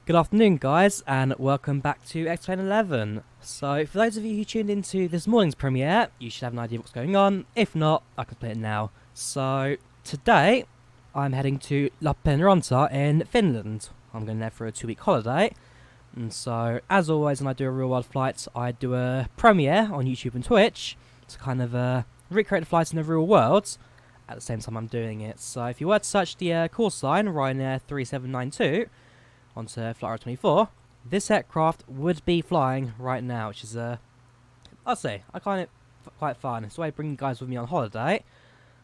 Good afternoon, guys, and welcome back to X-Plane 11. So, for those of you who tuned into this morning's premiere, you should have an idea of what's going on. If not, I can play it now. So, today, I'm heading to Lappeenranta in Finland. I'm going there for a 2-week holiday. And so, as always, when I do a real-world flight, I do a premiere on YouTube and Twitch to kind of recreate the flights in the real world at the same time I'm doing it. So, if you were to search the call sign, Ryanair 3792, onto Flight 24, this aircraft would be flying right now, which is I'd say I find it quite fun. It's the way I bring you guys with me on holiday.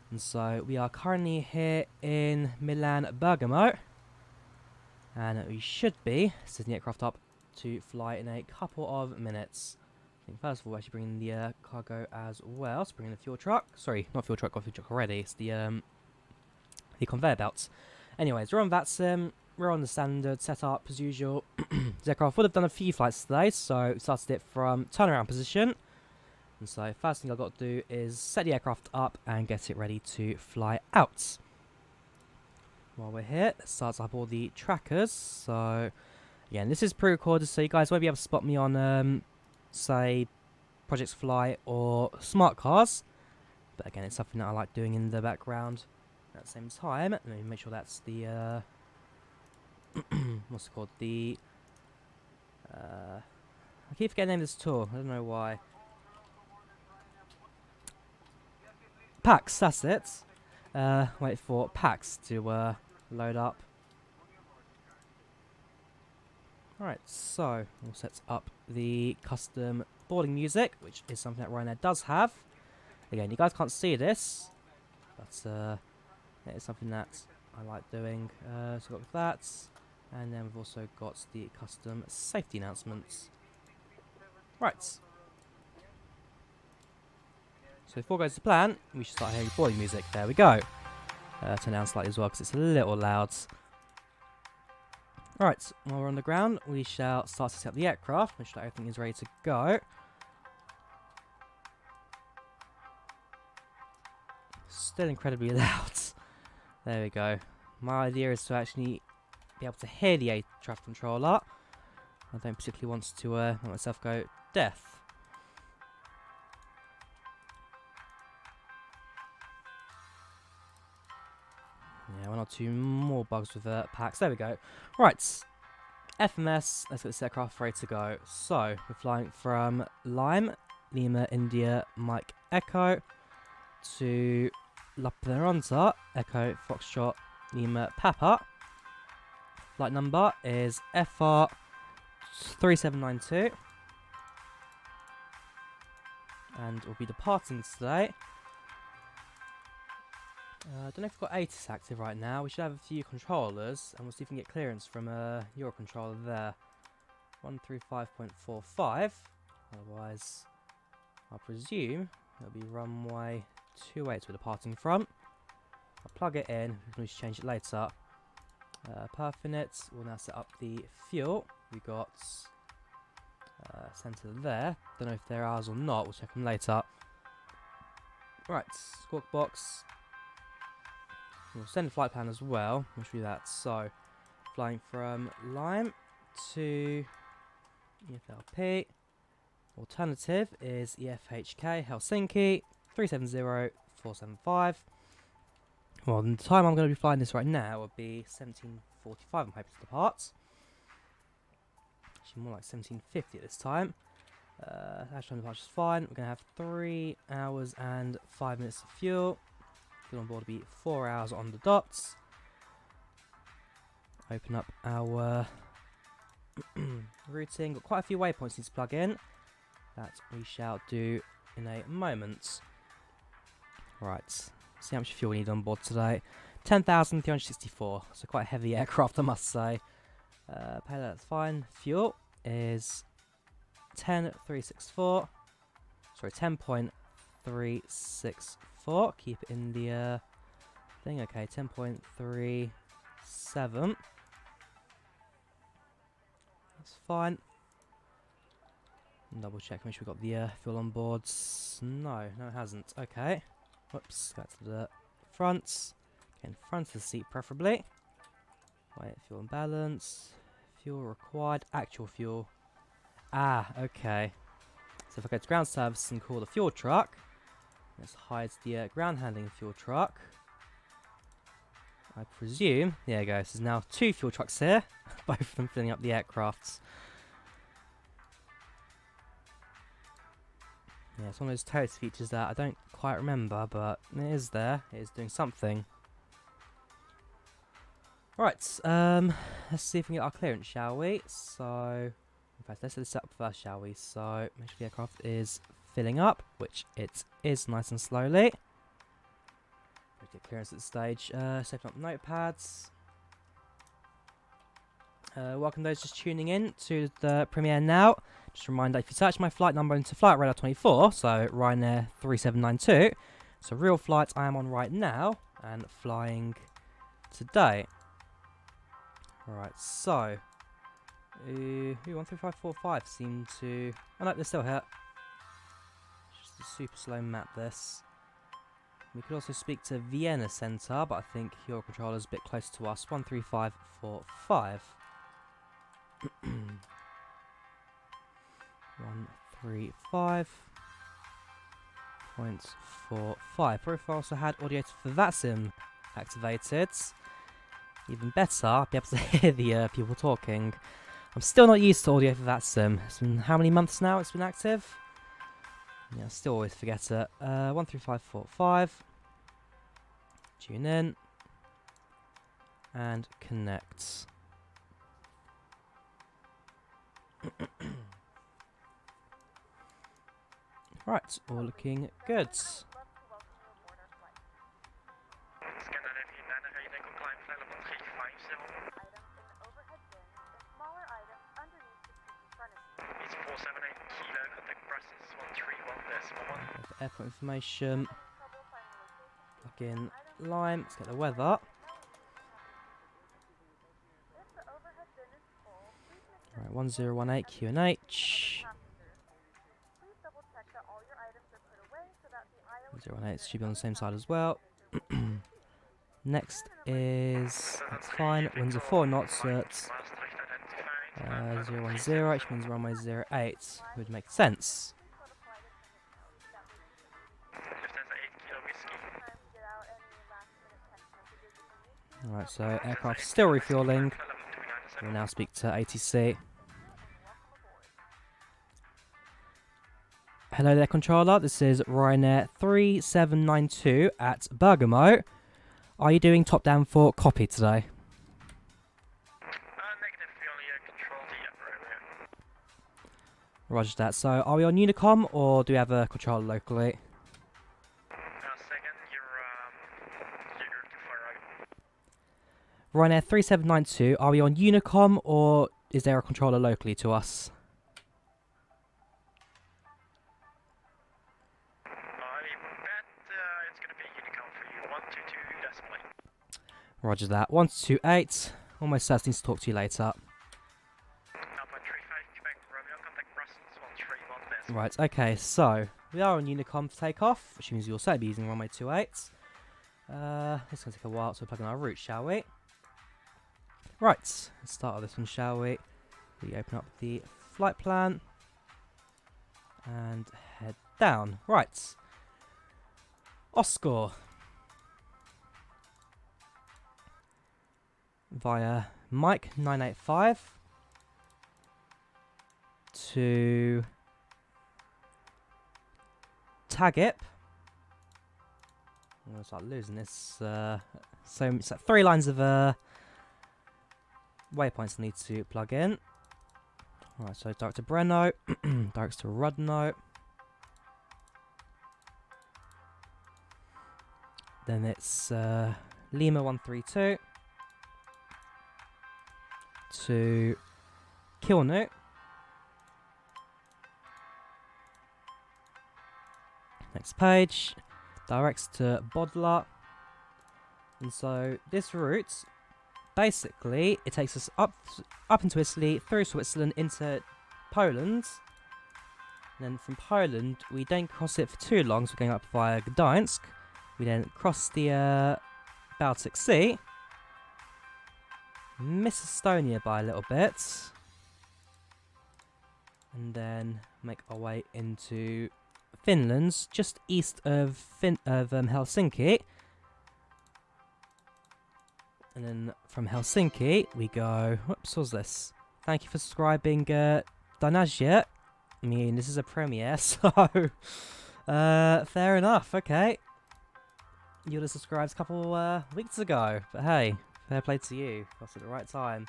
And so we are currently here in Milan Bergamo, and we should be setting the aircraft up to fly in a couple of minutes. I think first of all we're actually bringing the cargo as well. So bringing the fuel truck. Sorry, not fuel truck, got fuel truck already. It's the conveyor belts. Anyways, we're on VATSIM. We're on the standard setup as usual. The aircraft would have done a few flights today, so we started it from turnaround position. And so first thing I've got to do is set the aircraft up and get it ready to fly out. While we're here, let's start up all the trackers. So again, this is pre-recorded, so you guys won't be able to spot me on say Projects Fly or Smart Cars. But again, it's something that I like doing in the background at the same time. Let me make sure that's the what's it called? The I keep forgetting the name of this tool. I don't know why. Packs, that's it. Wait for packs to load up. Alright, so we'll set up the custom boarding music, which is something that Ryanair does have. Again, you guys can't see this, but it is something that I like doing. So we've got that. And then we've also got the custom safety announcements. Right. So if all goes to plan, we should start hearing boarding music. There we go. Turn down slightly as well because it's a little loud. Alright, while we're on the ground, we shall start setting up the aircraft. Make sure that everything is ready to go. Still incredibly loud. There we go. My idea is to actually be able to hear the air traffic controller. I don't particularly want to let myself go deaf. Yeah, one or two more bugs with packs. There we go. Right, FMS. Let's get this aircraft ready to go. So we're flying from Lime, Lima, India, Mike, Echo, to Lappeenranta, Echo, Foxtrot, Lima, Papa. Flight number is FR3792, and we'll be departing today. I don't know if we've got ATIS active right now. We should have a few controllers, and we'll see if we can get clearance from Eurocontroller there. 135.45. Otherwise, I presume it'll be runway 28 we're departing from. I'll plug it in. We can just change it later. Perfinite. We'll now set up the fuel. We got centre there. Don't know if they're ours or not. We'll check them later. Right, squawk box. We'll send a flight plan as well. We'll show you that. So, flying from Lime to EFLP. Alternative is EFHK Helsinki 370475. Well, the time I'm going to be flying this right now would be 17:45. I'm hoping to depart. Actually, more like 17:50 at this time. Actually, departure is fine. We're going to have 3 hours and 5 minutes of fuel. Fuel on board will be 4 hours on the dots. Open up our routing. Got quite a few waypoints need to plug in. That we shall do in a moment. Right. See how much fuel we need on board today. 10,364. So quite a heavy aircraft, I must say. Payload, that's fine. Fuel is 10.364. Sorry, 10.364. Keep it in the thing. Okay, 10.37. That's fine. Double check, make sure we've got the fuel on board. No, it hasn't. Okay. Whoops, go to the front. Okay, in front of the seat preferably. Wait, fuel and balance. Fuel required, actual fuel. Ah, okay. So if I go to ground service and call the fuel truck, this hides the ground handling fuel truck. I presume, there you go, so there's now 2 fuel trucks here, both of them filling up the aircrafts. Yeah, it's one of those terrace features that I don't quite remember, but it is there, it is doing something. Right, let's see if we can get our clearance, shall we? So, in fact, let's set this up first, shall we? So, make sure the aircraft is filling up, which it is nice and slowly. Get clearance at this stage. Setting up notepads. Welcome those just tuning in to the premiere now. Just a reminder, if you search my flight number into Flight Radar 24, so Ryanair 3792, so real flight I am on right now and flying today. Alright, so 13545 seem to... Oh no, they're still here. It's just a super slow map, this. We could also speak to Vienna Centre, but I think your controller's a bit closer to us. 13545. 135.45. Profile also had audio for VATSIM activated. Even better, I'll be able to hear the people talking. I'm still not used to audio for VATSIM. It's been how many months now it's been active? Yeah, I still always forget it. 13545. Tune in. And connect. Right, all looking good. Airport information. Plug in Lime. Let's get the weather. Right, 1018 QNH. 018 should be on the same side as well. Next is, that's fine, winds are 4 knots at 010, which means runway 08. Would make sense. Alright, so aircraft still refueling. We'll now speak to ATC. Hello there, controller. This is Ryanair 3792 at Bergamo. Are you doing top down for copy today? Negative, we only control the upper area. Roger that. So, are we on Unicom or do we have a controller locally? Second, you're too far right. Ryanair 3792, are we on Unicom or is there a controller locally to us? It's going to be Unicom for you. 122 decimal. Roger that. 1228. Almost certain to talk to you later. Right, okay, so we are on Unicom for takeoff, which means you'll also be using runway 28. It's going to take a while, so we'll plug in our route, shall we? Right, let's start with this one, shall we? We open up the flight plan and head down. Right. Oscar. Via Mike 985 to Tagip. I'm going to start losing this. So it's like 3 lines of waypoints I need to plug in. Alright, so direct to Brno, direct to Rudno. Then it's Lima 132 to Kilnu. Next page, directs to Bodla. And so this route, basically, it takes us up into Italy, through Switzerland, into Poland. And then from Poland, we don't cross it for too long, so we're going up via Gdańsk. We then cross the Baltic Sea. miss Estonia by a little bit. And then make our way into Finland, just east of Helsinki. And then from Helsinki, we go... Whoops, what's this? Thank you for subscribing, Drawyah. I mean, this is a premiere, so... fair enough, okay. You would have subscribed a couple weeks ago. But hey, fair play to you. Got at the right time.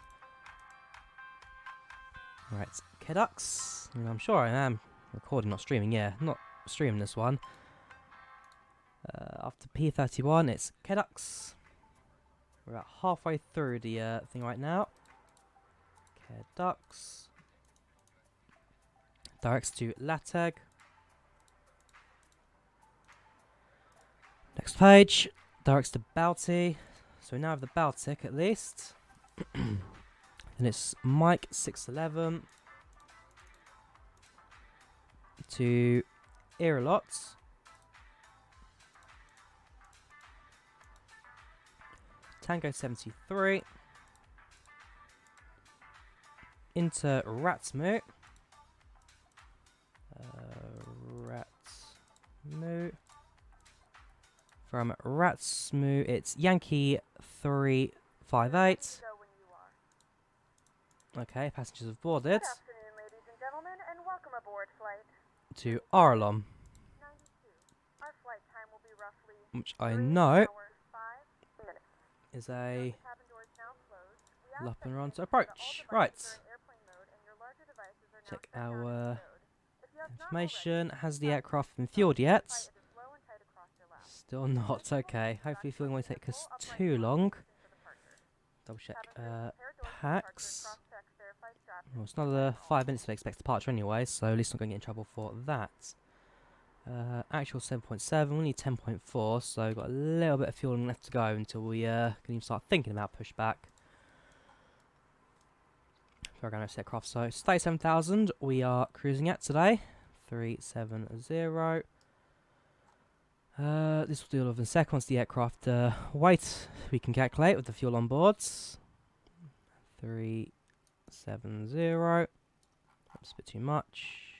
Right, Kedux. I mean, I'm sure I am recording, not streaming. Yeah, not streaming this one. After P31, it's Kedux. We're about halfway through the thing right now. Kedux. Directs to Lateg. Next page. Directs to Balti. So we now have the Baltic at least. And it's Mike 611 to Irelot. Tango 73 into Ratsmu. Ratsmu. From Ratsmu, it's Yankee 358. Okay, passengers have boarded. Good afternoon, ladies and gentlemen, and welcome aboard flight To Arlon, 92. Our flight time will be roughly which I 3 know hours, 5 minutes. is The a cabin doors now closed. We ask that you Lappeenranta ensure that approach. all Right. devices are in airplane mode and your larger devices are now Check set down our in mode. If you have not information. already, Has the please aircraft been stop fueled the yet? flight. It is low and tight across your lap. Still not. Okay. Hopefully fueling won't take us too long. Double check packs. Well, it's another 5 minutes to expect departure anyway, so at least I'm not going to get in trouble for that. Actual 7.7, we need 10.4, so we've got a little bit of fueling left to go until we can even start thinking about pushback. For our ground aircraft, so it's 37,000 we are cruising at today. 370. This will do all of in seconds. The aircraft weight we can calculate with the fuel on boards. 370. That's a bit too much.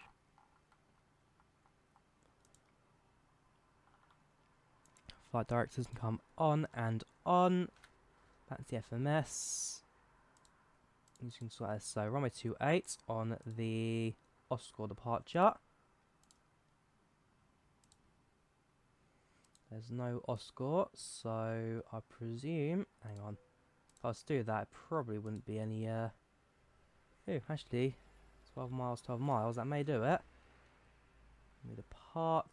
Flight directors can come on and on. That's the FMS. You can sort this. So runway 28 on the Oscar departure. There's no Oscar, so I presume. Hang on. If I was to do that, it probably wouldn't be any. Oh, actually, 12 miles, 12 miles. That may do it. Let me depart.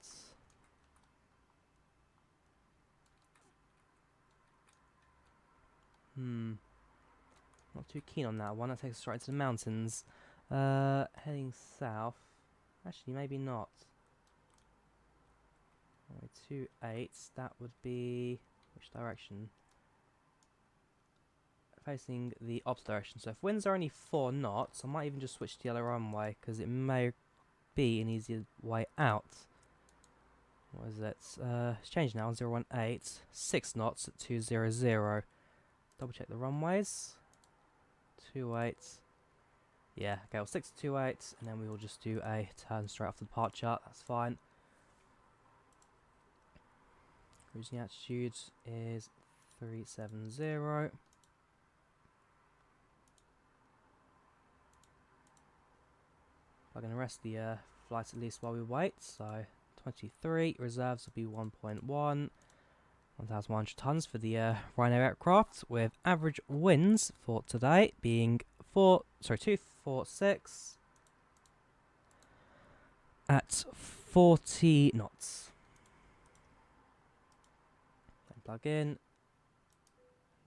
Not too keen on that one. That takes us right into the mountains. Heading south. Actually, maybe not. 28. That would be which direction? Facing the opposite direction. So if winds are only 4 knots, I might even just switch to yellow runway because it may be an easier way out. What is it? It's changed now. 018. 6 knots at 200. Double check the runways. 28. Yeah, okay, we'll stick to 28 and then we will just do a turn straight after departure. That's fine. Cruising altitude is 370. I'm going to rest the flight at least while we wait. So 23 reserves will be 1.1. 1,100 tons for the Ryanair aircraft, with average winds for today being 246 at 40 knots. Then plug in.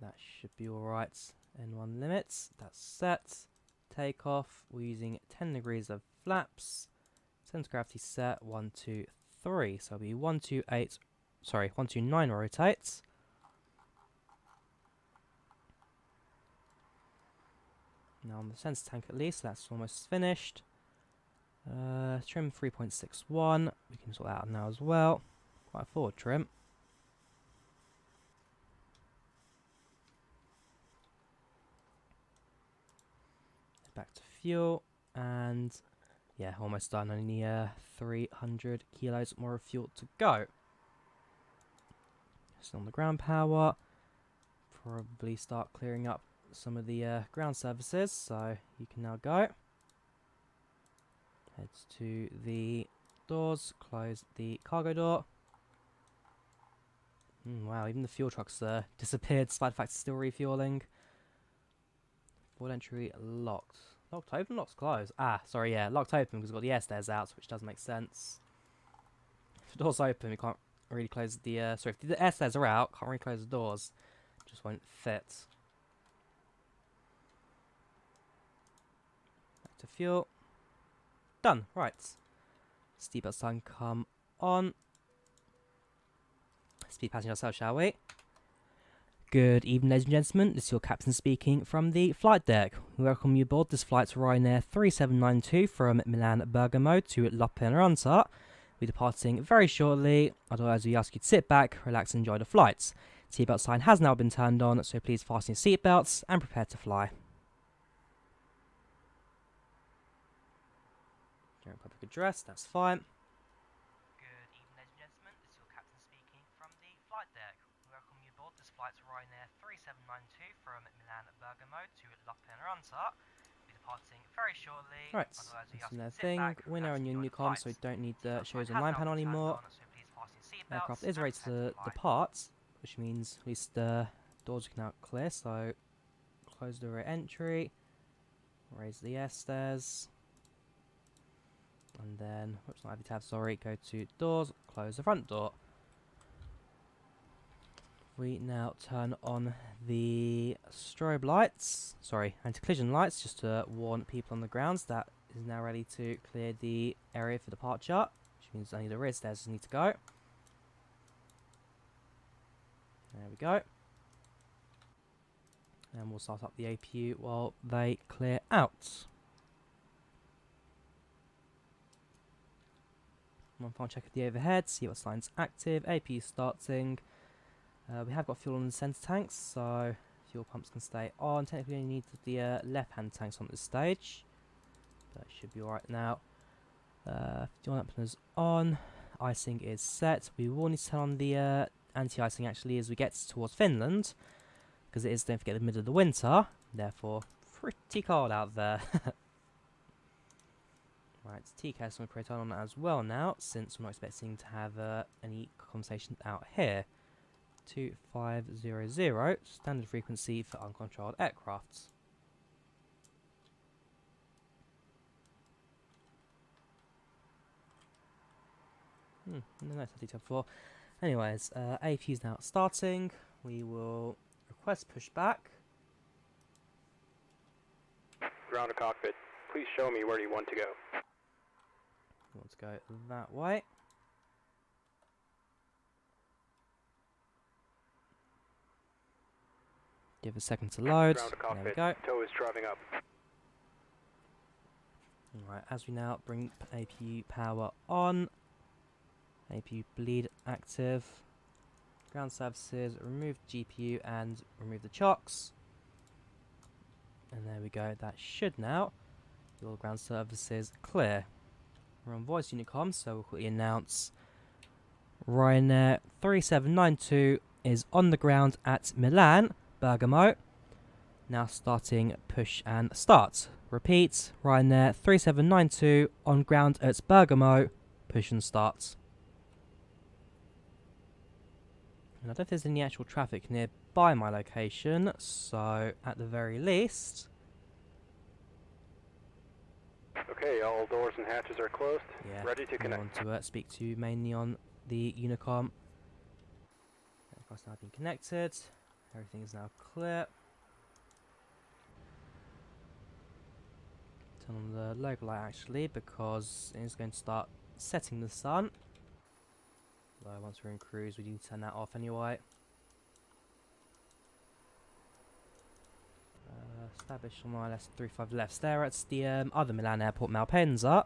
That should be alright. N1 limits. That's set. Takeoff. We're using 10 degrees of flaps. Center gravity set 1, 2, 3. So it'll be 128. Sorry, 129 rotates. Now on the sensor tank at least, that's almost finished. Trim 3.61. We can sort that out now as well. Quite a forward trim. fuel, and yeah, almost done. Only 300 kilos more of fuel to go. Still on the ground power. Probably start clearing up some of the ground services, so you can now go. Head to the doors, close the cargo door. Wow, even the fuel trucks disappeared despite the fact it's still refueling. Port entry locked. Locked open, locked closed. Ah, sorry, yeah, locked open because we've got the air stairs out, which does make sense. If the door's open, we can't really close the... sorry, if the air stairs are out, can't really close the doors. Just won't fit. Back to fuel. Done, right. Seatbelt sign come on. Speed passing ourselves, shall we? Good evening, ladies and gentlemen. This is your captain speaking from the flight deck. We welcome you aboard this flight to Ryanair 3792 from Milan Bergamo to Lappeenranta. We're departing very shortly. Otherwise, we ask you to sit back, relax, and enjoy the flight. Seatbelt sign has now been turned on, so please fasten your seatbelts and prepare to fly. General public address, that's fine. Good evening, ladies and gentlemen. This is your captain speaking from the flight deck. We welcome you aboard this flight to Ryanair 3792 from Milan Bergamo to Lappeenranta. We're departing very shortly. Right, that's another thing. We're now on your new comm, so we don't need the shows online panel anymore. Aircraft is ready to depart, which means at least the doors can now clear. So close the rear entry, raise the air stairs. And then, whoops, not heavy tab, sorry, go to doors, close the front door. We now turn on the strobe lights, sorry, anti-collision lights, just to warn people on the grounds that is now ready to clear the area for departure, which means only the rear stairs need to go. There we go. And we'll start up the APU while they clear out. One final check of the overhead, see what sign's active, APU starting. We have got fuel on the centre tanks, so fuel pumps can stay on. Technically, we only need the left-hand tanks on this stage, but it should be alright now. Fuel dampeners on, icing is set. We will need to turn on the anti-icing actually as we get towards Finland, because it is, don't forget, the middle of the winter, therefore pretty cold out there. Right, TCAS going to create on that as well now, since we're not expecting to have any conversation out here. 2500, standard frequency for uncontrolled aircrafts. No nice detail before. Anyways, APU is now starting. We will request pushback. Ground to cockpit. Please show me where you want to go. We want to go that way. Give a second to load. Ground to There we cockpit. go. Tow is driving up. Right, as we now bring APU power on. APU bleed active. Ground services, remove GPU and remove the chocks. And there we go, that should now be all ground services clear. We're on voice unicom, so we'll quickly announce Ryanair 3792 is on the ground at Milan, Bergamo. Now starting push and start. Repeat, Ryanair 3792 on ground at Bergamo, push and start. And I don't think there's any actual traffic nearby my location, so at the very least... Okay, all doors and hatches are closed. Yeah, Ready to I connect. want to speak to mainly on the Unicom. Aircraft's now been connected. Everything is now clear. Turn on the logo light actually, because it is going to start setting the sun. Although once we're in cruise, we need to turn that off anyway. Established on ILS 35 left. There at the other Milan airport, Malpensa.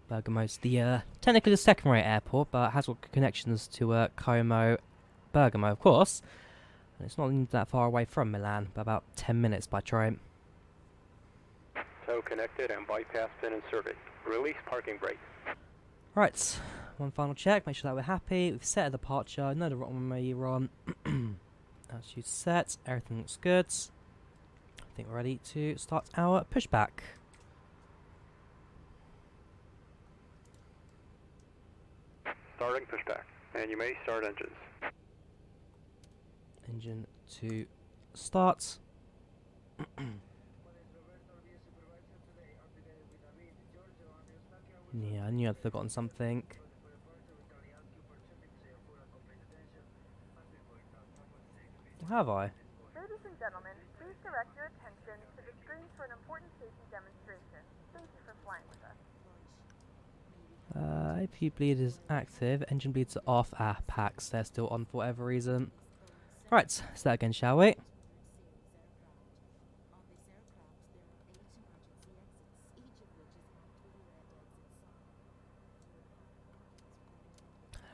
Bergamo's the technically the second-rate airport, but has got connections to Como, Bergamo, of course. And it's not that far away from Milan, but about 10 minutes by train. Tow connected and bypass pin inserted. Release parking brake. Right, one final check, make sure that we're happy. We've set a departure, know the runway you're on. That's you set, everything looks good. I think we're ready to start our pushback. Starting pushback, and you may start engines. Engine to start. Yeah, I knew I'd forgotten something. Have I? Ladies and gentlemen, please direct your attention to the screen for an important safety demonstration. Thank you for flying with us. AP bleed is active, engine bleeds are off. Ah, packs, they're still on for whatever reason. Right, let's start again, shall we?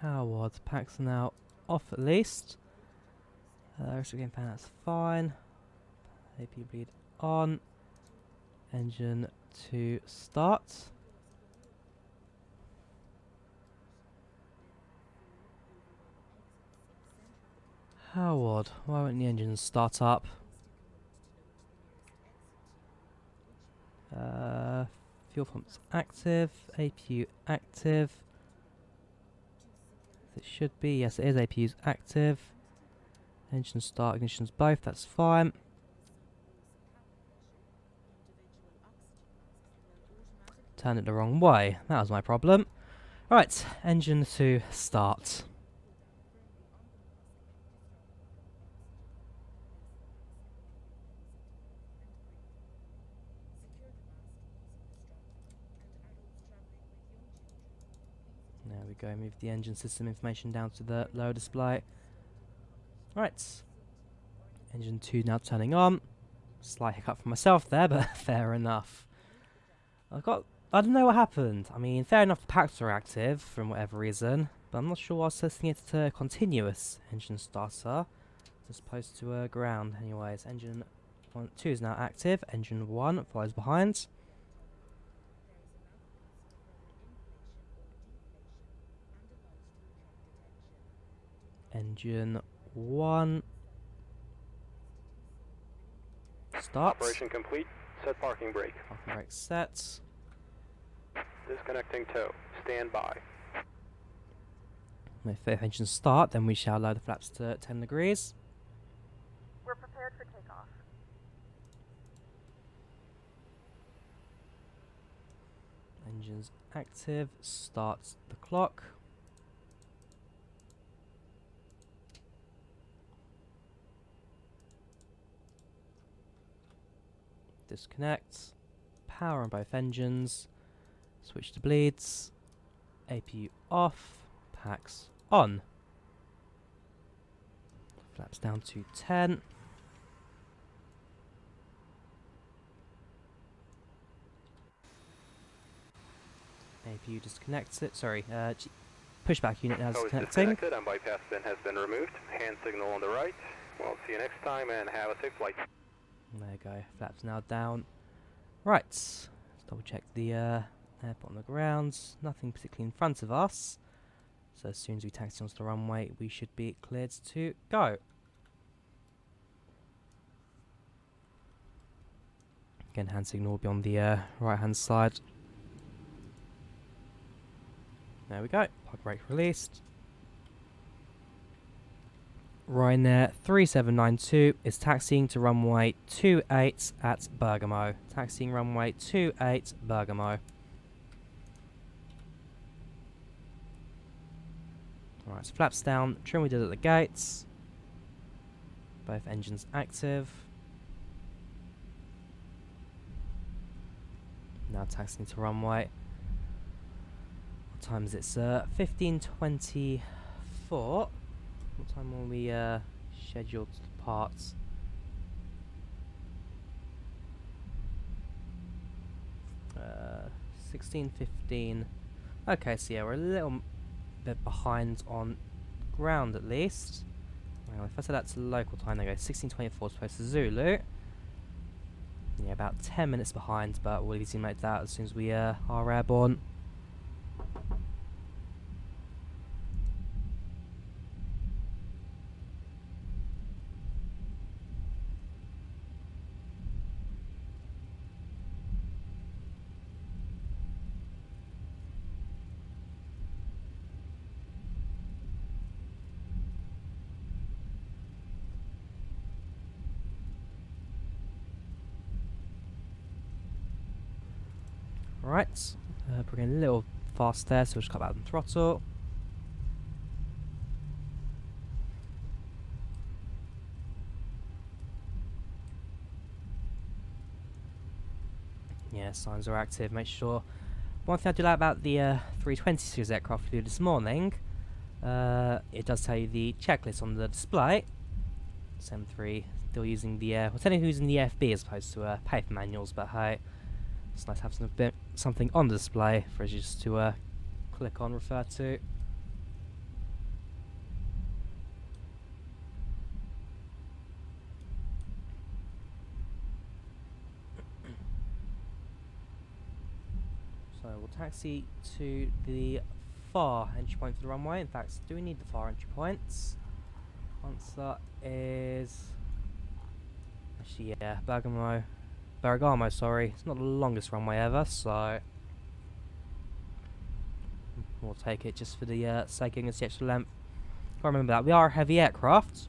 Howard, packs are now off at least. Reciprocating fan, that's fine. AP bleed on. Engine to start. Howard, why won't the engine start up? Fuel pumps active, APU active. It should be, yes it is, APU's active. Engine start, ignition's both, that's fine. Turned it the wrong way, that was my problem. Right, engine to start. There we go, move the engine system information down to the lower display. Right, engine 2 now turning on. Slight hiccup for myself there, but fair enough. I don't know what happened. I mean, fair enough the packs are active from whatever reason, but I'm not sure why I was setting it to continuous engine starter as opposed to ground. Anyways, engine 2 is now active, engine 1 follows behind. Engine 1 starts. Operation complete. Set parking brake. Parking brake set. Disconnecting tow. Stand by. If engines start, then we shall lower the flaps to 10 degrees. We're prepared for takeoff. Engines active. Starts the clock. Disconnect. Power on both engines. Switch to bleeds. APU off. Packs on. Flaps down to 10. APU disconnects it. Sorry, pushback unit now is Tow is connecting. disconnected and bypass pin has been removed. Hand signal on the right. Well, see you next time and have a safe flight. There you go. Flaps now down. Right. Let's double check the airport on the ground. Nothing particularly in front of us. So as soon as we taxi onto the runway, we should be cleared to go. Again, hand signal will be on the right hand side. There we go. Park brake released. Ryanair 3792 is taxiing to runway 28 at Bergamo. Taxiing runway 28 Bergamo. Alright, so flaps down, trim we did at the gates. Both engines active. Now taxiing to runway. What time is it, sir? 15:24. What time will we scheduled to depart? Uh, 16:15. Okay, so yeah, we're a little bit behind on ground at least. Well, if I set that to local time, there we go. 16:24 supposed to Zulu. Yeah, about 10 minutes behind, but we'll easily make that as soon as we are airborne. Right, bring in a little fast there, so we'll just cut back on throttle. Yeah, signs are active. Make sure. One thing I do like about the 320 series aircraft we did this morning, it does tell you the checklist on the display. SM3 still using the well, technically using the FB as opposed to paper manuals, but hey, it's nice to have something on the display for us just to click on, refer to. So we'll taxi to the far entry point for the runway. In fact, do we need the far entry points? Answer is actually, yeah, Bergamo, sorry. It's not the longest runway ever, so we'll take it just for the sake of getting the extra length. Gotta remember that we are a heavy aircraft,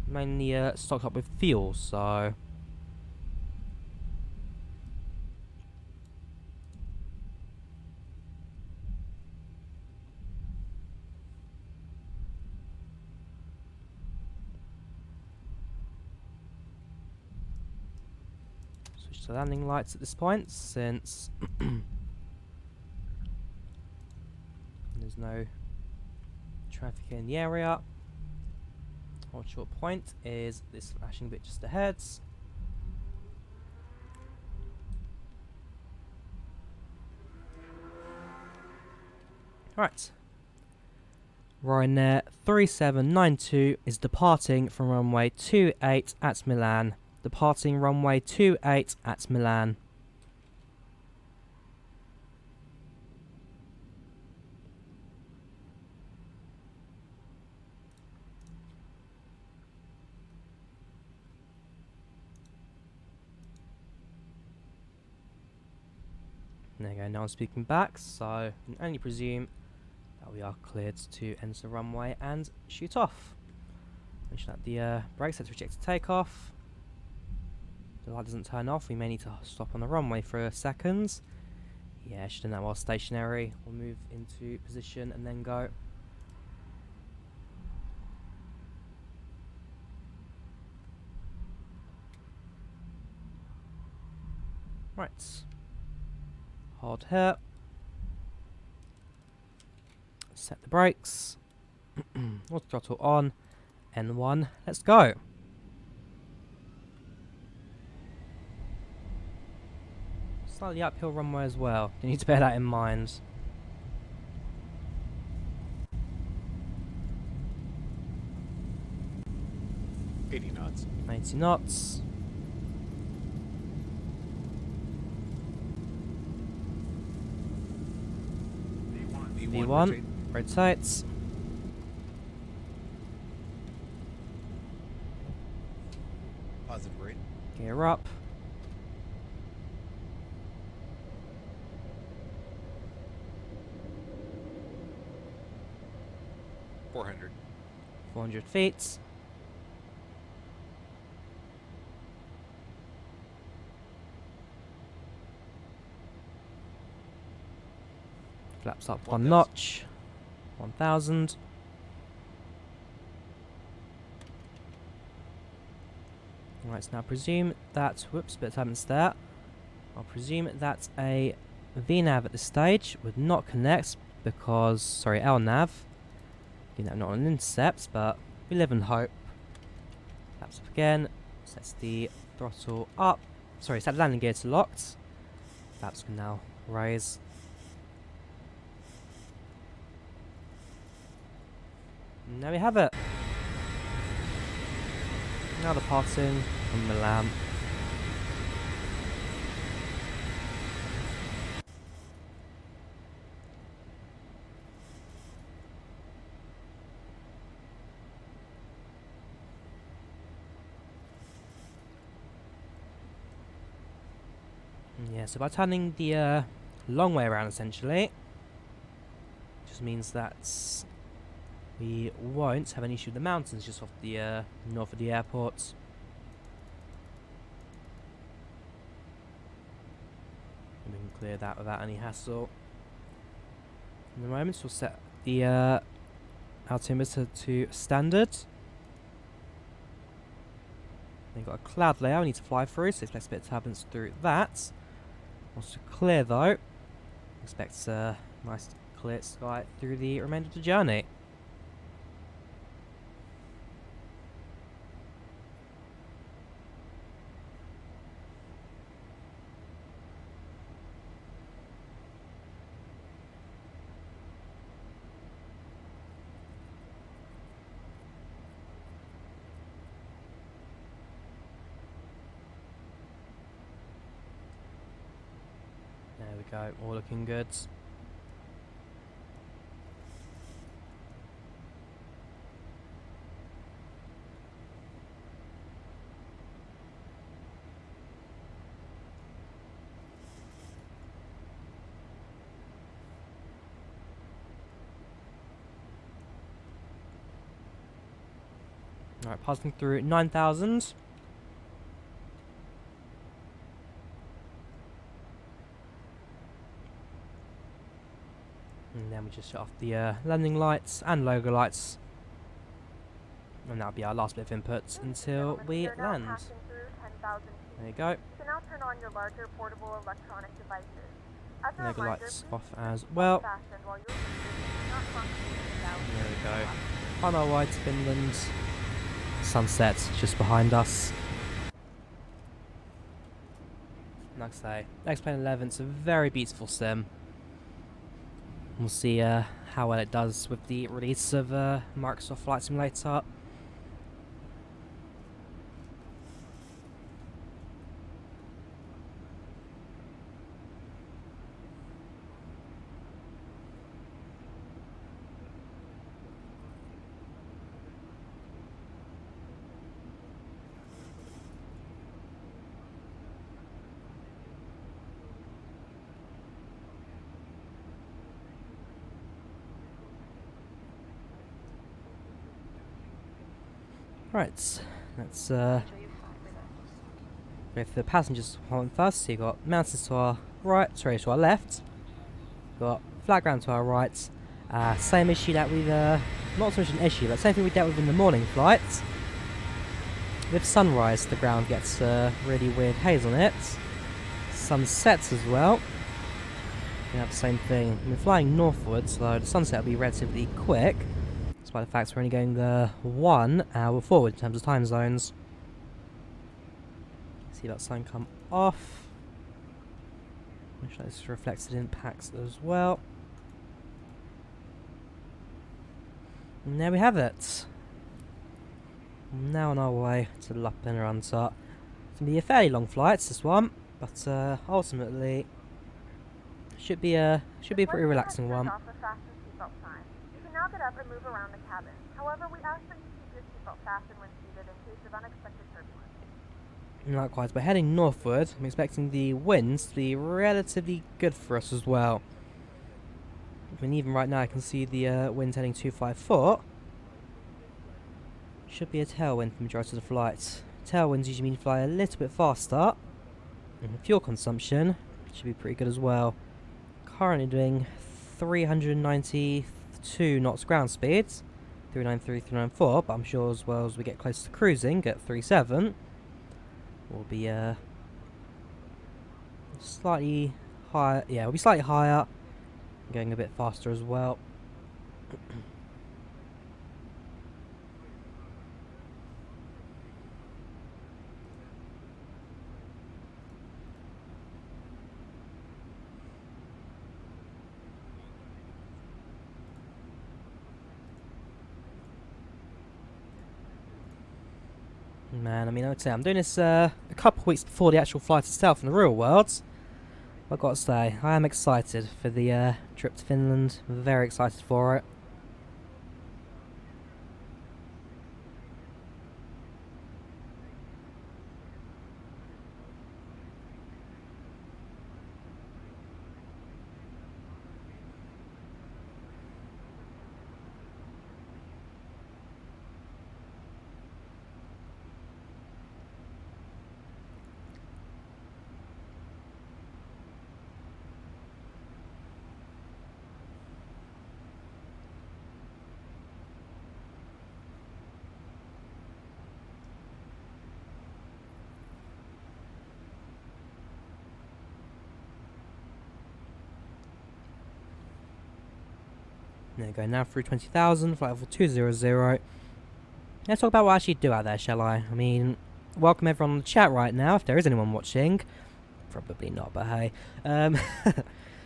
mainly stocked up with fuel, so switch to landing lights at this point, since there's no traffic in the area. Hold short point is this flashing bit just ahead. Right. Ryanair 3792 is departing from runway 28 at Milan. Departing runway 28 at Milan. There you go, no one's speaking back, so you can only presume that we are cleared to enter the runway and shoot off. Mention that the brake set's rejected takeoff. The light doesn't turn off, we may need to stop on the runway for a second. Yeah, should do that while stationary. We'll move into position and then go. Right. Hold here. Set the brakes. Auto throttle on. N1. Let's go. Slightly uphill runway as well. You need to bear that in mind. $80 knots. 90 knots. V1, rotates. Positive rate. Gear up. $400. 400 feet. Flaps up 1 notch. 1000. Right, so now presume that, whoops, bit of turbulence there. I'll presume that a VNAV at this stage would not connect because, sorry, LNAV. VNAV not on intercepts, but we live in hope. Flaps up again. Sets the throttle up. Sorry, set the landing gear to locked. Flaps can now raise. And there we have it. Now departing from Milan. Yeah, so by turning the long way around, essentially, just means that we won't have any issue with the mountains just off the north of the airport. And we can clear that without any hassle. In the moment, we'll set the altimeter to standard. We've got a cloud layer we need to fly through, so expect a bit of turbulence through that. Once we're clear though, expect a nice clear sky through the remainder of the journey. There we go, all looking good. Alright, passing through 9,000. And then we just shut off the landing lights and logo lights. And that'll be our last bit of input until we land. There you go. You can now turn on your larger portable electronic devices. As a Logo reminder, lights please off keep as your seatbelt well. fastened while you're seated, not functioning without There we go. seatbelt. On our way to Finland. Sunset just behind us. Like I say, X-Plane 11 is a very beautiful sim. We'll see how well it does with the release of Microsoft Flight Simulator. Right, let's go for the passengers one first. So you got mountains to our right, sorry, to our left. Got flat ground to our right. Same issue that we've, not so much an issue, but same thing we dealt with in the morning flights. With sunrise, the ground gets really weird haze on it. Sunsets as well. We have the same thing. We're flying northwards, so the sunset will be relatively quick. Despite the fact we're only going 1 hour forward in terms of time zones. See that sign come off. Make sure it's reflected in packs as well. And there we have it. Now on our way to Lappeenranta. It's going to be a fairly long flight, this one, but ultimately should be a pretty relaxing one. You can now get up and move around the cabin. However, we ask that you keep your seatbelt fastened when seated in case of unexpected turbulence. And likewise, we're heading northward. I'm expecting the winds to be relatively good for us as well. I mean, even right now I can see the wind heading 254. Should be a tailwind for the majority of the flight. Tailwinds usually mean fly a little bit faster. And fuel consumption should be pretty good as well. Currently doing 392 knots ground speeds, 393, 394, but I'm sure as well as we get close to cruising at 37, we'll be slightly higher. Yeah, we'll be slightly higher, going a bit faster as well. Man, I mean, like I say, I'm doing this a couple of weeks before the actual flight itself in the real world. I've got to say, I am excited for the trip to Finland. I'm very excited for it. There we go, now through 20,000, flight level 200. Let's talk about what I actually do out there, shall I? I mean, welcome everyone on the chat right now, if there is anyone watching. Probably not, but hey.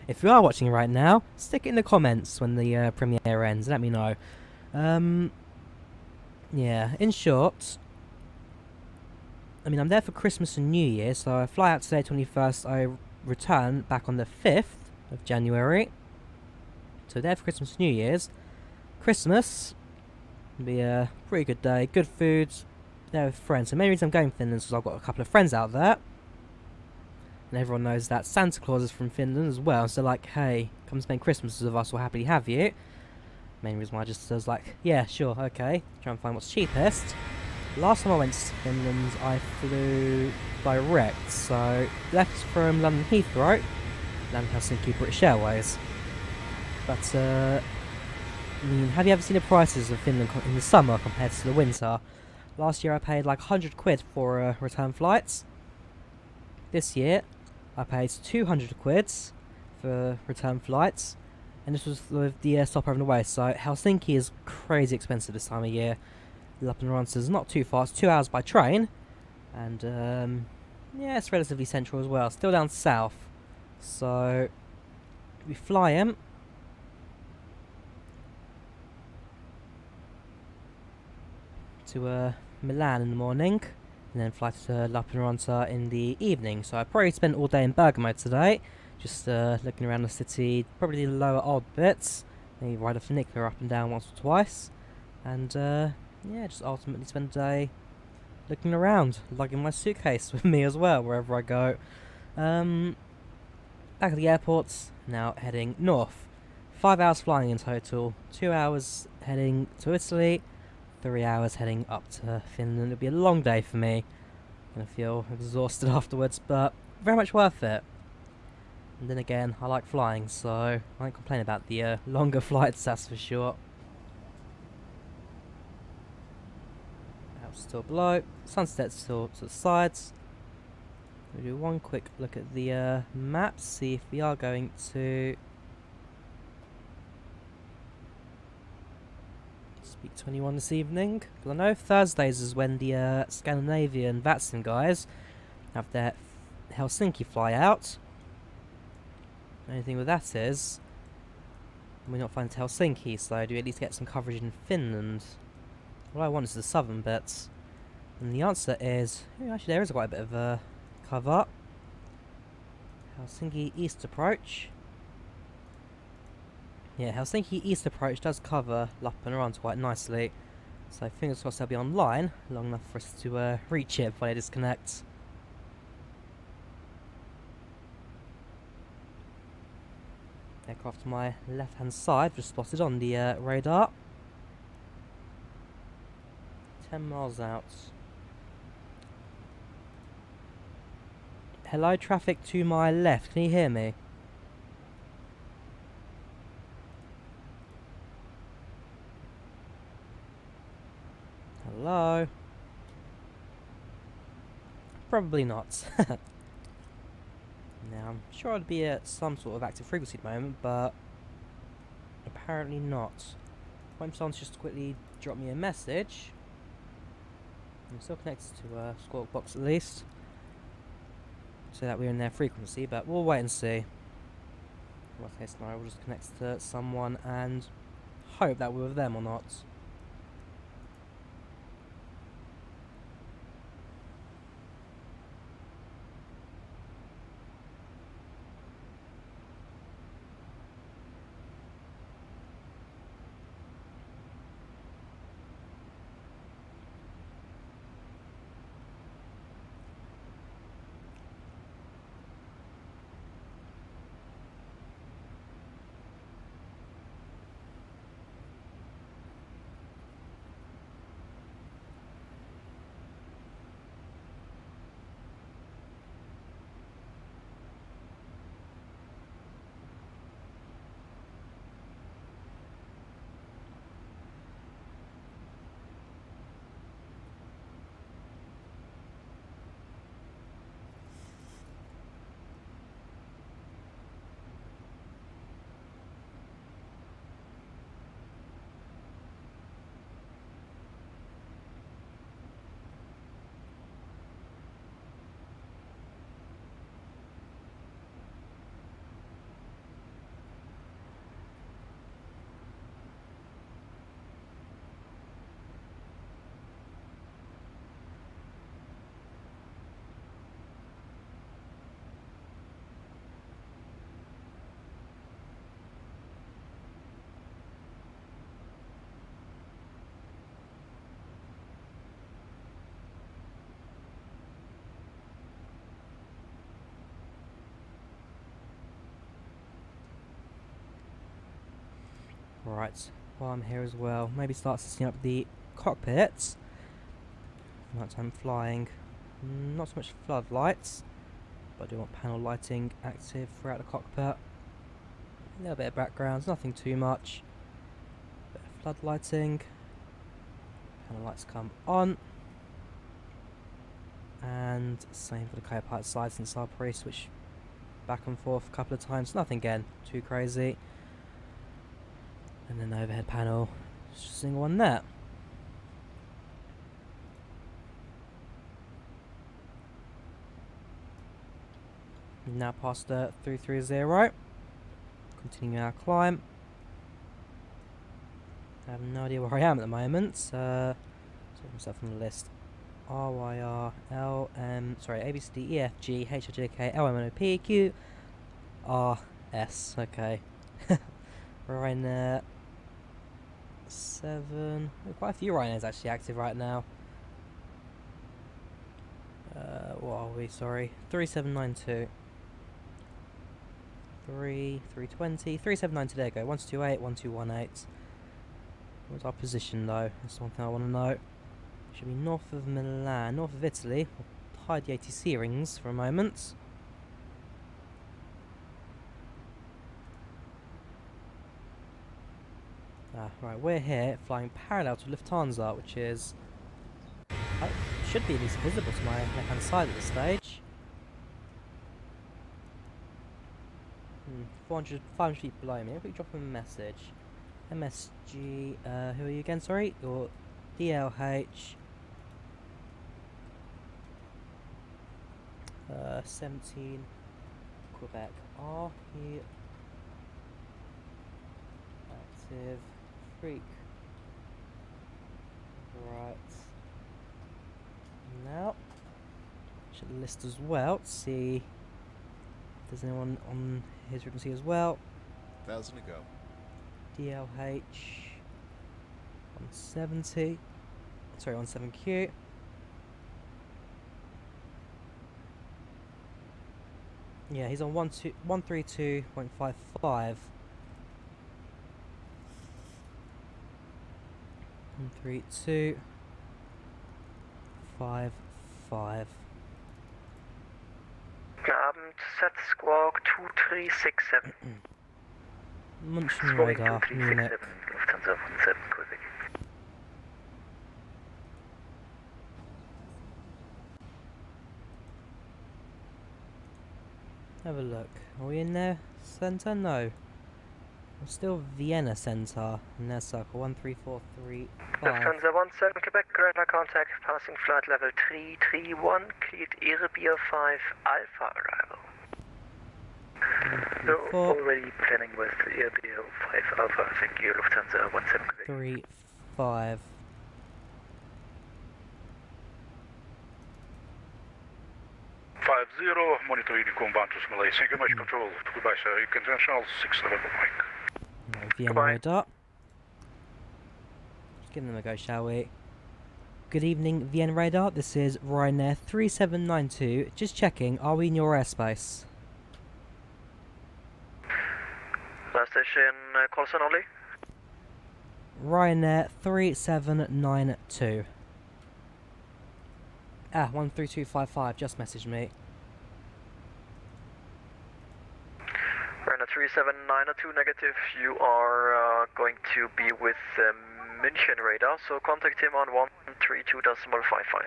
If you are watching right now, stick it in the comments when the premiere ends, let me know. Yeah, in short, I mean, I'm there for Christmas and New Year, so I fly out today, 21st, I return back on the 5th of January. So there for Christmas and New Year's. Christmas will be a pretty good day, good food, there with friends. The main reason I'm going to Finland is because I've got a couple of friends out there. And everyone knows that Santa Claus is from Finland as well, so like, hey, come spend Christmas with us, we'll happily have you. Main reason why I just was like, yeah, sure, okay, try and find what's cheapest. Last time I went to Finland, I flew direct, so left from London Heathrow, landed Helsinki British Airways. But, I mean, have you ever seen the prices of Finland in the summer compared to the winter? Last year I paid like 100 quid for return flights. This year I paid 200 quid for return flights. And this was with the stop over on the way, so Helsinki is crazy expensive this time of year. Lappeenranta is not too far, it's 2 hours by train. And, yeah, it's relatively central as well, still down south. So, we fly in. To Milan in the morning, and then fly to Lappeenranta in the evening. So I probably spent all day in Bergamo today, just looking around the city, probably the lower odd bits, maybe ride a funicular up and down once or twice, and yeah, just ultimately spend the day looking around, lugging my suitcase with me as well, wherever I go. Back at the airports, now heading north. 5 hours flying in total, 2 hours heading to Italy, 3 hours heading up to Finland. It'll be a long day for me. I'm gonna feel exhausted afterwards, but very much worth it. And then again, I like flying, so I won't complain about the longer flights, that's for sure. House still below, sunset's still to the sides. We'll do one quick look at the map, see if we are going to speak to anyone this evening. Because I know Thursdays is when the Scandinavian Vatsim guys have their Helsinki fly out. The only thing with that is we're not flying to Helsinki, so do we at least get some coverage in Finland? What I want is the southern bits. And the answer is, actually there is quite a bit of a cover. Helsinki East approach. Yeah, Helsinki East approach does cover Lappeenranta quite nicely. So fingers crossed they'll be online long enough for us to reach it before they disconnect. Aircraft to my left hand side just spotted on the radar. 10 miles out. Hello, traffic to my left. Can you hear me? Hello? Probably not. Now, I'm sure I'd be at some sort of active frequency at the moment, but apparently not. Wait for someone to just quickly drop me a message. I'm still connected to Squawk Box at least, so that we're in their frequency, but we'll wait and see. Worst case scenario, we'll just connect to someone and hope that we're with them or not. Right, while I'm here as well, maybe start setting up the cockpits. Nighttime flying. Not so much floodlights, but I do want panel lighting active throughout the cockpit. A little bit of backgrounds, nothing too much. Bit of flood lighting. Panel lights come on. And same for the co-pilot slides and Sabri, switch back and forth a couple of times. Nothing again too crazy. And then the overhead panel, just a single one there. Now past the 330. Continuing our climb. I have no idea where I am at the moment. Sort myself on the list. R, Y, R, L, M, sorry, A, B, C, D, E, F, G, H, I, J, K, L, M, N, O, P, Q, R, S. Okay. Ryanair 7. Quite a few Ryanair's actually active right now. What are we? Sorry. 3792. 320. 3792, there you go. 1228, 1218. What's our position though? That's one thing I want to know. Should be north of Milan, north of Italy. We'll hide the ATC rings for a moment. Right, we're here flying parallel to Lufthansa, which is should be at least visible to my left hand side at this stage. 500 feet below me. If we drop them a message, MSG, who are you again? Sorry, or DLH 17 Quebec. Are you active? Freak. Right. Now, should list as well to see if there's anyone on his frequency as well. 1,000 to go. DLH 170. Sorry, 17Q. Yeah, he's on 132.55. 132.55. Abend, set squawk 2367. Munchen radar, Munich. Lufthansa 17 Quebec. Have a look. Are we in their centre? No. We're still Vienna centre in their circle. 13435. Lufthansa 17 Quebec, radar contact, passing flight level 331, cleared Airbnb 5 Alpha arrival. So, already planning with Airbnb 5 Alpha, thank you, Lufthansa 17 Quebec. 35. Monitor Unicom bound to Malay. Thank you much, control. Goodbye, sir. You can international 6 November Mike. No, Vienna Goodbye. radar. Let's give them a go, shall we? Good evening, Vienna radar. This is Ryanair 3792. Just checking, are we in your airspace? Last station, call sign only. Ryanair 3792. 13255 just messaged me. Ryanair 3792 negative, you are going to be with München radar, so contact him on 132.55.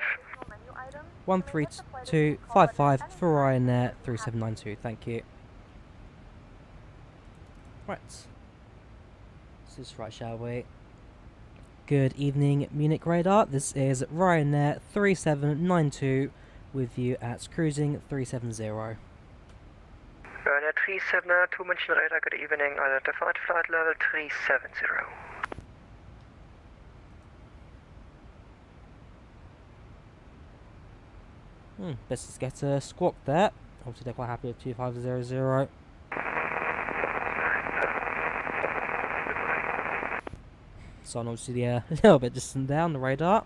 13255 for Ryanair 3792, thank you. Right. Let's just right, shall we? Good evening, Munich radar. This is Ryanair 3792 with you at cruising 370. Ryanair 3792 München radar, good evening, identified flight level 370. Best just get a squawk there. Obviously they're quite happy with 2500. So obviously a little bit distant down the radar.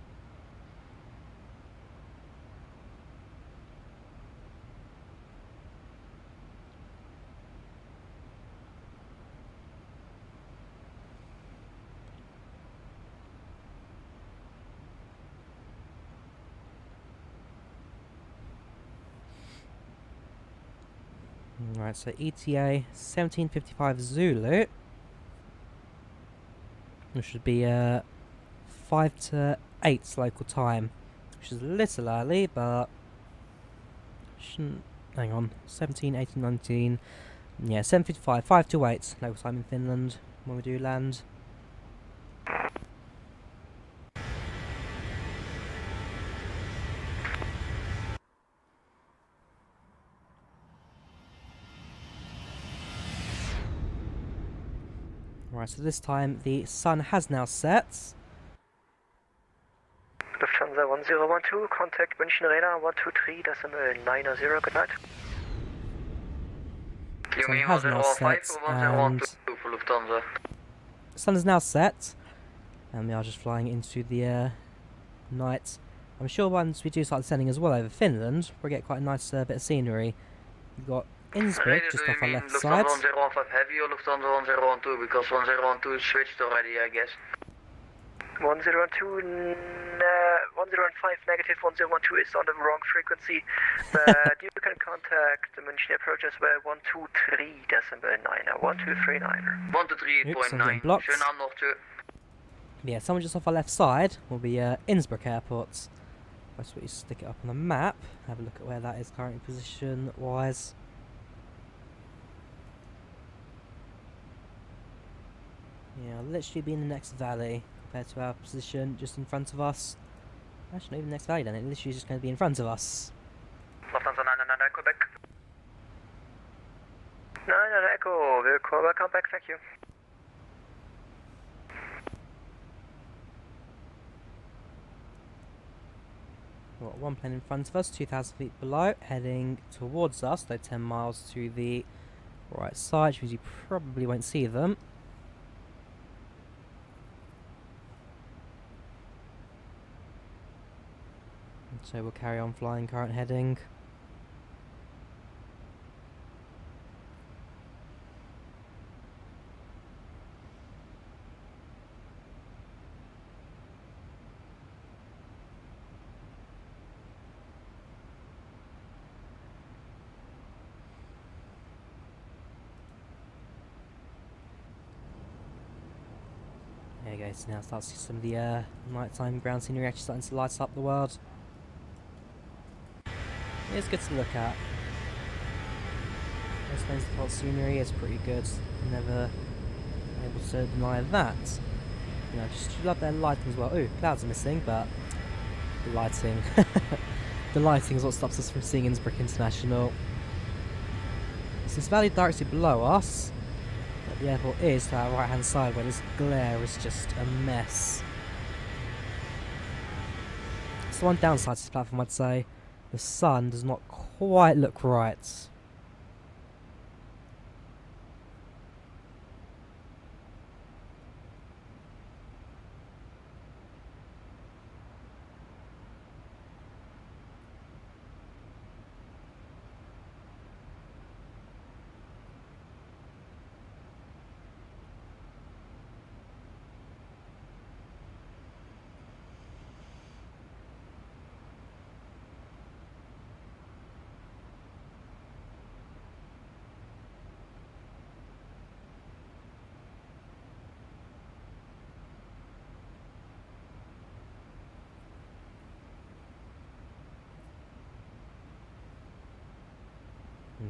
Right, so ETA 1755 Zulu. Which should be 5 to 8 local time. Which is a little early, but shouldn't. Hang on. 17, 18, 19. Yeah, 7:55, 5 to 8 local time in Finland when we do land. Right, so this time the sun has now set. Lufthansa 1012, contact München radar 123.90, good night. The sun has now set, and the sun is now set, and we are just flying into the night. I'm sure once we do start descending as well over Finland, we'll get quite a nice bit of scenery. We've got Innsbruck just off our left side. Lufthansa 105 heavy or Lufthansa 1012, because 1012 switched already, I guess. 1012, 1015 negative, 1012 is on the wrong frequency, but you can contact the München approach as well, 123.9, 1239. 123.9, schönen Abend noch, tschö. Yeah, someone just off our left side will be Innsbruck Airport. That's what you stick it up on the map. Have a look at where that is currently position-wise. Yeah, I'll literally be in the next valley compared to our position just in front of us. Actually, not even the next valley then, it literally is just going to be in front of us. Lufthansa 999, Quebec. 999 Echo, welcome back, thank you. We've got one plane in front of us, 2,000 feet below, heading towards us, though 10 miles to the right side, which means you probably won't see them. So we'll carry on flying current heading. There you go, so now start to see some of the nighttime ground scenery actually starting to light up the world. It's good to look at. I suppose the whole scenery is pretty good. Never able to deny that. You know, just love their lighting as well. Ooh, clouds are missing, but the lighting. The lighting is what stops us from seeing Innsbruck International. So this valley directly below us, but the airport is to our right hand side where this glare is just a mess. So one downside to this platform, I'd say. The sun does not quite look right.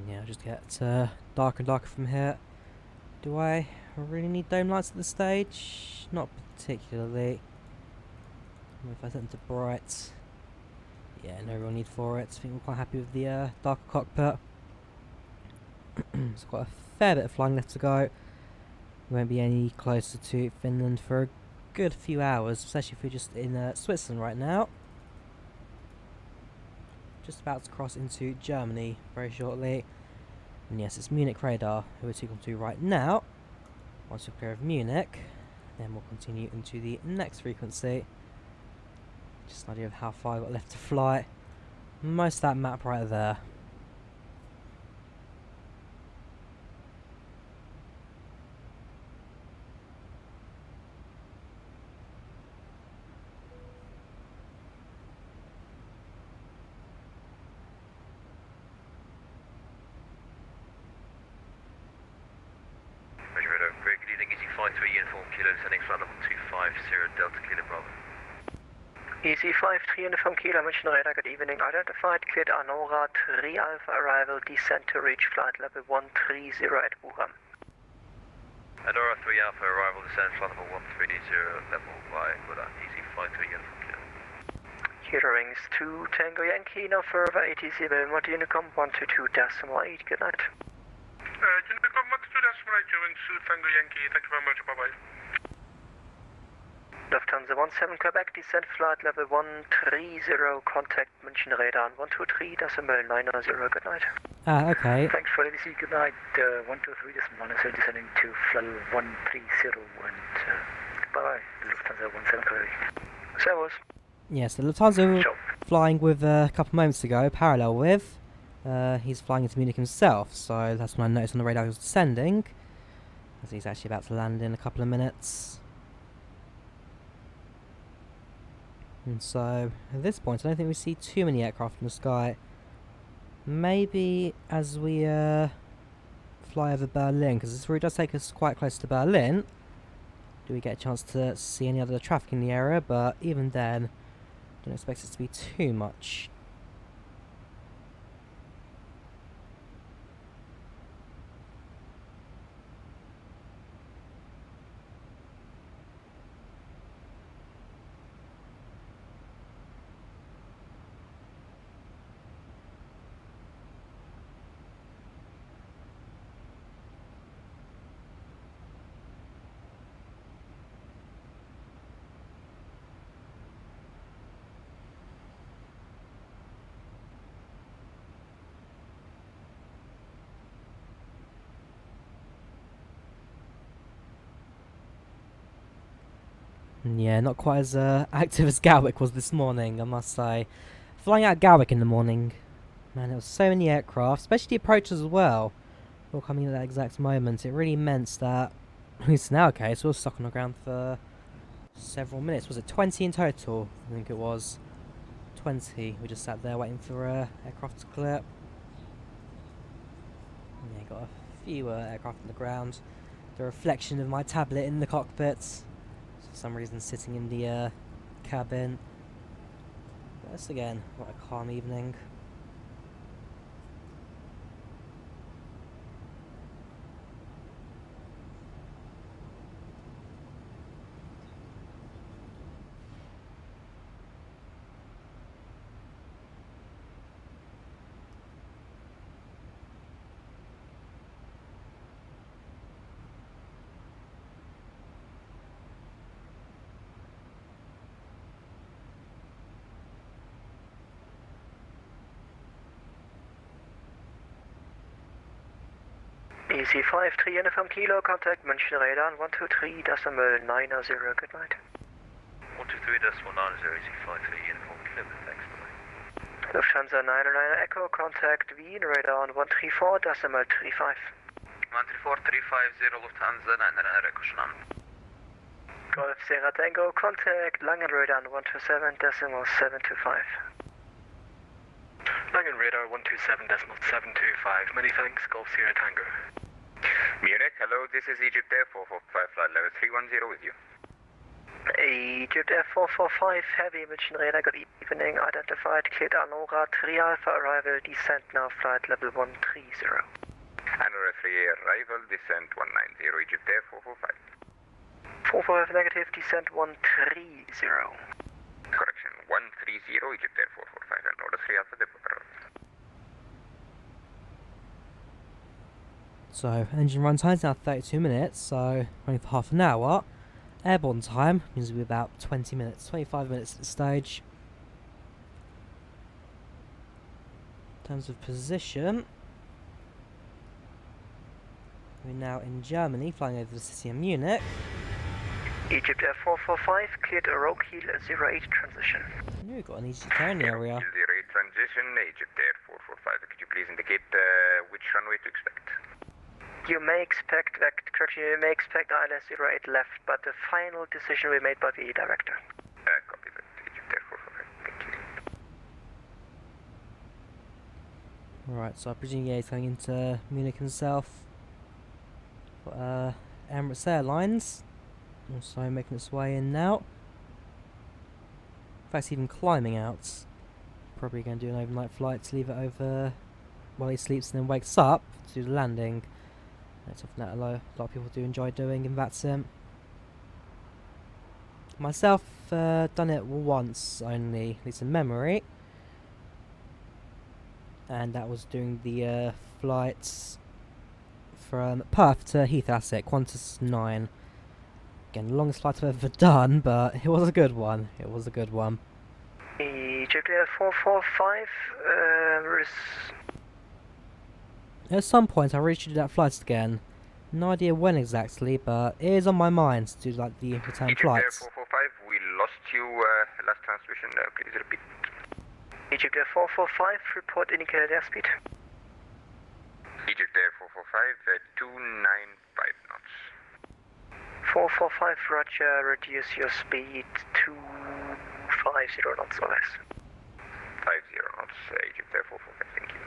Yeah, I'll just get darker and darker from here. Do I really need dome lights at this stage? Not particularly. If I set them to bright, yeah, no real need for it. I think we're quite happy with the darker cockpit. It's got a fair bit of flying left to go. We won't be any closer to Finland for a good few hours, especially if we're just in Switzerland right now. Just about to cross into Germany very shortly. And yes, it's Munich radar who we're talking to right now. Once we're clear of Munich, then we'll continue into the next frequency. Just an idea of how far I've got left to fly. Most of that map right there. uniform kilo, descending flight level 250 Delta Kilo Bravo. EC53 uniform kilo, München radar, good evening. Identified, cleared Anora 3 Alpha arrival, descent to reach flight level 130 at Wuhan. Anora 3 Alpha arrival, descent flight level 130 level by Buddha, EC53 uniform kilo. Kilo rings 2 Tango Yankee, no further, ATC Belmont Unicom 122.8, good night. Unicom 122.8, going to Tango Yankee, thank you very much, bye-bye. Lufthansa 17 Quebec, descent flight level 130, contact München radar 123.990, good night. Okay. Thanks for ABC, good night. 123.990, descending to flight level 130 and bye-bye, Lufthansa 17 Quebec. Servus. Yes, the Lufthansa were flying with a couple moments ago, parallel with. He's flying into Munich himself, so that's when I noticed on the radar he was descending. As he's actually about to land in a couple of minutes. And so, at this point, I don't think we see too many aircraft in the sky. Maybe as we fly over Berlin, because this route does take us quite close to Berlin. Do we get a chance to see any other traffic in the area? But even then, don't expect it to be too much. Yeah, not quite as active as Gatwick was this morning, I must say. Flying out Gatwick in the morning, man, there was so many aircraft, especially the approaches as well, all coming at that exact moment. It really meant that, at least in our case, we were stuck on the ground for several minutes. Was it 20 in total? I think it was 20. We just sat there waiting for aircraft to clear. Yeah, got a few aircraft on the ground. The reflection of my tablet in the cockpit. For some reason sitting in the cabin. But this again, what a calm evening. EC53 uniform kilo, contact München radar 123.990, good night. 123.990, EC53 uniform kilo, thanks, bye. Lufthansa 909 Echo, contact Wien radar 134.35. 134.350 Lufthansa 909 Echo Schnam. Golf Sierra Tango, contact Langen radar 127.725. Langen radar 127.725, many thanks, Golf Sierra Tango. Munich, hello, this is Egypt Air 445, flight level 310 with you. Egypt Air 445, heavy München radar, good evening, identified, cleared Anora 3 Alpha arrival, descent now, flight level 130. Anora 3 arrival, descent 190, Egypt Air 445. 45 negative, descent 130. Correction, 130, Egypt Air 445, Anora 3 Alpha depart. So, engine run time is now 32 minutes, so running for half an hour. Airborne time means it'll be about 20 minutes, 25 minutes at this stage. In terms of position, we're now in Germany, flying over the city of Munich. Egypt Air 445, cleared a Rokiel 08 transition. Ooh, we've got an easy turn area. 08 transition, Egypt Air 445, could you please indicate which runway to expect? You may expect ILS 08 left, but the final decision will be made by the director. Copy that, Egypt Air 445, thank you. Right, so I presume he's going into Munich himself. Emirates Airlines. Also making its way in now. In fact, it's even climbing out. Probably going to do an overnight flight to leave it over while he sleeps and then wakes up to do the landing. That's something that a lot of people do enjoy doing in that sim. Myself, done it once only, at least in memory. And that was doing the flights from Perth to Heathrow, that's it, Qantas 9. Again, the longest flight I've ever done, but it was a good one. It was a good one. Egypt Air 445, At some point I really should do that flight again. No idea when exactly, but it is on my mind to do like the return Egypt Air flights. 445, we lost you last transmission, please repeat. Egypt Air 445, report indicated airspeed. Egypt Air 445, 295 knots. 445, roger, reduce your speed to 50 knots or less. 50 knots, Egypt Air 445, thank you.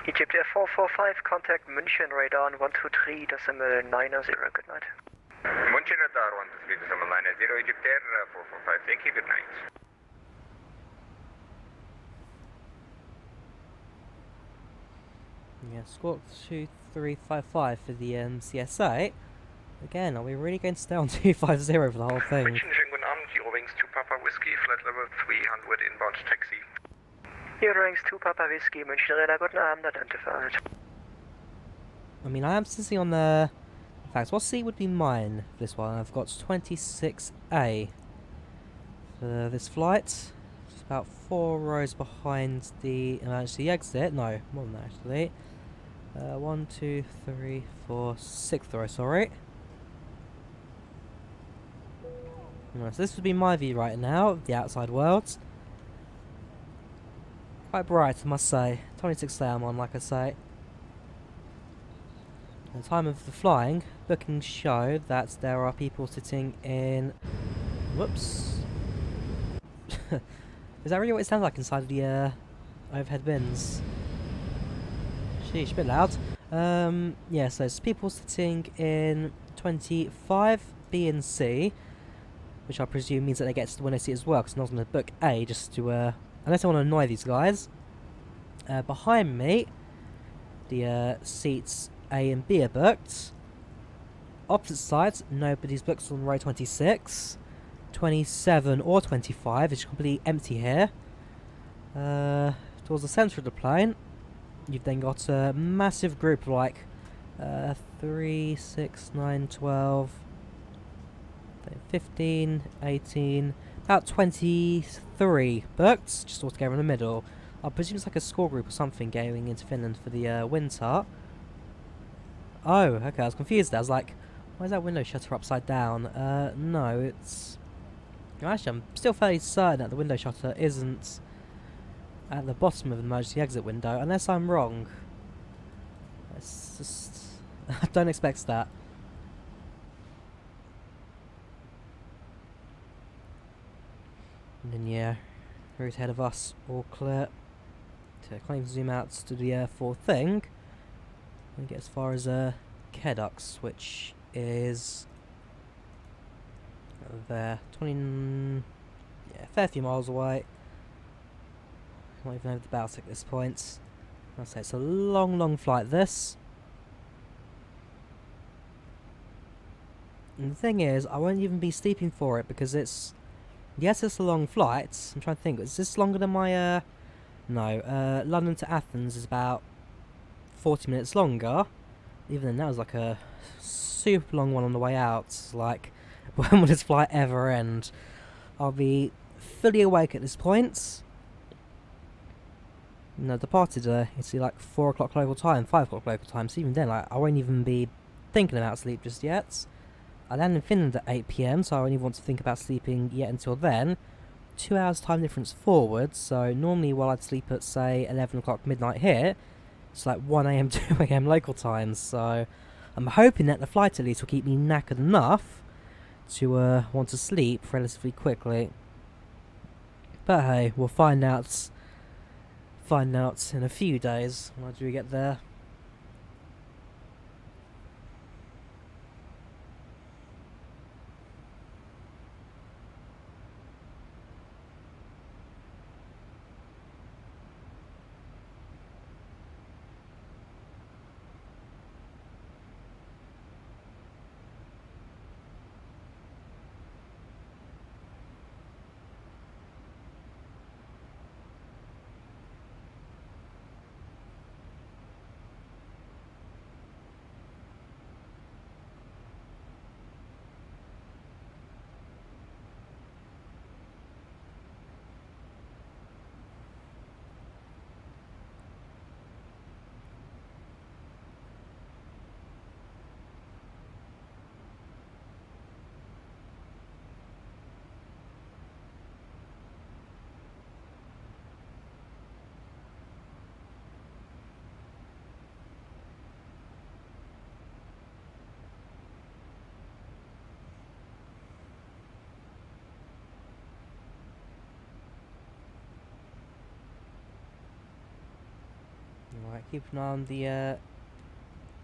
Egypt Air 445, contact München radar on 123.90, good night. München radar 123.90, Egypt Air 445, thank you, good night. Yeah, Squawk 2355 for the CSA. Again, are we really going to stay on 250 for the whole thing? München, schönen guten Abend, Eurowings 2 Papa Whiskey, flight level 300 inbound taxi. Eurowings 2 Papa Whiskey, München radar, guten Abend, identified. I mean, I am sitting on the... In fact, what seat would be mine for this one? I've got 26A for this flight. It's about 4 rows behind the emergency exit. No, more than that actually. 1, 2, 3, 4, 6th row, sorry. Right, so this would be my view right now of the outside world. Quite bright, I must say. 26A I'm on, like I say. At the time of the flying, bookings show that there are people sitting in... Whoops. Is that really what it sounds like inside the overhead bins? Sheesh, a bit loud. Yeah, so it's people sitting in 25, B and C, which I presume means that they get to the window seat as well, because I'm not going to book A just to... unless I want to annoy these guys. Behind me, the seats A and B are booked. Opposite sides, nobody's booked on row 26. 27 or 25 is completely empty here. Towards the centre of the plane, you've then got a massive group of like 3, 6, 9, 12, 15, 18, about 23 booked, just all together in the middle. I presume it's like a school group or something going into Finland for the winter. Oh, okay, I was confused there. I was like, why is that window shutter upside down? No, it's... Actually, I'm still fairly certain that the window shutter isn't at the bottom of the emergency exit window, unless I'm wrong. It's just... I don't expect that. And then, yeah, route ahead of us, all clear. So I can't even zoom out to the full thing. And get as far as Kedux, which is there, 20, yeah, a fair few miles away. Not even over the Baltic at this point. I'll say it's a long, long flight, this. And the thing is, I won't even be sleeping for it because it's... Yes, it's a long flight. I'm trying to think, is this longer than my... No, London to Athens is about 40 minutes longer. Even then, that was like a super long one on the way out. Like, when will this flight ever end? I'll be fully awake at this point. No, departed Italy like 4 o'clock local time, 5 o'clock local time, so even then, like, I won't even be thinking about sleep just yet. I land in Finland at 8 PM, so I won't even want to think about sleeping yet until then. 2 hours time difference forward, so normally while I'd sleep at, say, 11 o'clock midnight here, it's like 1 AM, 2 AM local time, so I'm hoping that the flight at least will keep me knackered enough to want to sleep relatively quickly. But hey, we'll find out in a few days when I do get there. Right, keep an eye on the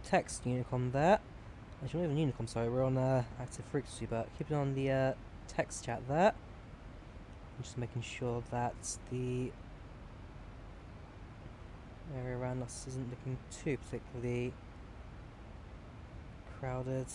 text Unicom there. Actually, not even Unicom, sorry, we're on active frequency, but keep an eye on the text chat there. I'm just making sure that the area around us isn't looking too particularly crowded.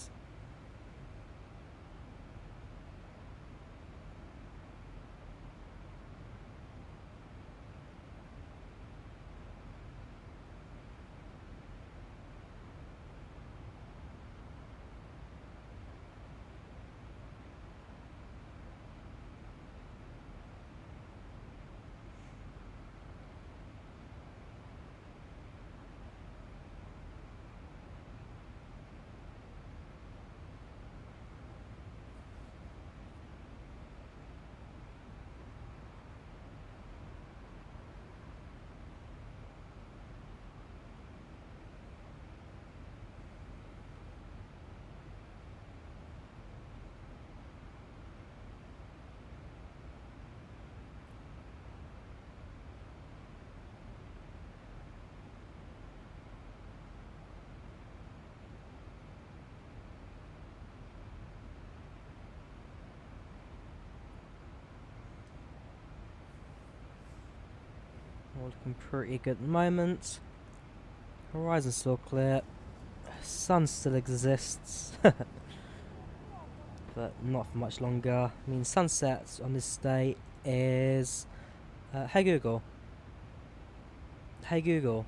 All looking pretty good at the moment. Horizon's still clear. Sun still exists. But not for much longer. I mean, sunset on this day is... hey Google. Hey Google.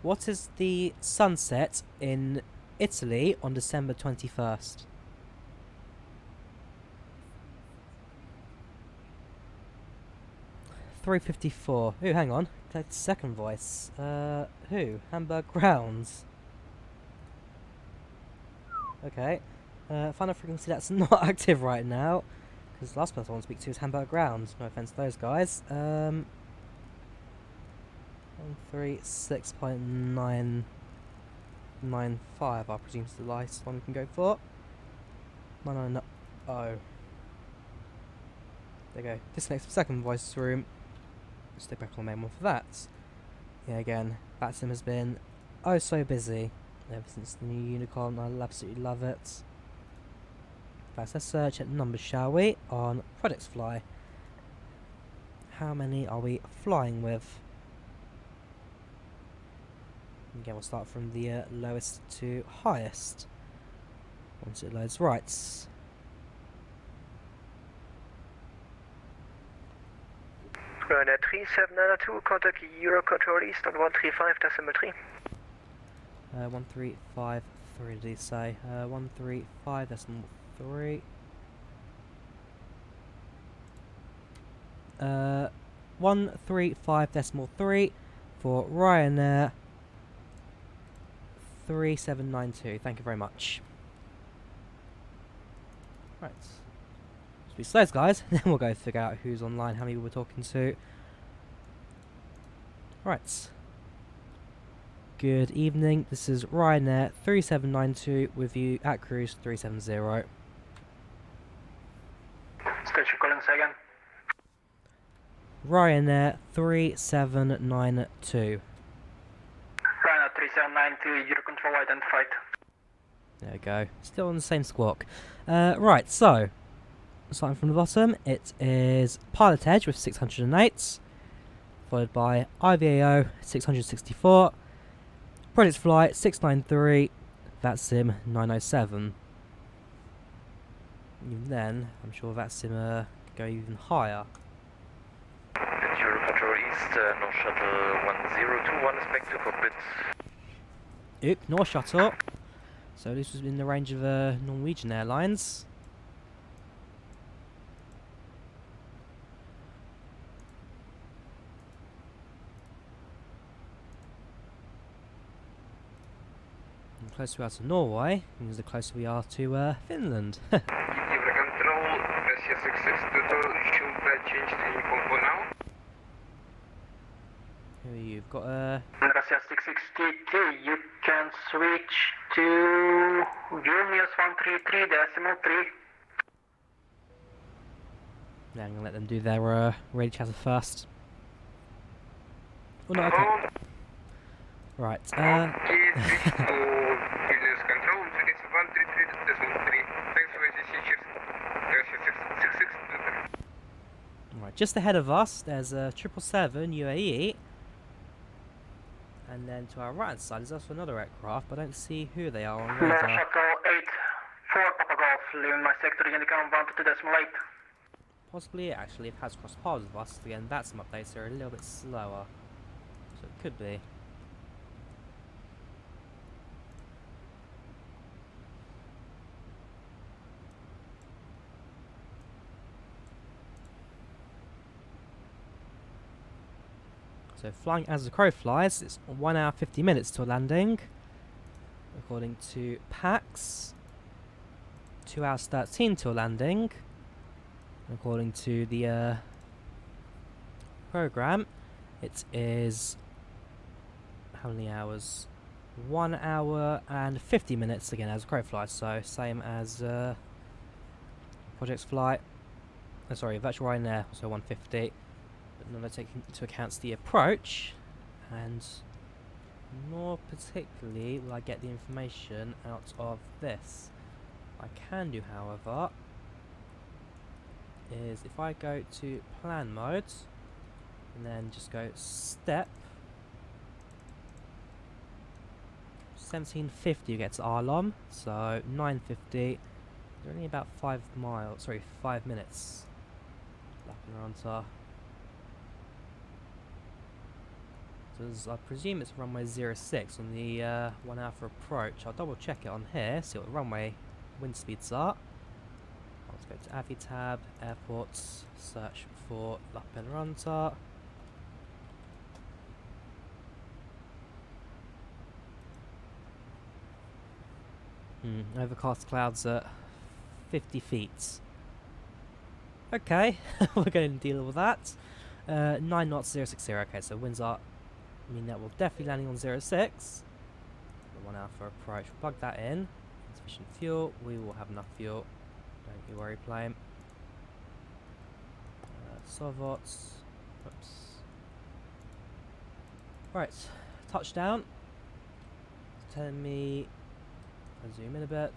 What is the sunset in Italy on December 21st? .354. Ooh, hang on. That's the second voice. Who? Hamburg Grounds. Okay. Final frequency that's not active right now. Because the last person I want to speak to is Hamburg Grounds. No offense to those guys. 136.995, I presume is the last one we can go for. 190. There you go. Disconnect the second voice room. Stick back on the main one for that. Yeah, again, that sim has been oh so busy ever since the new Unicorn. I absolutely love it. Let's search at numbers, shall we, on Projects Fly. How many are we flying with? Again, we'll start from the lowest to highest once it loads. Right. Ryanair 3792, contact Eurocontrol East on 135.3. 1353, did he say? 135.3. 135.3. for Ryanair 3792. Thank you very much. Right. So we slow guys, then we'll go figure out who's online, how many we're talking to. Right. Good evening, this is Ryanair 3792 with you at cruise 370. Station calling second. Ryanair 3792. Ryanair 3792, Eurocontrol identified. There we go. Still on the same squawk. Right, so starting from the bottom, it is Pilot Edge with 608, followed by IVAO 664, Project Flight 693, VATSIM 907. Even then, I'm sure VATSIM go even higher. Eurocontrol East, North Shuttle 1021 is back to cockpit. Oop, North Shuttle. So this was in the range of Norwegian Airlines. The closer we are to Norway means the closer we are to Finland. Eurocontrol, Russia 662, should that change to uniform for now? Here you've got Russia 662, you can switch to Vilnius 133.3. Yeah, I'm gonna let them do their radio chatter first. Oh no, okay. Right, Okay, switch to Vilnius control, it's 133.3. Thanks for the features. Russia 662. right, just ahead of us, there's a 777 UAE. And then to our right hand side is also another aircraft, but I don't see who they are on North radar. Shuttle 8, 4 Papa Golf, leaving my sector, Unicom 122.8. Possibly, actually, it has crossed paths with us. Again, that's some updates are a little bit slower. So it could be. So flying as the crow flies, it's 1 hour 50 minutes till landing. According to PAX, 2 hours 13 till landing. According to the program, it is how many hours? 1 hour and 50 minutes again as a crow flies. So same as Project's flight. Sorry, Virtual Ryanair, so 150. But none of taking into account the approach, and more particularly will I get the information out of this. I can do, however, is if I go to plan mode and then just go step 1750 you get to Arlom, so 950. They're only about 5 minutes. Lappeenranta. I presume it's runway 06 on the 1 hour for approach. I'll double check it on here, see what the runway wind speeds are. Let's go to Avi tab, airports, search for Lappeenranta. Overcast clouds at 50 feet. Okay, we're going to deal with that. 9 knots 060, okay, so winds are, I mean that will definitely landing on 06. 1 hour for approach, we'll plug that in. Insufficient fuel, we will have enough fuel. Don't you worry, plane. Sovots, oops. Right, touchdown. It's telling me, I'll zoom in a bit.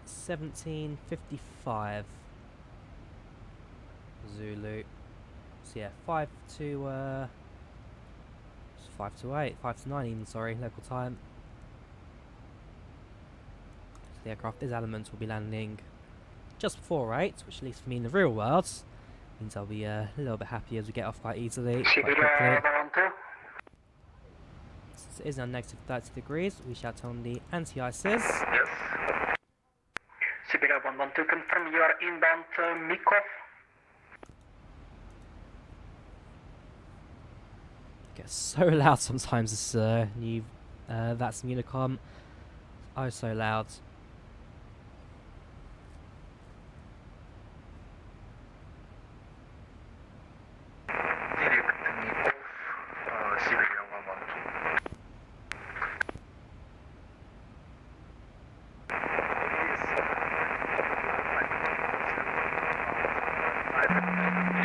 1755 Zulu. So yeah, 5 to 8, 5 to 9 even, sorry, local time. So the aircraft is Elements will be landing just before 8, which at least for me in the real world means I'll be a little bit happy as we get off quite easily, quite quickly. Since it is now negative 30 degrees, we shall turn the anti-ices. Yes. Siberia 112, confirm you are inbound Mikov. So loud sometimes, this new that's Unicom. Oh, so loud.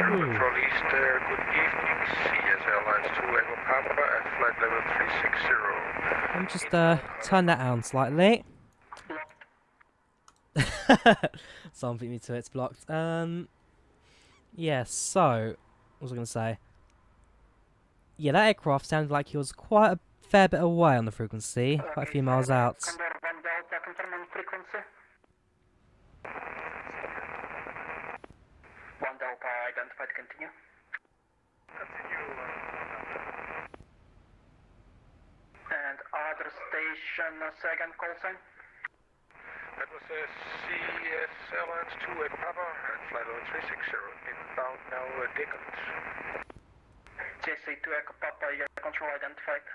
Control East there, good evening. CS Airlines 2 Echo Papa at flight level 360. Let me just turn that down slightly. Someone beat me to it, it's blocked. Yeah, so what was I gonna say? Yeah, that aircraft sounded like he was quite a fair bit away on the frequency, quite a few miles out. One Delta identified, continue. And other station, second call sign. That was CS Airlines 2 Echo Papa at flight level 360. Inbound now, Dickens. JC 2 Echo Papa, your control identified.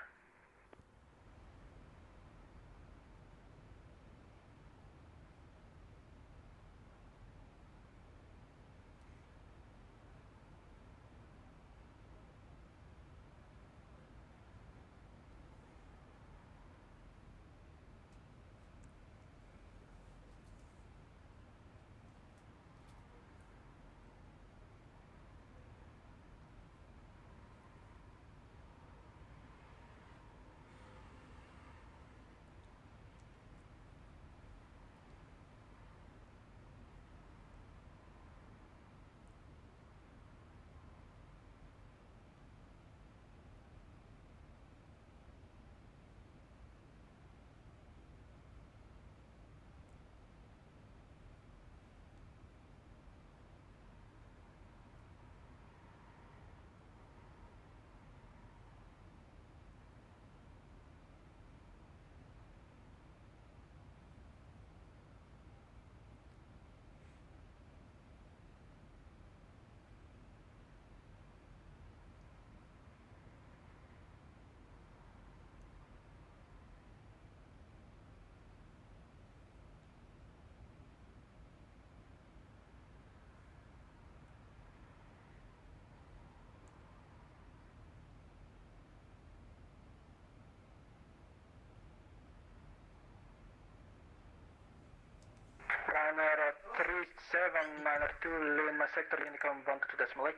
Ryanair 3792, Lima sector, Unicom 122.8.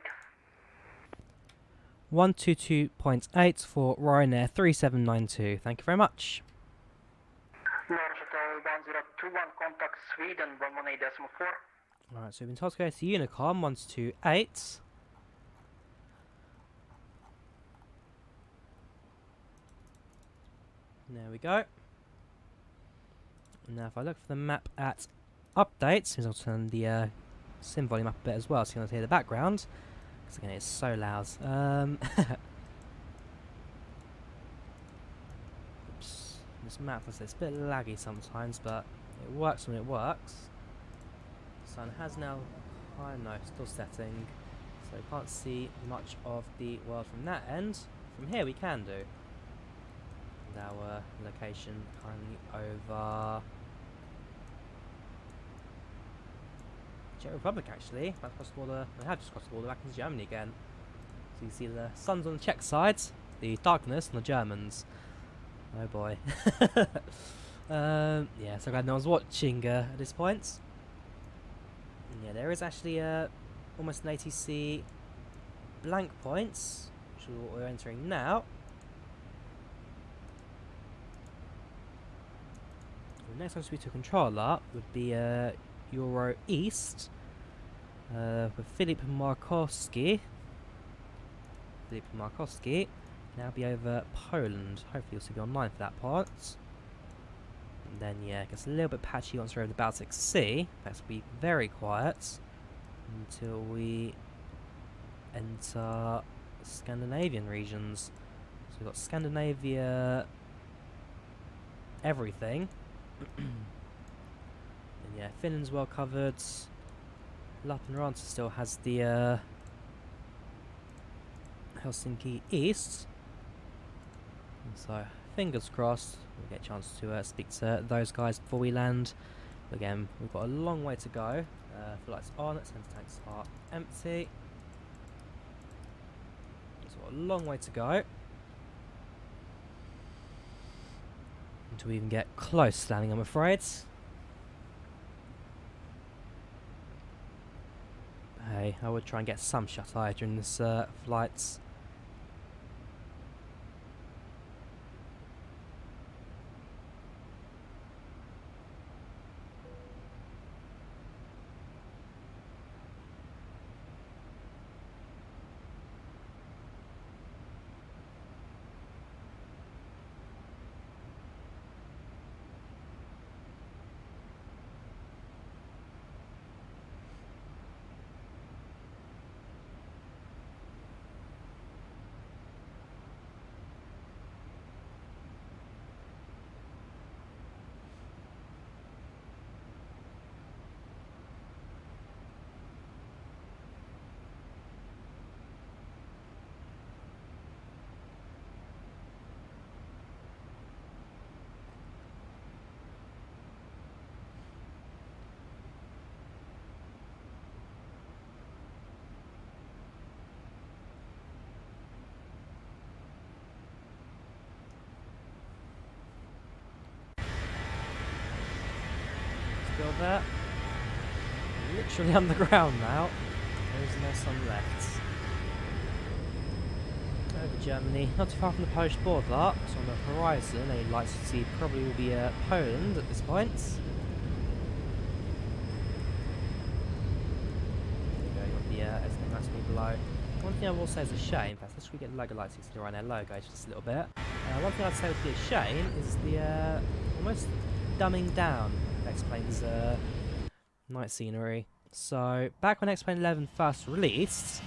122.8 for Ryanair 3792. Thank you very much. Norshuttle 1021, contact Sweden 118.4. Alright, so we've been told to go to Unicom 128. There we go. Now if I look for the map at updates, I'll turn the sim volume up a bit as well so you can hear the background. Because again it's so loud. Oops. This map, it's a bit laggy sometimes, but it works when it works. Sun has now, I don't know, still setting. So can't see much of the world from that end. From here we can do. And our location currently over Czech Republic actually. Back across the border. I have just crossed the border back into Germany again. So you see the sun's on the Czech side, the darkness on the Germans. Oh boy. Yeah, so glad no one's watching at this point. And yeah, there is actually almost an ATC blank points, which is what we're entering now. The next one to be to controller would be Euro East with Filip Markowski. Now be over Poland. Hopefully you'll still be online for that part. And then yeah, it gets a little bit patchy once we're over the Baltic Sea. That's will be very quiet until we enter Scandinavian regions. So we've got Scandinavia, everything. And yeah, Finland's well covered. Lappeenranta still has the Helsinki East. So fingers crossed we'll get a chance to speak to those guys before we land. Again, we've got a long way to go. Fuel lights on, center tanks are empty. So we've got a long way to go until we even get close to landing, I'm afraid. Hey, I would try and get some shut-eye during this flight. Still there. Literally on the ground now. There's no sun left. Over Germany, not too far from the Polish border. So on the horizon, a light to see probably will be Poland at this point. There you go, you got the everything that's below. One thing I will say is a shame. In fact, let's get the logo lights to the Ryanair logo just a little bit. One thing I'd say would be a shame is the almost dumbing down X-Plane's night scenery. So back when X-Plane 11 first released,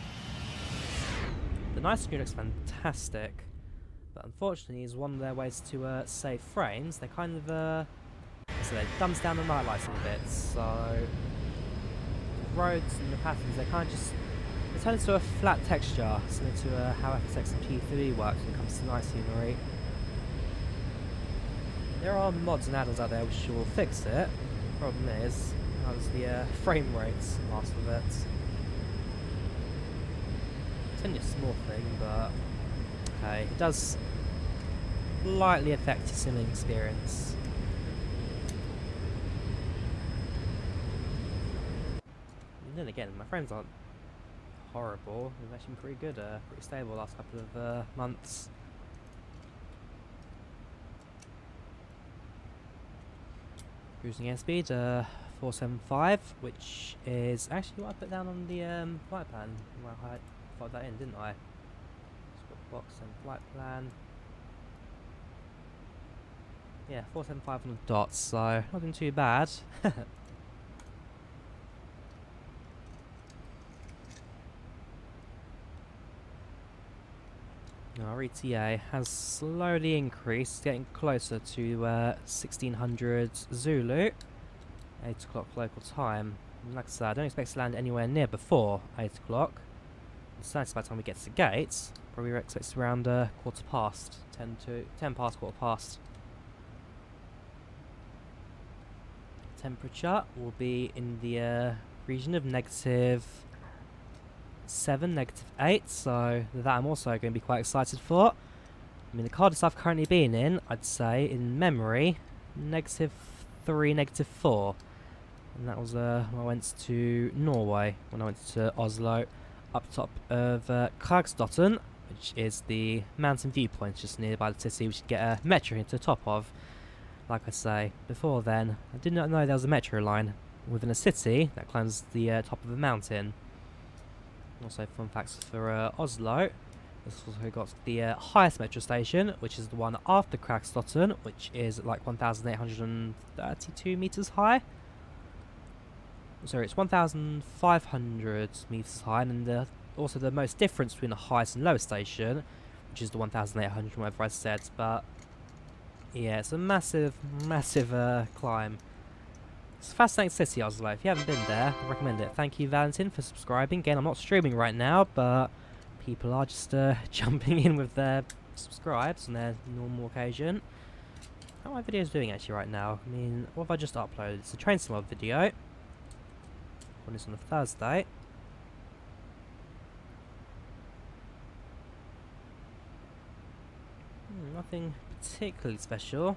the night scenery looks fantastic, but unfortunately is one of their ways to save frames. They kind of so they dumbs down the night lights a little bit. So the roads and the patterns, they kind of just they turn into a flat texture, similar to how FSX and P3 works when it comes to night scenery. There are mods and add-ons out there which will fix it. The problem is, how does the frame rates last with it? It's only a small thing, but hey, it does slightly affect your simming experience. And then again, my frames aren't horrible. They've actually been pretty good, pretty stable the last couple of months. Cruising airspeed 475, which is actually what I put down on the flight plan. Well, I put that in, didn't I? Just got box and flight plan. Yeah, 475 on the dots, so not doing too bad. Our ETA has slowly increased, getting closer to 1600 Zulu, 8 o'clock local time. And like I said, I don't expect to land anywhere near before 8 o'clock. Besides, by the time we get to the gates, probably expect around 10 past, quarter past. Temperature will be in the region of -7, -8, so that I'm also going to be quite excited for. I mean, the coldest I've currently been in, I'd say, in memory, -3, -4. And that was when I went to Norway, when I went to Oslo, up top of Kragstotten, which is the mountain viewpoint just nearby the city, which you get a metro into the top of. Like I say, before then, I did not know there was a metro line within a city that climbs the top of a mountain. Also, fun facts for Oslo, it's also got the highest metro station, which is the one after Kragstotten, which is like 1,832 meters high. Sorry, it's 1,500 meters high, and then also the most difference between the highest and lowest station, which is the 1,800, whatever I said. But yeah, it's a massive climb. It's a fascinating city, Oslo. If you haven't been there, I recommend it. Thank you, Valentin, for subscribing. Again, I'm not streaming right now, but people are just jumping in with their subscribed on their normal occasion. How are my videos doing actually right now? I mean, what have I just uploaded? It's a train sim video. One is on a Thursday. Nothing particularly special.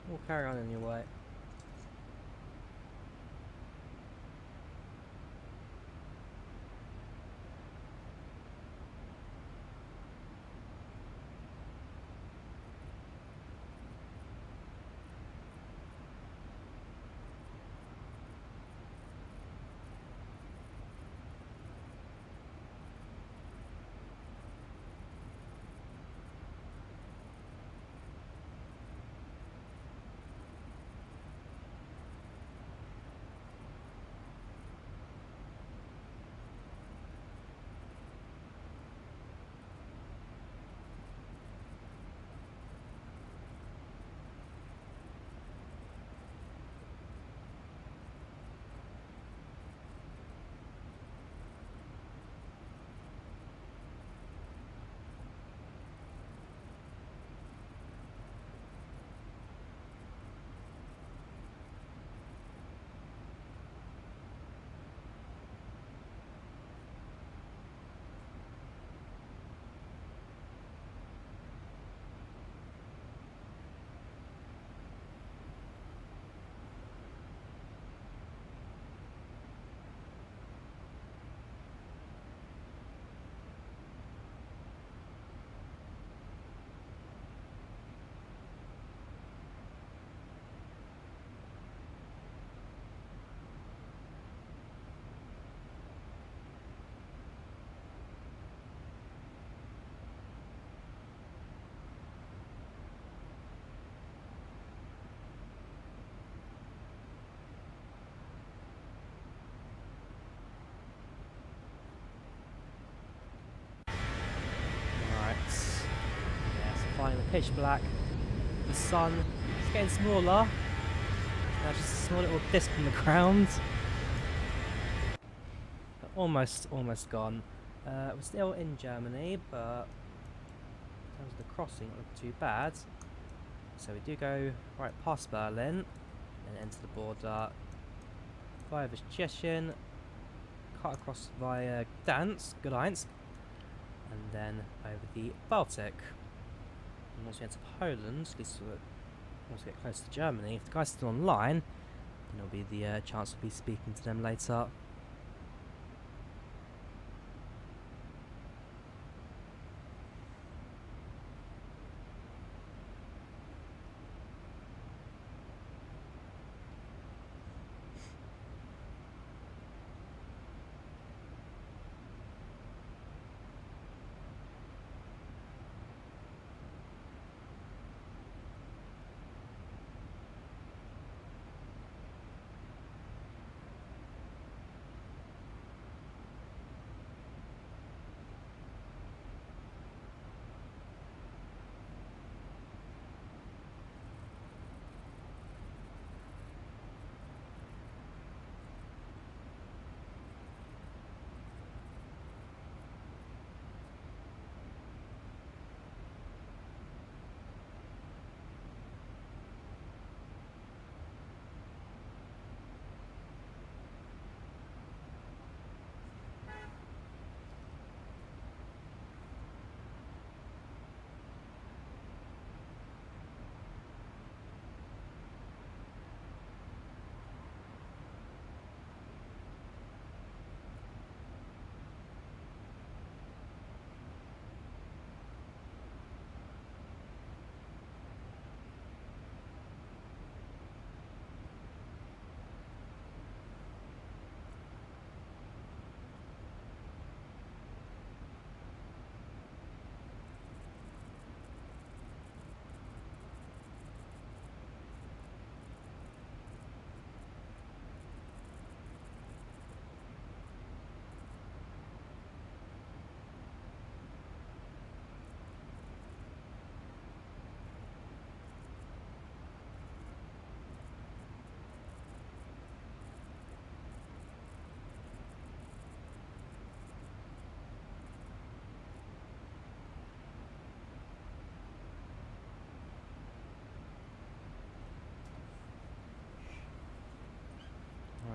We'll carry on anyway. Finally pitch black. The sun is getting smaller. Now just a small little disc on the ground. But almost gone. We're still in Germany, but in terms of the crossing, not looking too bad. So we do go right past Berlin and enter the border via Tschechien, cut across via Gdańsk, and then over the Baltic. And once we enter Poland, at least once we get close to Germany, if the guy's still online, then there'll be the chance of be speaking to them later.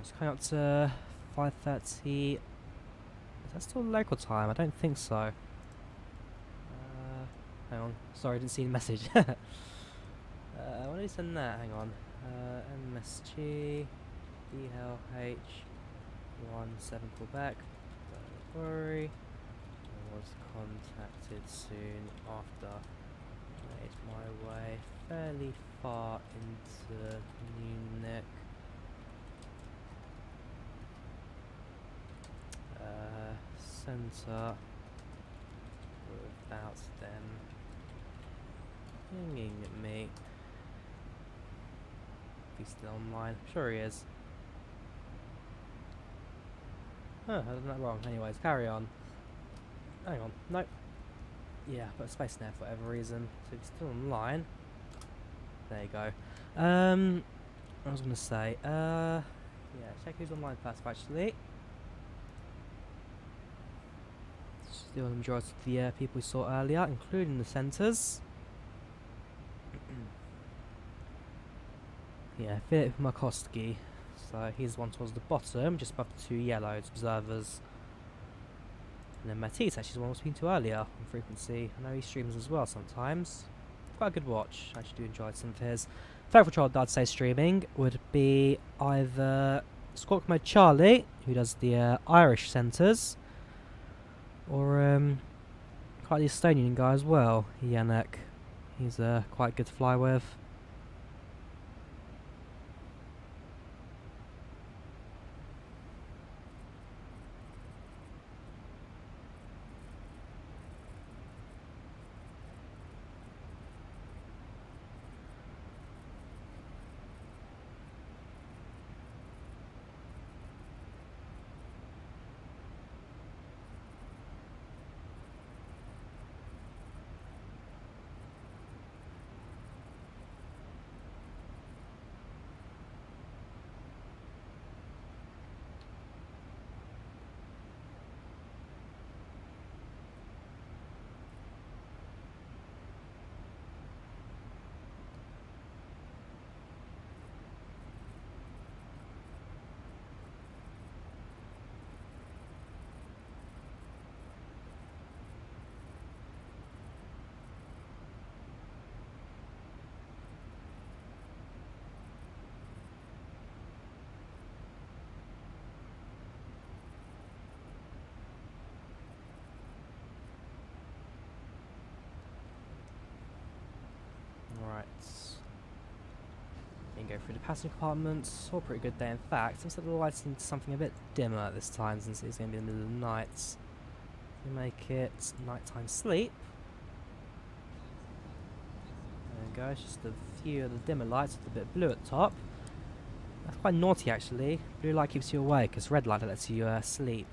it's coming up to 5:30. Is that still local time? I don't think so. Hang on. Sorry, I didn't see the message. When did he send that? Hang on. MSG DLH 17 Quebec. Don't worry. I was contacted soon after. Made my way fairly far into Munich. Centre without them pinging at me. If he's still online, sure he is. Oh, I done that wrong. Anyways, carry on. Hang on, nope. Yeah, put a space in there for whatever reason. So he's still online. There you go. I was gonna say, yeah, check who's online first actually. Still the majority of the people we saw earlier, including the centres. Yeah, Philip Markowski. So he's the one towards the bottom, just above the two yellows observers. And then Matisse, actually, the one I was speaking to earlier on frequency. I know he streams as well sometimes. Quite a good watch. I actually do enjoy some of his. Favourite child I'd say streaming would be either Squawk Mode Charlie, who does the Irish centres, or quite the Estonian guy as well, Yannick. He's quite good to fly with. Right. You can go through the passenger compartments. All pretty good day, in fact. Instead of the lights into something a bit dimmer this time, since it's going to be in the middle of the night. We make it nighttime sleep. There we go. It's just a few of the dimmer lights with a bit of blue at the top. That's quite naughty, actually. Blue light keeps you awake, because red light lets you sleep.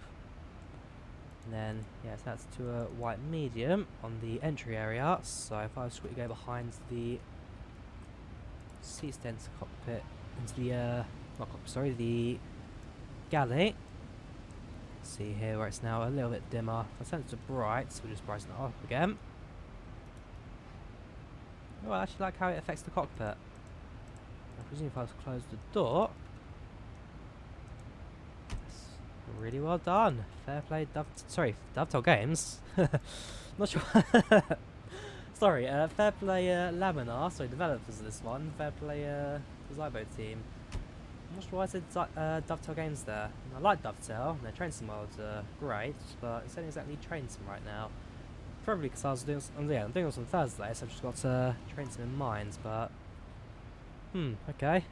And then, yes, that's to a white medium on the entry area. So if I was to quickly go behind the C-stand cockpit into the, not cockpit, sorry, the galley. See here where it's now a little bit dimmer. If I set it to bright, so we'll just brighten it up again. Oh, I actually like how it affects the cockpit. I presume if I was to close the door. Really well done. Fair play, Dovetail Games. Not sure. Sorry, fair play, Laminar. Sorry, developers of this one. Fair play, the Zybo team. I'm not sure why I said Dovetail Games there. I like Dovetail. Their train sim modes are great, but it's not exactly train sim right now. Probably because I was doing, I'm doing this on Thursday, so I've just got train sim in mind. But okay.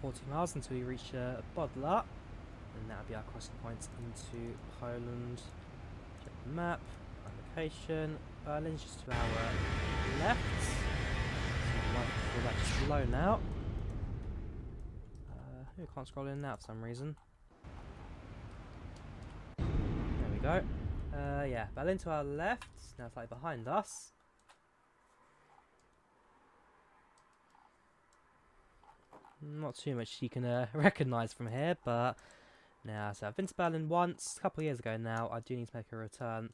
40 miles until we reach Bodla, and that'll be our crossing point into Poland. Check the map, our location. Berlin's just to our left. So might feel that just low now. We can't scroll in now for some reason. There we go. Yeah, Berlin to our left. Now it's like behind us. Not too much you can recognise from here, but now, so I've been to Berlin once, a couple of years ago now. I do need to make a return.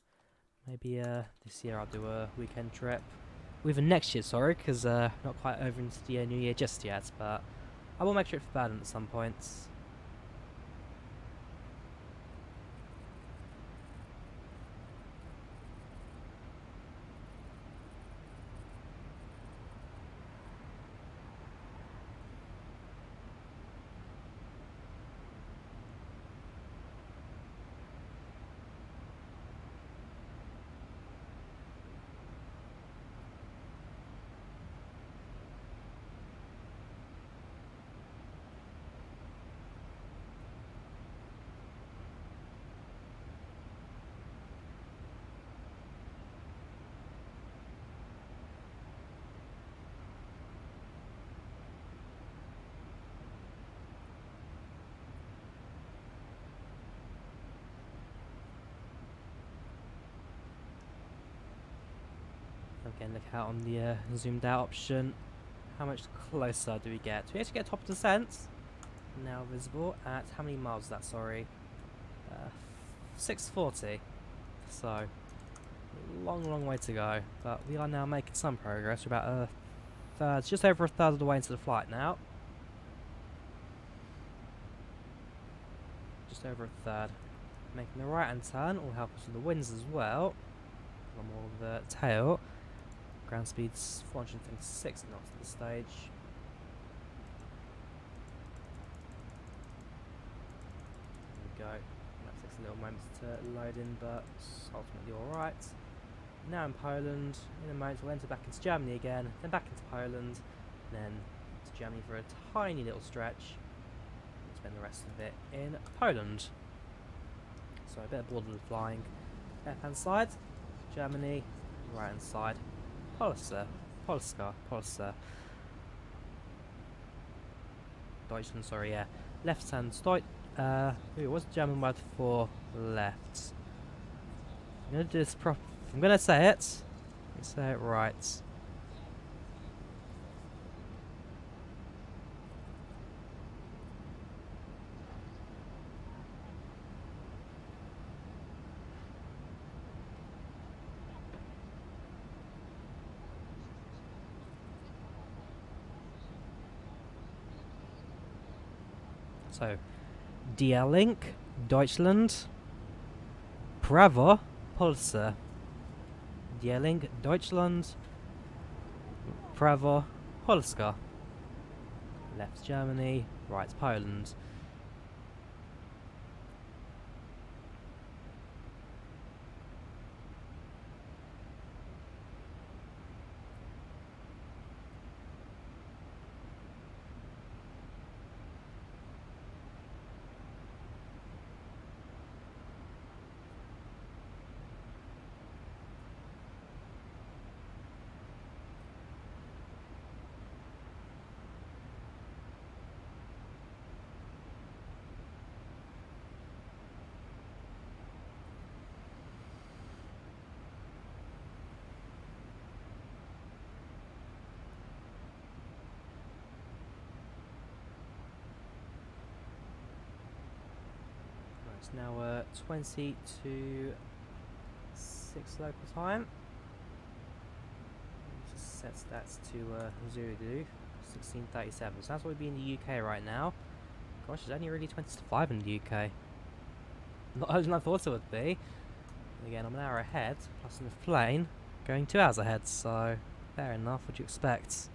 Maybe this year I'll do a weekend trip. Or even next year, sorry, because not quite over into the new year just yet, but I will make a trip for Berlin at some point. Again, look out on the zoomed out option. How much closer do we get? Do we actually get top descent? Now visible at how many miles is that? Sorry, 640. So long way to go, but we are now making some progress. We're about a third, just over a third of the way into the flight now. Just over a third. Making the right hand turn will help us with the winds as well. One more of the tail. Ground speed's 436 knots at this stage. There we go. That takes a little moment to load in, but it's ultimately alright. Now in Poland. In a moment we'll enter back into Germany again, then back into Poland, then to Germany for a tiny little stretch, and spend the rest of it in Poland. So a bit of borderland flying. Left hand side, Germany. Right hand side, Polska. Deutschland, sorry, yeah. Left hand side. What's the German word for left? I'm gonna do this I'm gonna say it. Say it right. So, Link, Deutschland, Prawo, Polsce. Link, Deutschland, Prawo, Polska. Left Germany, right Poland. It's now 20 to 6 local time. Just sets that to Zulu, 16:37. So that's what we'd be in the UK right now. Gosh, it's only really 20 to 5 in the UK. Not earlier than I thought it would be. Again, I'm an hour ahead, plus in the plane, going 2 hours ahead, so fair enough, what do you expect?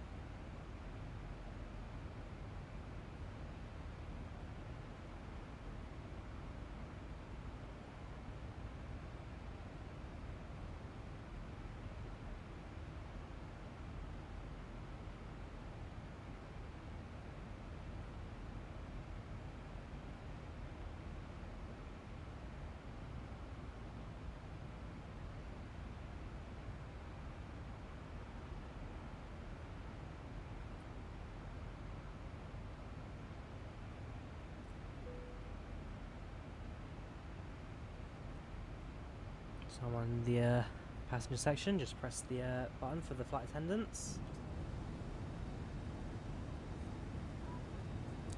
Someone in the passenger section, just press the button for the flight attendants.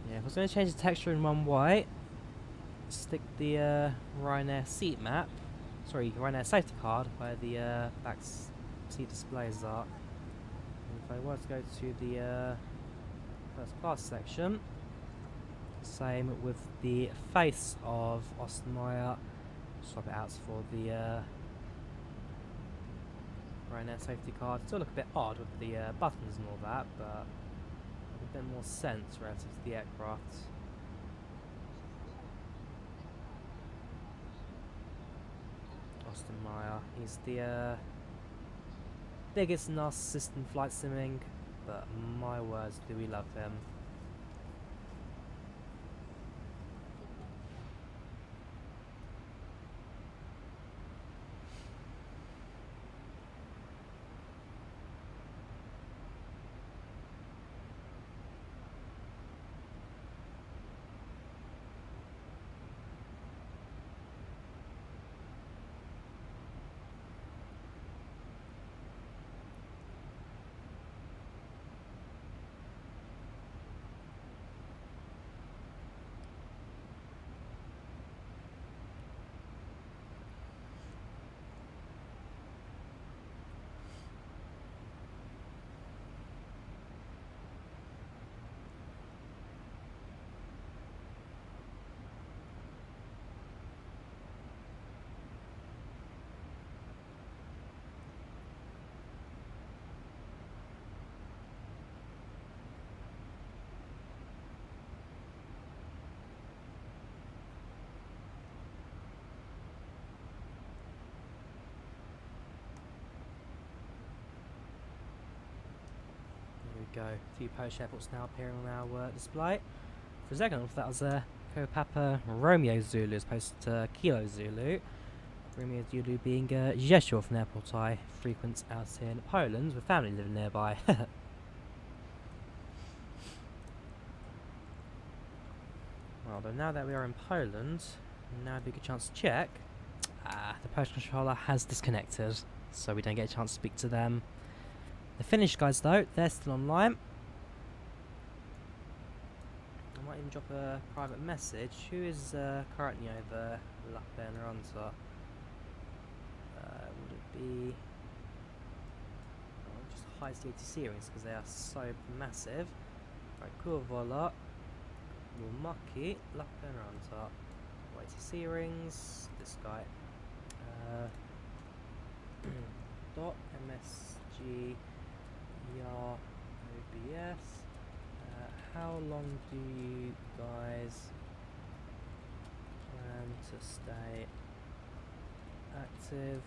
Yeah, if I was going to change the texture in one white, stick the Ryanair seat map, sorry, Ryanair safety card where the back seat displays are. And if I were to go to the first class section, same with the face of Ostermeyer, swap it out for the Ryanair safety card. Still look a bit odd with the buttons and all that, but a bit more sense relative to the aircraft. Ostermeyer, he's the biggest narcissist in flight simming, but my words, do we love him. Go. A few Polish airports now appearing on our display. For a second, I thought that was Echo Papa Romeo Zulu as opposed to Kilo Zulu. Romeo Zulu being Rzeszów, an airport I frequent out in Poland with family living nearby. Well, though now that we are in Poland, now would be a good chance to check. The Polish controller has disconnected, so we don't get a chance to speak to them. The Finnish guys, though, they're still online. I might even drop a private message. Who is currently over Lappeenranta? Would it be... Oh, just hide the ATC rings because they are so massive. Right, Kurvola, Lumaki, Lappeenranta. ATC rings. This guy. Dot MSG. OBS. How long do you guys plan to stay active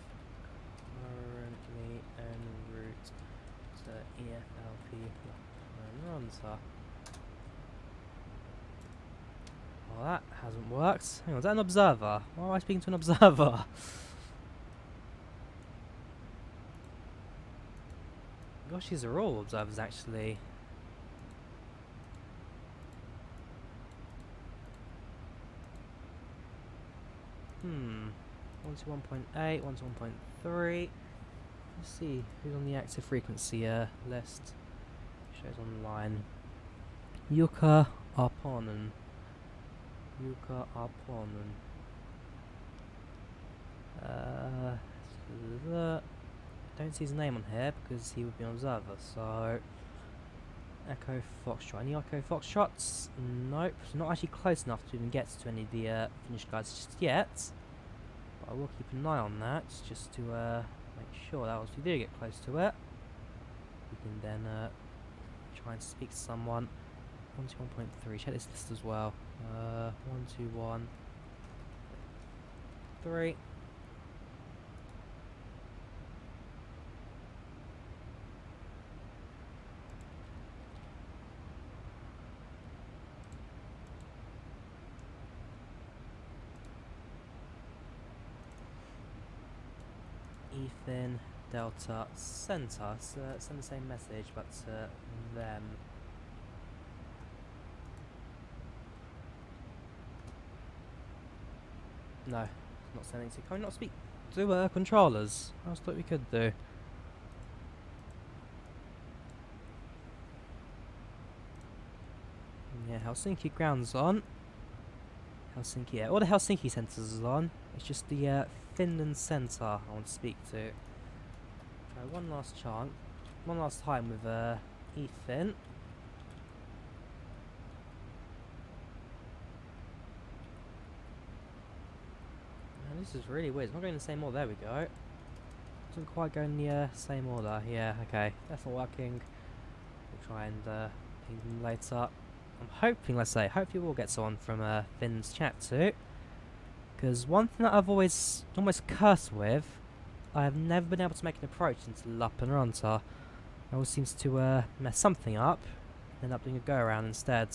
currently en route to EFLP Lappeenranta? Well, that hasn't worked. Hang on, is that an observer? Why am I speaking to an observer? Gosh, these are all observers actually. One to 1.8, 1 to 1.3. Let's see who's on the active frequency list. Shows online. Jukka Arponen. Jukka Arponen. Don't see his name on here because he would be an observer, so Echo Foxtrot. Any Echo Foxtrots? Nope. So not actually close enough to even get to any of the Finnish guys just yet. But I will keep an eye on that just to make sure that once we do get close to it, we can then try and speak to someone. 1 to 1.3. Check this list as well. 1 to 1. 3. Ethan Delta Center. Send the same message, but to them. No, not sending to. Can we not speak do controllers. I just thought we could do. Yeah, Helsinki ground's on. Helsinki, yeah, all the Helsinki centres is on. It's just the Finland centre I want to speak to. Try one last chance, one last time with Ethan. Man, this is really weird. It's not going in the same order. There we go. Doesn't quite go in the same order. Yeah, okay, that's not working. We'll try and ping them later. I'm hoping, hopefully we'll get someone from Finn's chat too. Because one thing that I've always almost cursed with, I have never been able to make an approach into Lappeenranta. It always seems to mess something up, and end up doing a go around instead.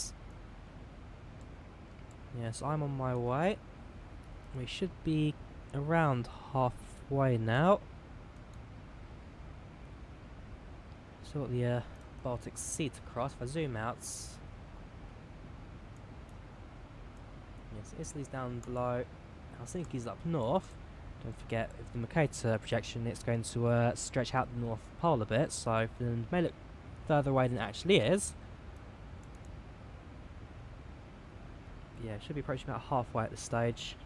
Yes, I'm on my way. We should be around halfway now. So got the Baltic Sea to cross. If I zoom out. Yes, Italy's down below. Helsinki's up north. Don't forget, with the Mercator projection, it's going to stretch out the North Pole a bit, so Finland may look further away than it actually is. Yeah, it should be approaching about halfway at this stage.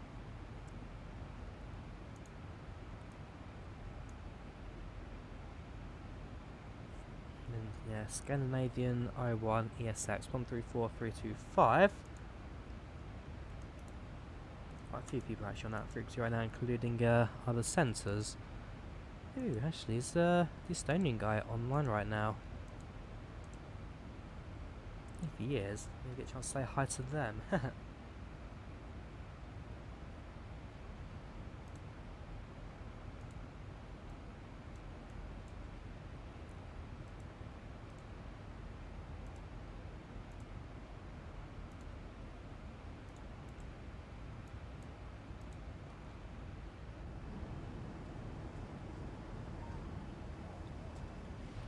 And yeah, Scandinavian 01 ESX 134325. Quite a few people actually on that frequency right now, including other centres. Ooh, actually, is the Estonian guy online right now? If he is, maybe get a chance to say hi to them.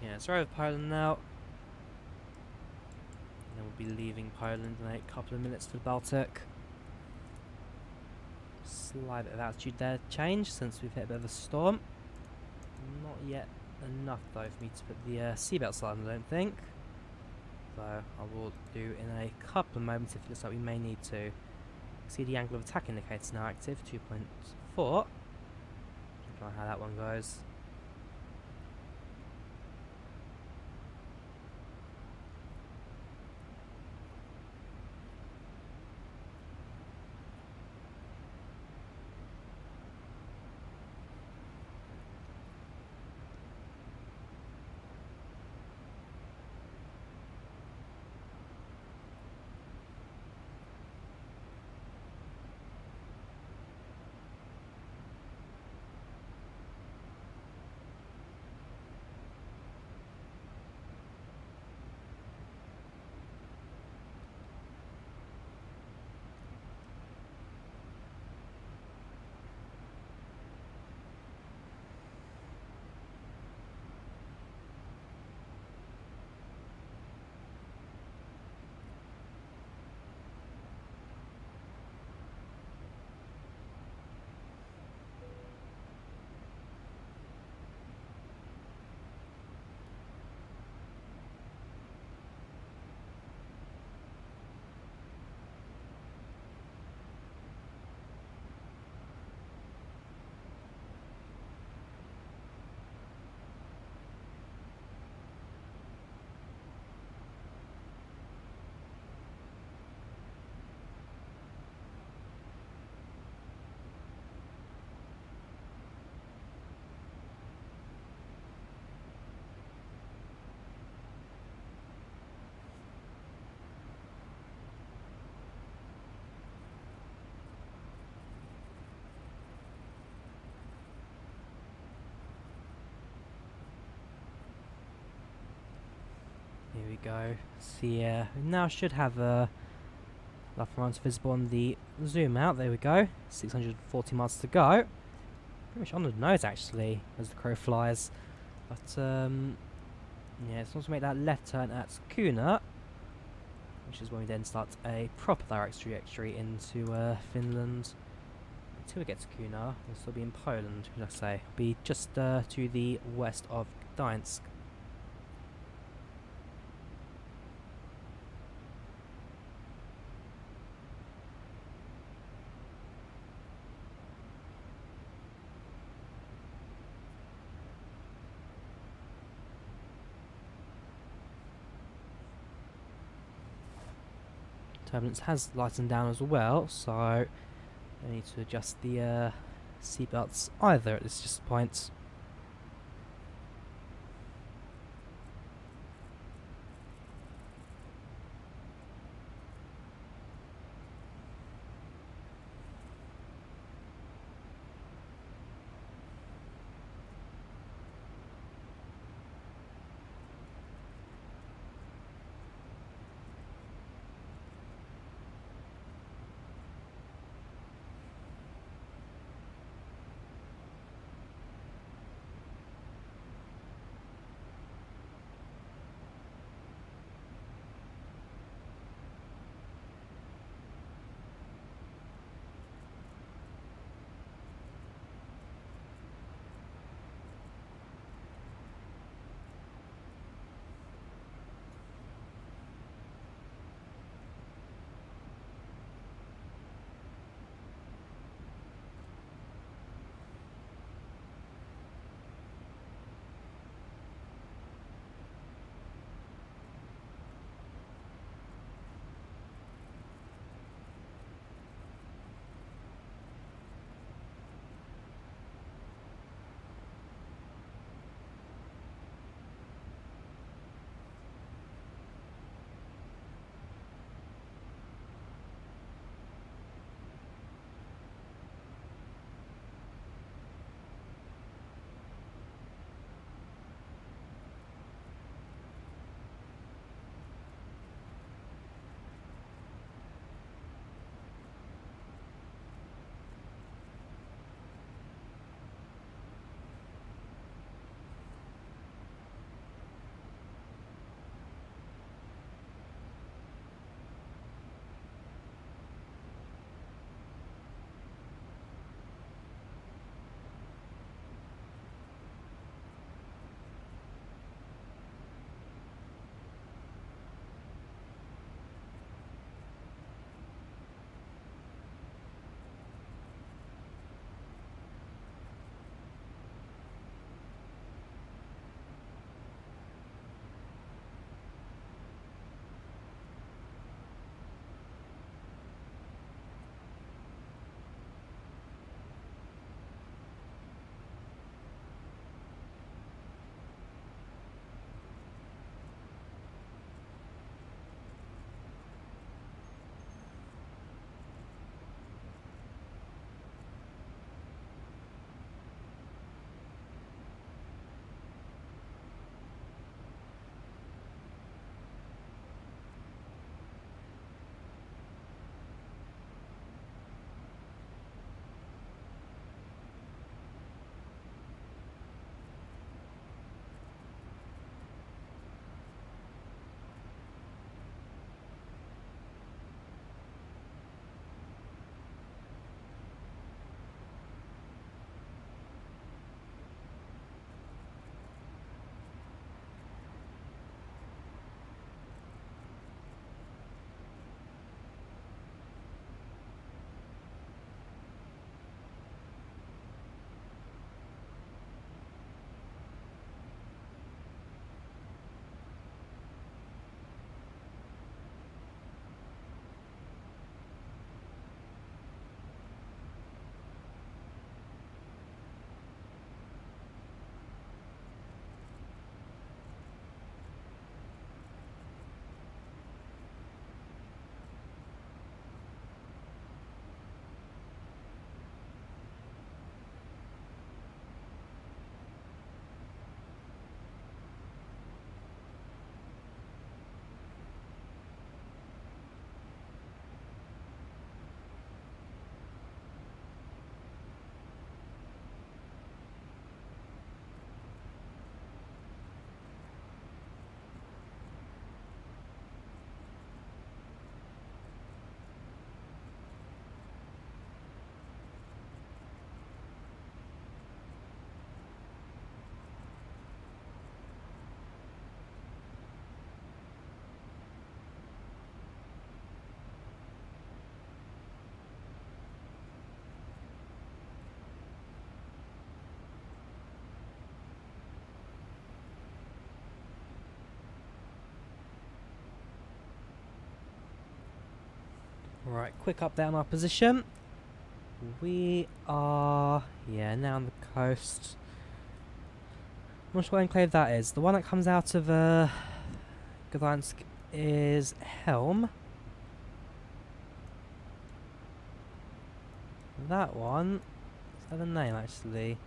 Yeah, it's over Poland now. And then we'll be leaving Poland in a couple of minutes for the Baltic. Slight bit of altitude there change since we've hit a bit of a storm. Not yet enough though for me to put the seatbelt sign on, I don't think. Though I will do in a couple of moments if it looks like we may need to. See the angle of attack indicator now active, 2.4. Keep an eye on how that one goes. Here we go. See, we now should have Lappeenranta visible on the zoom out. There we go. 640 miles to go. Pretty much on the nose actually, as the crow flies. But yeah, it's not to make that left turn at Kuna, which is when we then start a proper direct trajectory into Finland. until we get to Kuna, we'll still be in Poland, should I say. Be just to the west of Gdańsk. Turbulence has lightened down as well, so I need to adjust the seatbelts either at this point. Right, quick update on our position. We are, now on the coast. I'm not sure what enclave that is. The one that comes out of Gdansk is Helm. That one, is that a name actually?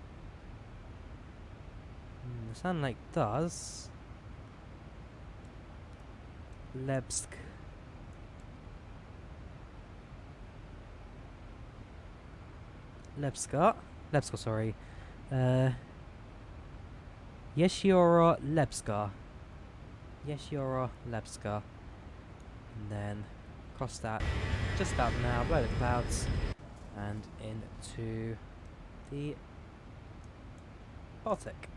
The Sand Lake does. Lebsk. Lebska, sorry. Yeshiora Lebska. And then cross that just about now, below the clouds, and into the Baltic.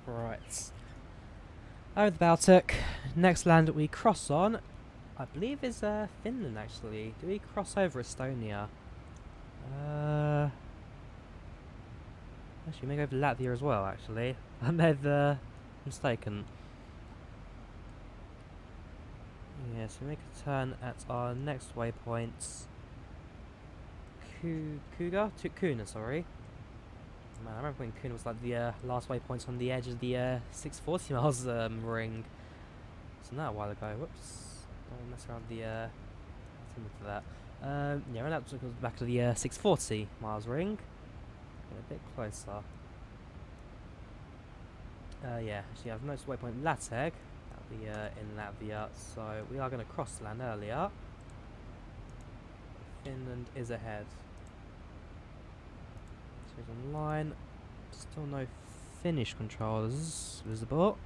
Right. Over the Baltic. Next land we cross on, I believe, is Finland actually. Do we cross over Estonia? Actually, we may go over Latvia as well, actually. I may have mistaken. Yeah, so we make a turn at our next waypoint. Kuna, sorry. Man, I remember when Kuna was like the last waypoint on the edge of the 640 miles ring. So now a while ago. Whoops. Don't mess around the for that. Yeah, and that goes back to the 640 miles ring. Get a bit closer. Yeah, actually I've noticed waypoint Lateg. That'll be in Latvia, so we are going to cross land earlier. Finland is ahead. Series online. Still no Finnish controllers visible.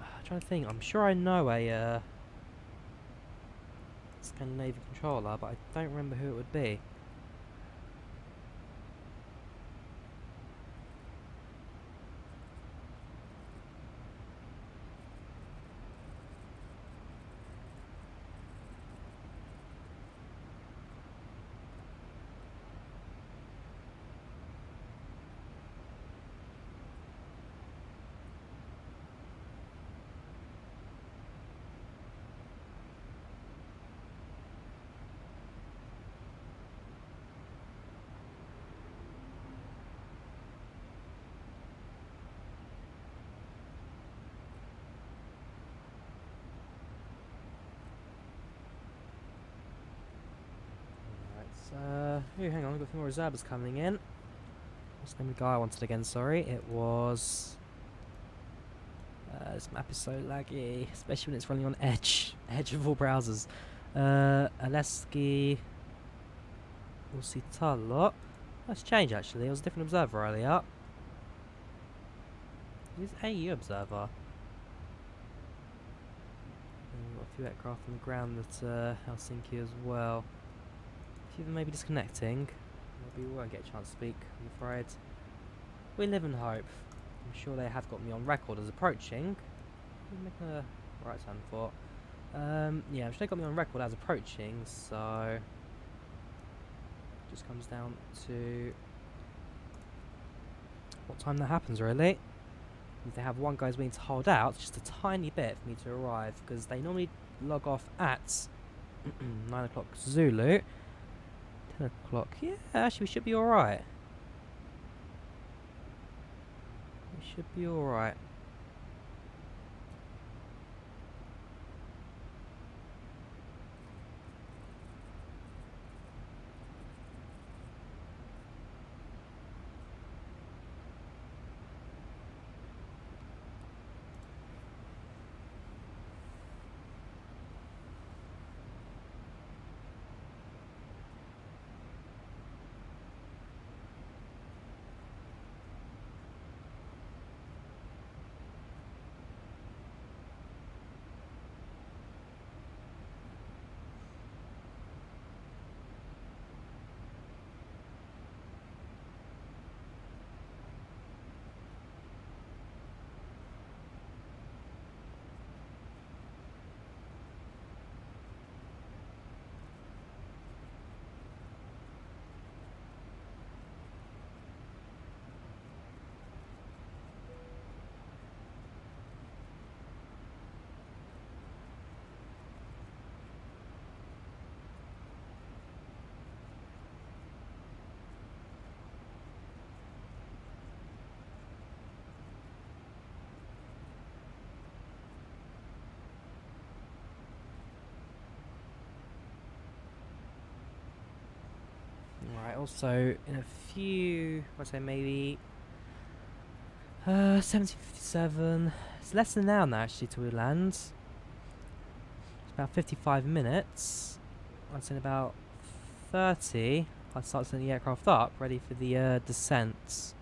I'm trying to think. I'm sure I know a Scandinavian controller, but I don't remember who it would be. Hang on, we've got a few more reserves coming in. What's the name of the guy I wanted again? Sorry, it was. This map is so laggy, especially when it's running on Edge of all browsers. Aleski Usitalo. That's changed actually. It was a different observer earlier. It's AU observer. And we've got a few aircraft on the ground at Helsinki as well. A few of them may be disconnecting. Maybe we won't get a chance to speak, I'm afraid. We live in hope. I'm sure they have got me on record as approaching. I'm making a right turn for. Yeah, I'm sure they got me on record as approaching, so just comes down to what time that happens, really. If they have one guy's willing to hold out just a tiny bit for me to arrive, because they normally log off at 9 o'clock Zulu. 10 o'clock. Yeah, actually, we should be alright. We should be alright. Right, also in a few, I'd say maybe 17:57. It's less than an hour now actually till we land. It's about 55 minutes. I'd say in about 30 I'd start setting the aircraft up, ready for the descent.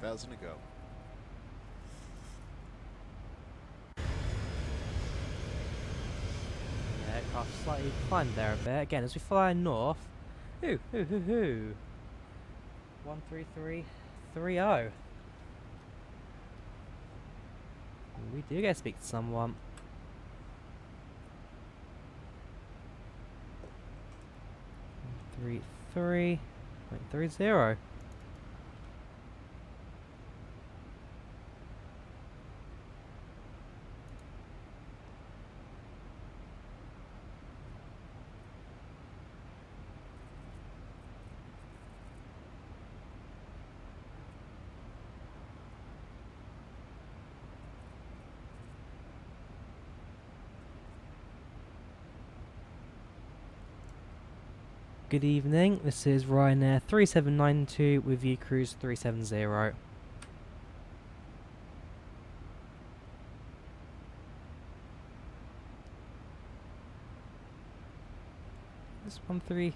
1,000 to go. Yeah, aircraft slightly climbed there a bit. Again, as we fly north. 13330. We do get to speak to someone. 133.30. Good evening, this is Ryanair 3792 with you cruise 370. This 133.30.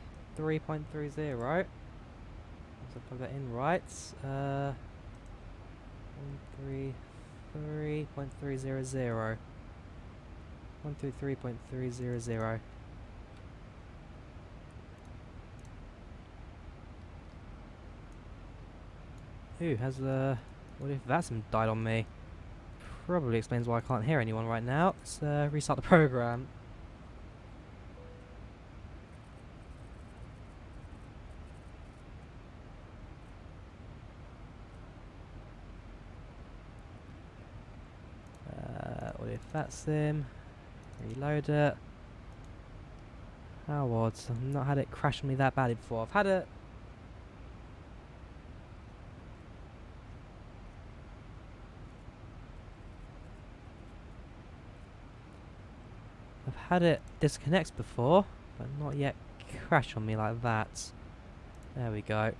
Let's plug that in right. 133.300. 133.300. Ooh, has what if Vasim died on me? Probably explains why I can't hear anyone right now. Let's restart the program. What if that's him? Reload it. How odd. I've not had it crash on me that badly before. I've had it. I've had it disconnect before, but not yet crash on me like that. There we go.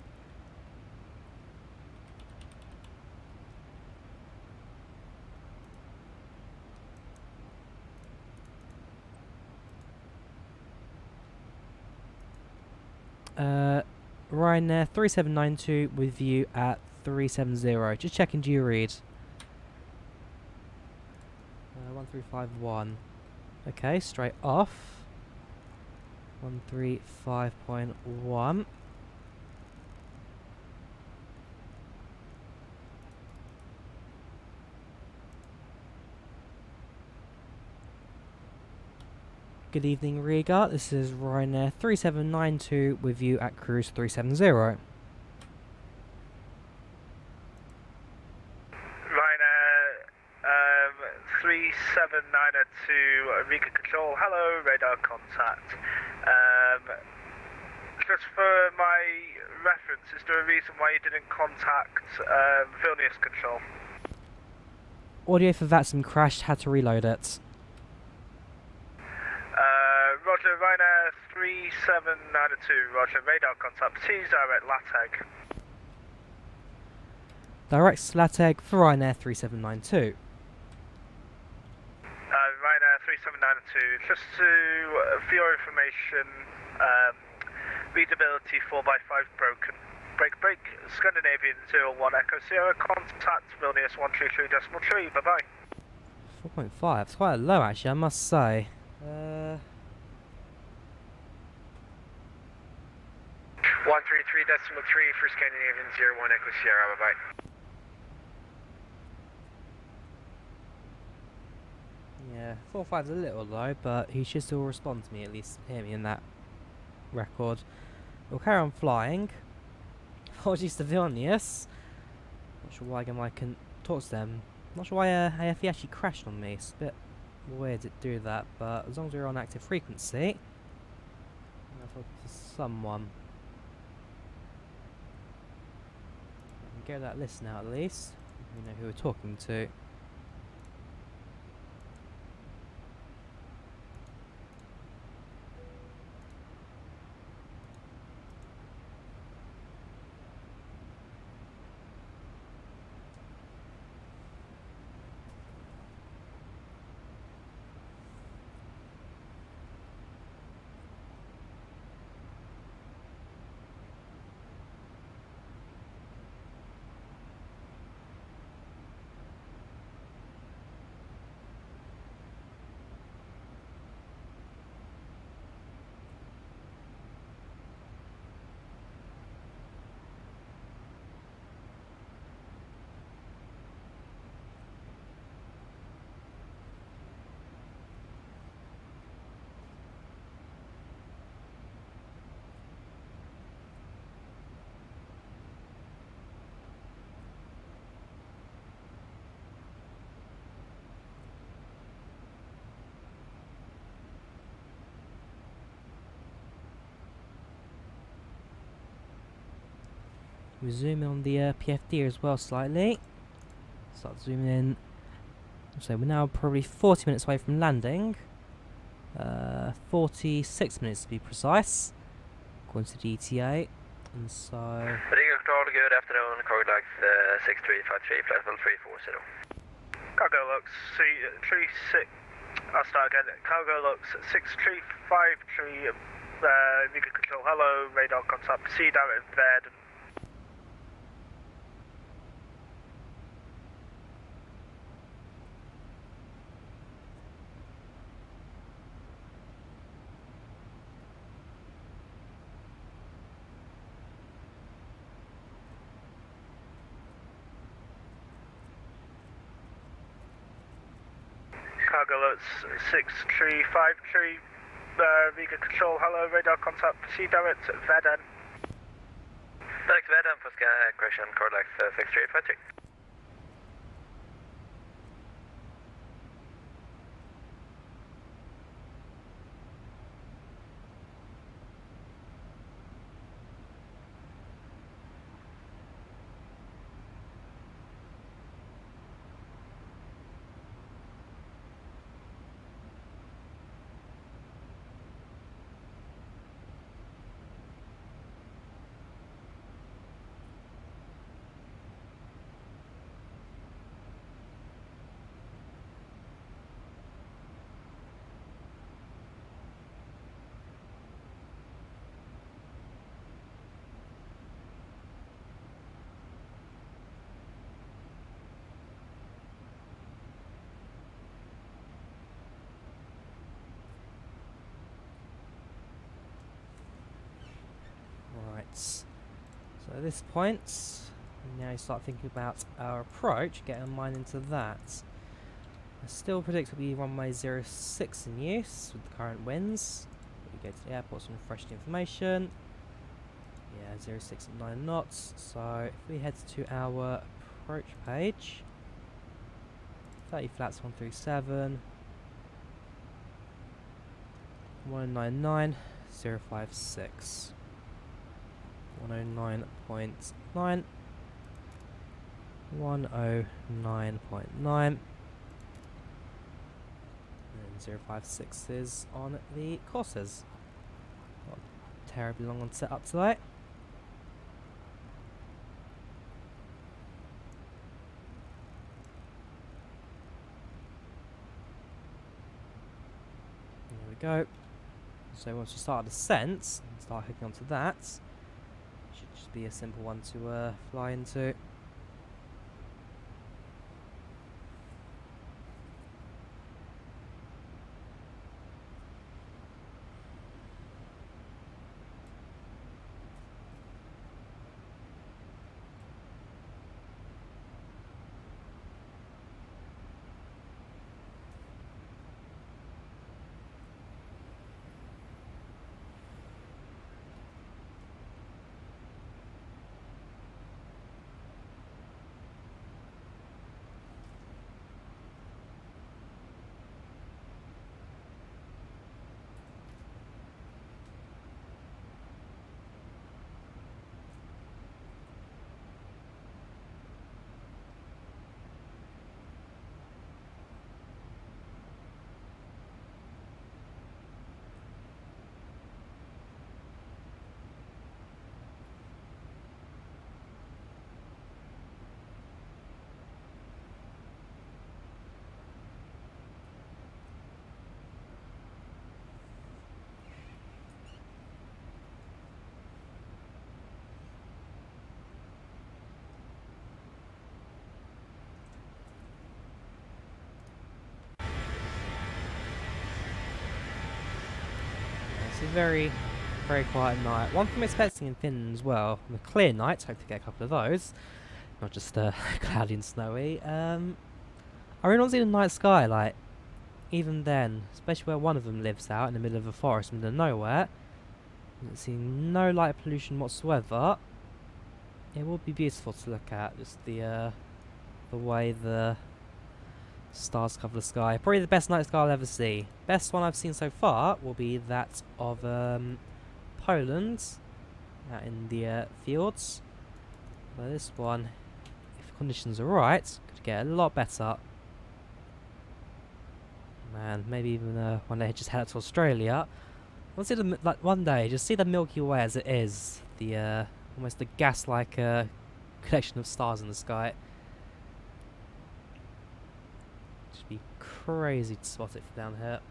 Ryanair 3792 with you at 370. Just checking, do you read? 1351. Okay, straight off. 135.1. Good evening, Riga. This is Ryanair 3792 with you at cruise 370. Ryanair 3792, Riga Control. Hello, radar contact. Just for my reference, is there a reason why you didn't contact Vilnius Control? Audio for Vatsum crashed, had to reload it. Roger, Ryanair 3792, Roger, radar contact, please direct LATAG. Direct LATAG for Ryanair 3792. Ryanair 3792, just to, for your information, readability 4x5 broken. Break, Scandinavian 01 Echo Sierra, contact Vilnius 133.3, bye-bye. 4.5, it's quite low actually, I must say. 133.3 for Scandinavian 01 Echo Sierra, bye-bye. Yeah, 4.5's a little low, but he should still respond to me, at least hear me in that record. We'll carry on flying. Apologies to Vilnius. Not sure why again I can talk to them. Not sure why AFE actually crashed on me. It's a bit weird to do that, but as long as we're on active frequency, I'll talk to someone. I can get that list now at least. We know who we're talking to. We zoom in on the PFD as well slightly. Start zooming in. So we're now probably 40 minutes away from landing. 46 minutes to be precise, according to the ETA. And so... Radio control, good afternoon, contact 6353, flight level 340. Cargo looks 36. I'll start again. Cargo looks 6353. Vehicle control. Hello, radar contact. Proceed out of bed. Cargo looks 6353. Vehicle control, hello, radar contact, proceed direct Veden. Direct Veden for correction, contact 6353. Right, so at this point, now you start thinking about our approach, getting our mind into that. I still predict it'll be runway 06 in use with the current winds. We go to the airport, some fresh information. Yeah, 06 at 9 knots. So if we head to our approach page, 30 flats 137, 199, 056. 109.9, 109.9, and 056 is on the courses. Not terribly long on setup today. There we go. So once you start a descent and start hooking onto that, should just be a simple one to fly into. There It's a very, very quiet night. One thing I'm expecting in Finland as well, on a clear night, hope to get a couple of those, not just cloudy and snowy. I really want to see the night sky, like, even then, especially where one of them lives out in the middle of a forest, in the middle of nowhere, seeing no light pollution whatsoever. It will be beautiful to look at, just the way the stars cover the sky. Probably the best night sky I'll ever see. Best one I've seen so far will be that of Poland, out in the fjords. But this one, if conditions are right, could get a lot better. Man, maybe even one day just head out to Australia. We'll see like one day, just see the Milky Way as it is. The almost the gas-like collection of stars in the sky. Should be crazy to spot it from down here.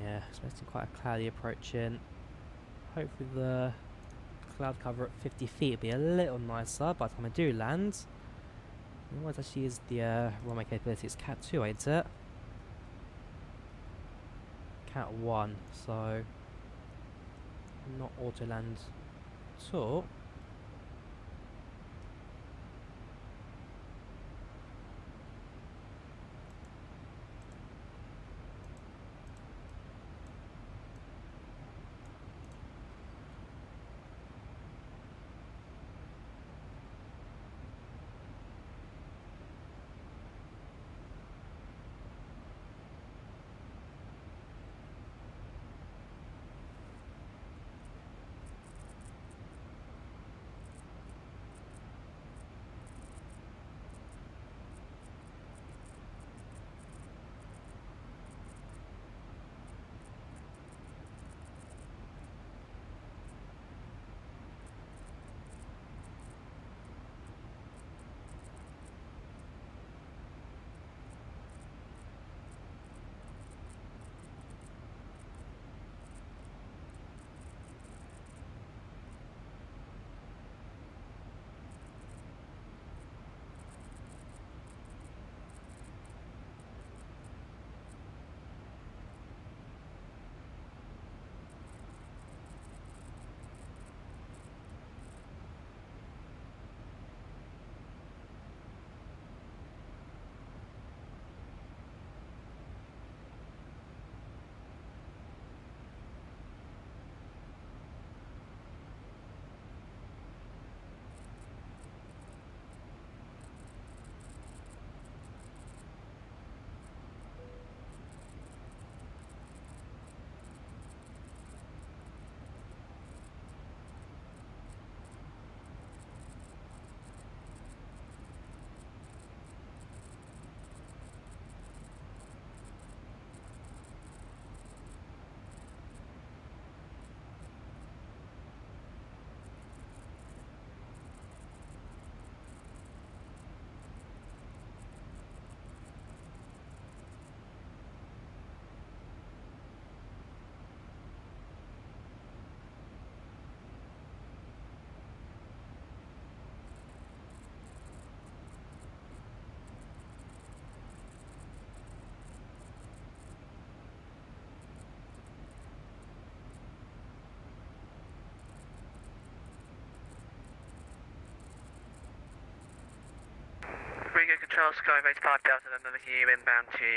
Yeah, expecting quite a cloudy approaching. Hopefully the cloud cover at 50 feet will be a little nicer by the time I do land. What actually is the runway capability? It's Cat 2, ain't it? Cat 1, so not auto land at all. Ringo Control, Skybase 5 Delta, and with you inbound to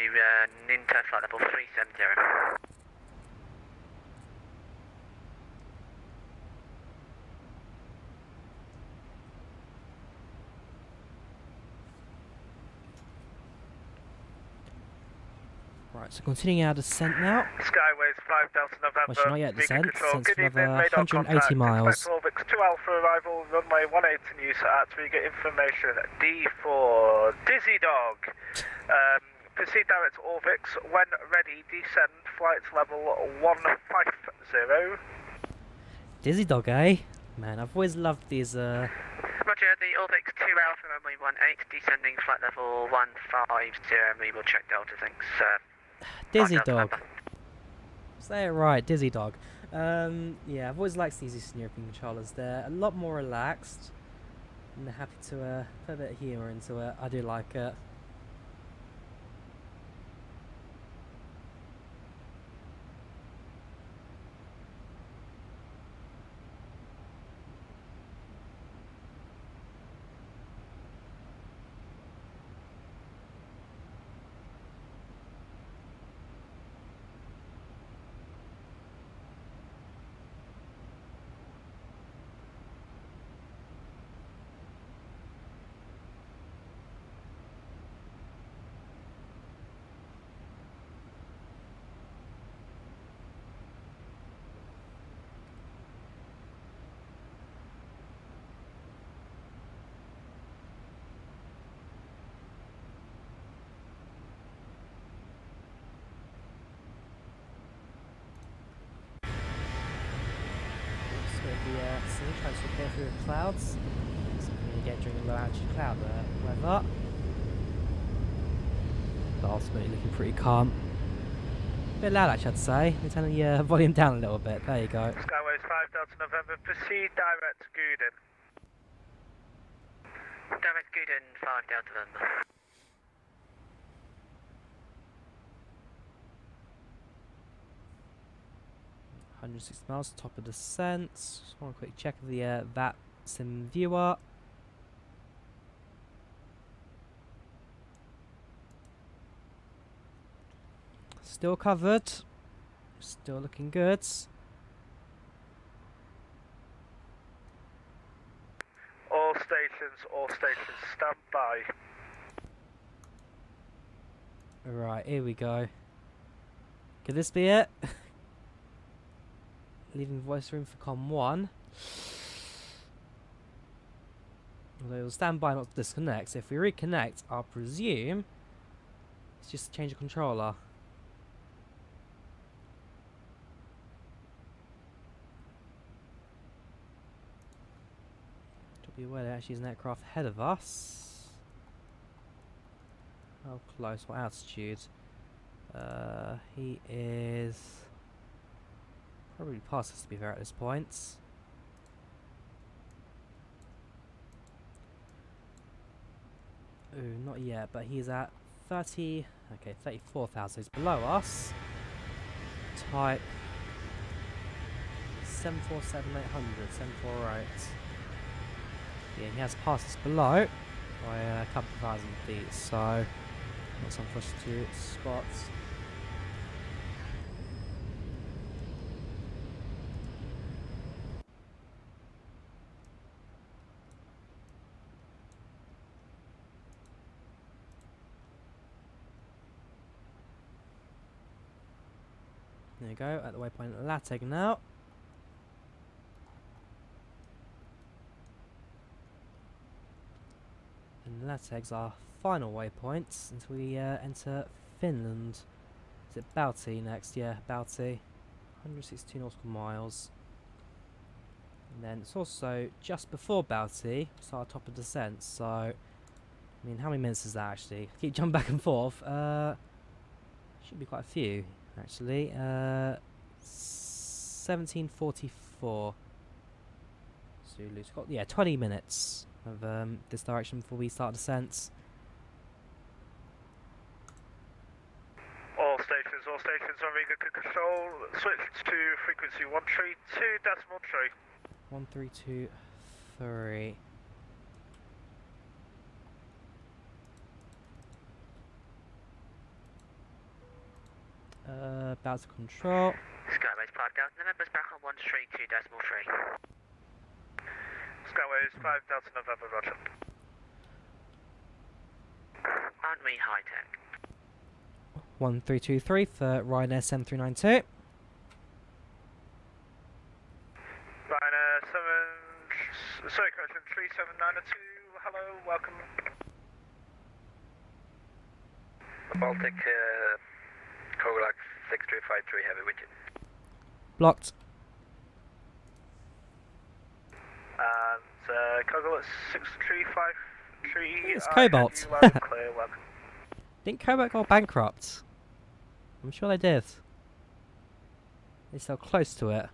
Ninta flight level 370. Right, so continuing our descent now. Skyways 5 Delta November. Well, she's not yet descent, Control. since Good another evening, radar 180 miles. Expect Orbix 2 Alpha arrival, runway 18 use at we get information. D4, Dizzy Dog. Proceed direct to Orbix. When ready, descend flight level 150. Dizzy Dog, eh? Man, I've always loved these. Roger, the Orbix 2 Alpha runway 18, descending flight level 150. We will check Delta, thanks. Dizzy Dog. Say it right, Dizzy Dog. Yeah, I've always liked these Eastern European controllers. They're a lot more relaxed, and they're happy to put a bit of humour into it. I do like it. try to get through the clouds. Something you get during a low altitude cloud weather. But ultimately looking pretty calm. A bit loud actually, I'd say. Let's turn the volume down a little bit. There you go. Skyways 5 Delta November, proceed direct to Guden. Direct Guden, 5 Delta November. 160 miles, top of descent. Just want a quick check of the that sim viewer. Still covered. Still looking good. All stations, stand by. Right, here we go. Could this be it? Leaving voice room for COM 1. Although it'll stand by not to disconnect. So if we reconnect, I'll presume it's just change the controller. To be aware there actually is an aircraft ahead of us. How close? What altitude? He is probably past us to be fair at this point. Ooh, not yet, but he's at 34,000. He's below us. Type 747-800, 748. Yeah, he has passed us below by a couple of thousand feet, so not some for us to spot. There you go, at the waypoint Lateg now. And Lateg's our final waypoint until we enter Finland. Is it Bauti next? Yeah, Bauti. 162 nautical miles. And then it's also just before Bauti, so our top of descent. So, I mean, how many minutes is that actually? Keep jumping back and forth. Should be quite a few. Actually, 17:44. Zulu's got 20 minutes of this direction before we start descent. All stations on Riga control. Switch to frequency 132.3. 1323. About to control. Skyways 5 Delta November's back on 132.3. Skyways 5 Delta November, roger. Aren't we high tech? 1323 for Ryanair 7392. Ryanair 3792, hello, welcome. Baltic, Coglax 6353 heavy with you. Blocked. And Coglax 6353. It's Cobalt. Clear, welcome. Didn't Cobalt go bankrupt? I'm sure they did. They're so close to it.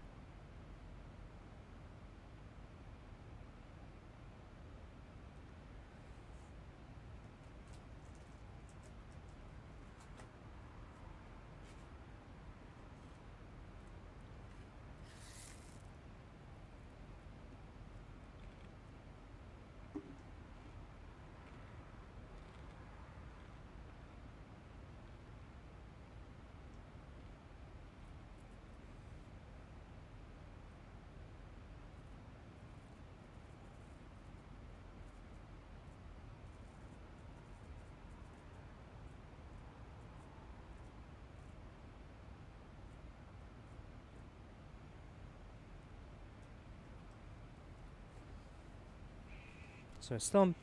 So it's still on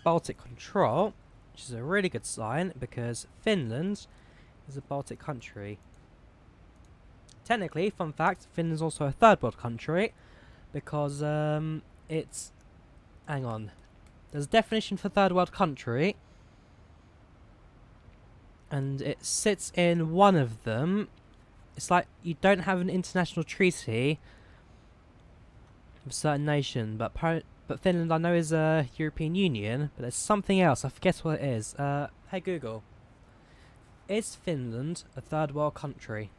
Baltic control, which is a really good sign because Finland is a Baltic country. Technically, fun fact, Finland's also a third world country, because it's... Hang on. There's a definition for third world country, and it sits in one of them. It's like you don't have an international treaty with a certain nation, but Finland I know is a European Union, but there's something else. I forget what it is. Hey Google, is Finland a third world country?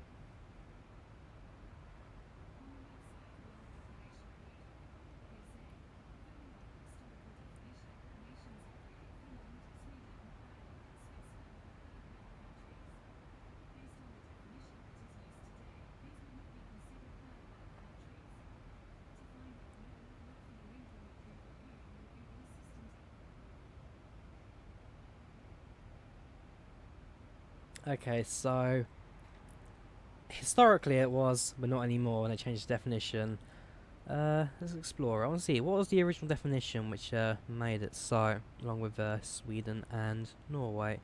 Okay, so historically it was, but not anymore when they changed the definition. Let's explore. I want to see, what was the original definition which made it so, along with Sweden and Norway?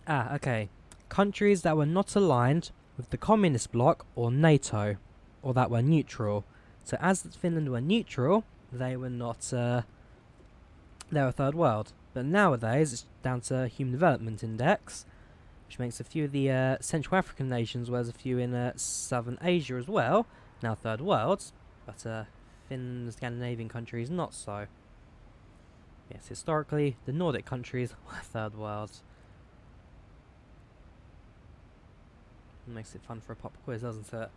Ah, okay. Countries that were not aligned with the communist bloc or NATO, or that were neutral. So as Finland were neutral, they were not, they were third world. But nowadays, it's down to Human Development Index, which makes a few of the Central African nations, whereas a few in Southern Asia as well, now third world, but Finland and Scandinavian countries not so. Yes, historically, the Nordic countries were third world. Makes it fun for a pop quiz, doesn't it?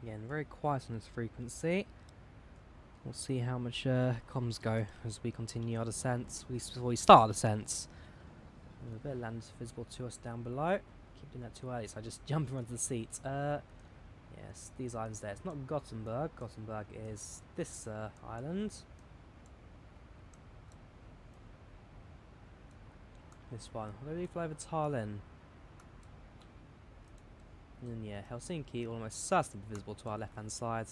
Again, very quiet on this frequency. We'll see how much comms go as we continue our descent. Before we start our descents. A bit of land visible to us down below. Keep doing that too early, so I just jump onto the seat. Yes, these islands there. It's not Gothenburg. Gothenburg is this island. This one. Where do we fly over Tallinn? And yeah, Helsinki almost certainly visible to our left hand side.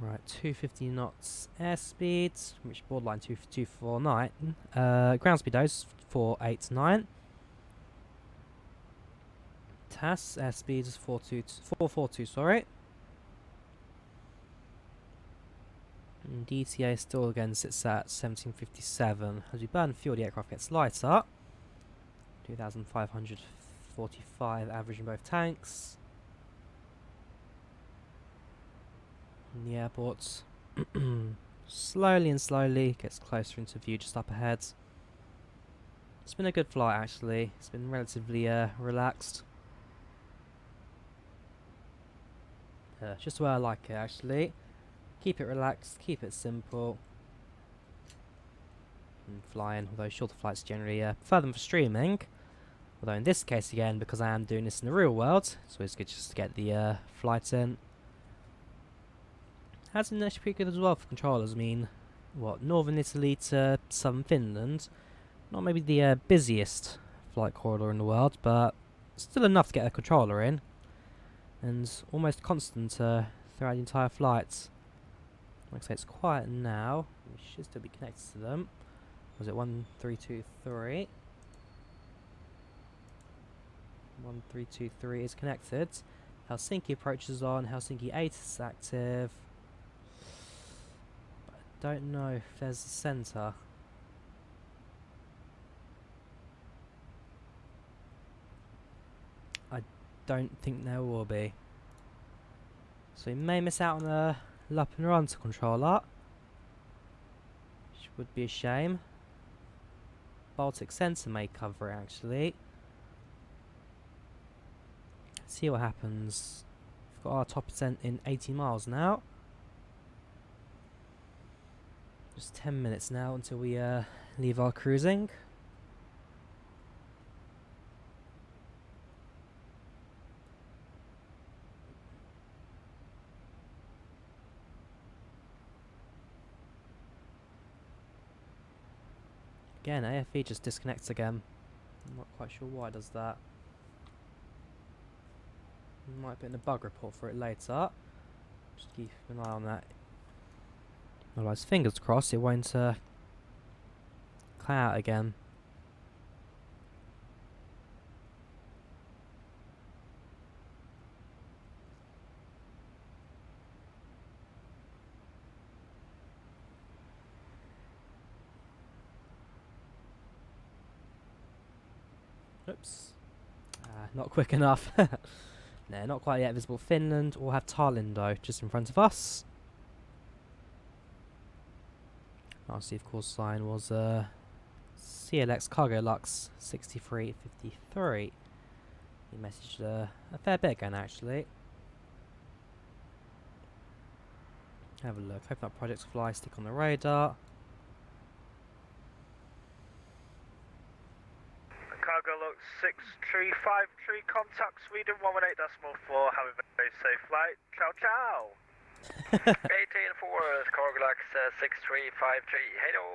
Right, 250 knots airspeed, which borderline 249. Ground speed dose 489. TAS airspeed is 442. Sorry. And DTA still again sits at 1757. As we burn fuel, the aircraft gets lighter. 2,545 average in both tanks. And the airport slowly and slowly gets closer into view just up ahead. It's been a good flight actually. It's been relatively relaxed. Just the way I like it actually. Keep it relaxed, keep it simple. And flying, although shorter flights generally prefer them for streaming. Although in this case again, because I am doing this in the real world, it's always good just to get the flight in. Has been actually pretty good as well for controllers. I mean, what, northern Italy to southern Finland. Not maybe the busiest flight corridor in the world, but still enough to get a controller in. And almost constant throughout the entire flight. Like I say, it's quiet now. We should still be connected to them. Was it 1323? 1323 is connected. Helsinki approaches on. Helsinki 8 is active. But I don't know if there's a centre. I don't think there will be. So we may miss out on the Lappeenranta controller, which would be a shame. Baltic Centre may cover it actually. Let's see what happens. We've got our top percent in 80 miles now. Just 10 minutes now until we leave our cruising. Again, AFE just disconnects again. I'm not quite sure why it does that. Might put in a bug report for it later. Just keep an eye on that. Otherwise, fingers crossed, it won't clear out again. Oops. Not quick enough. No, not quite yet visible. Finland will have Tallinn though, just in front of us. RC of course sign was CLX Cargo Lux 6353. He messaged a fair bit again actually. Have a look. Hope that projects fly, stick on the radar. Cargo Lux 6353, contact Sweden 118.4, have a very safe flight. Ciao ciao! 18-4, Cargo Lux 6353, hello!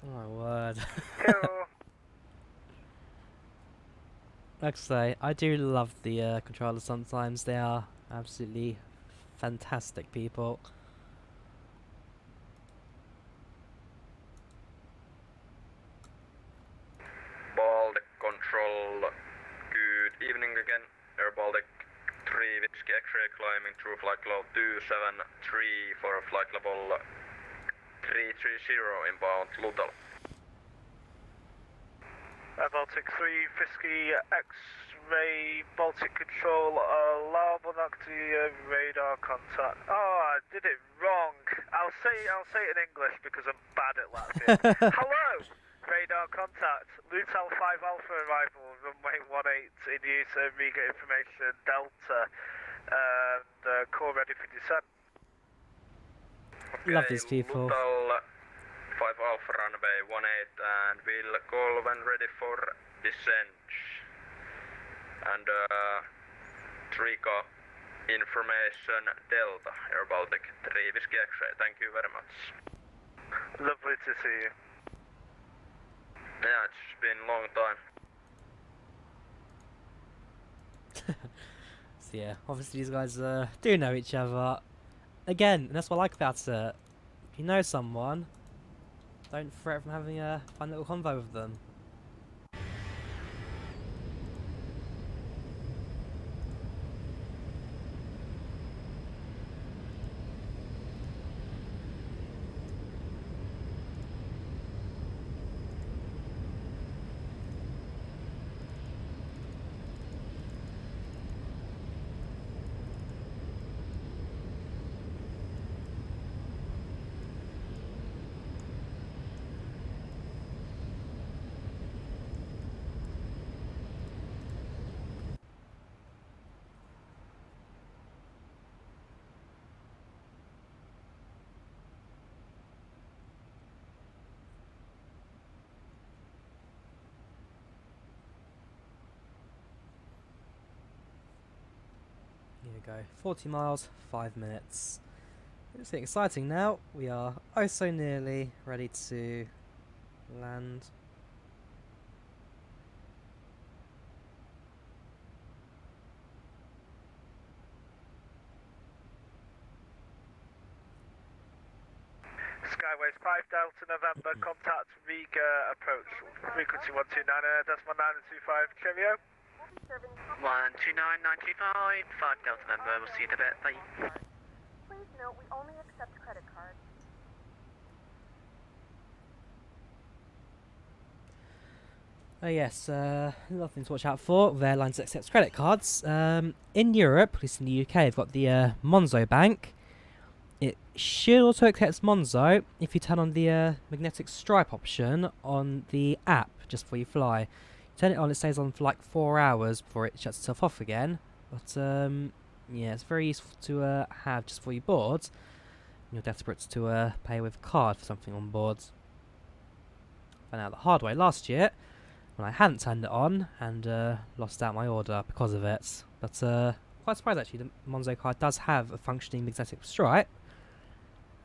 Oh my word. Hello! Like I say, I do love the controllers sometimes. They are absolutely fantastic people. Baltic Control, good evening again. Air Baltic 3 Whiskey X-ray climbing through flight level 273 for flight level 330 inbound Lutal. Baltic 3 Whiskey X-ray Baltic Control, alarm on active radar contact. Oh, I did it wrong. I'll say it in English because I'm bad at Latvian. Hello! Radar contact, Lutal 5 Alpha arrival, runway 18 in use, Riga information, Delta, and core ready for descent. Love these people. Lutal 5 Alpha runway 18 and we'll call when ready for descent. And Riga information, Delta, Air Baltic 3 Whiskey X-ray, thank you very much. Lovely to see you. Yeah, it's been a long time. So yeah, obviously these guys do know each other. again, and that's what I like about it. If you know someone, don't fret from having a fun little convo with them. Here we go, 40 miles, 5 minutes. It's getting exciting now. We are oh so nearly ready to land. Skyways 5 Delta November, contact Riga approach, frequency 129.925, cheerio. 129.925, 5 Delta November, we'll see you in a bit, bye. Please note we only accept credit cards. Oh yes, nothing to watch out for with airlines that accept credit cards. In Europe, at least in the UK, they've got the Monzo Bank. It should also accept Monzo if you turn on the magnetic stripe option on the app just before you fly. Turn it on, it stays on for like 4 hours before it shuts itself off again. But yeah, it's very useful to have just before you board. You're desperate to pay with a card for something on board. I found out the hard way last year when I hadn't turned it on and lost out my order because of it. But quite surprised actually, the Monzo card does have a functioning magnetic stripe.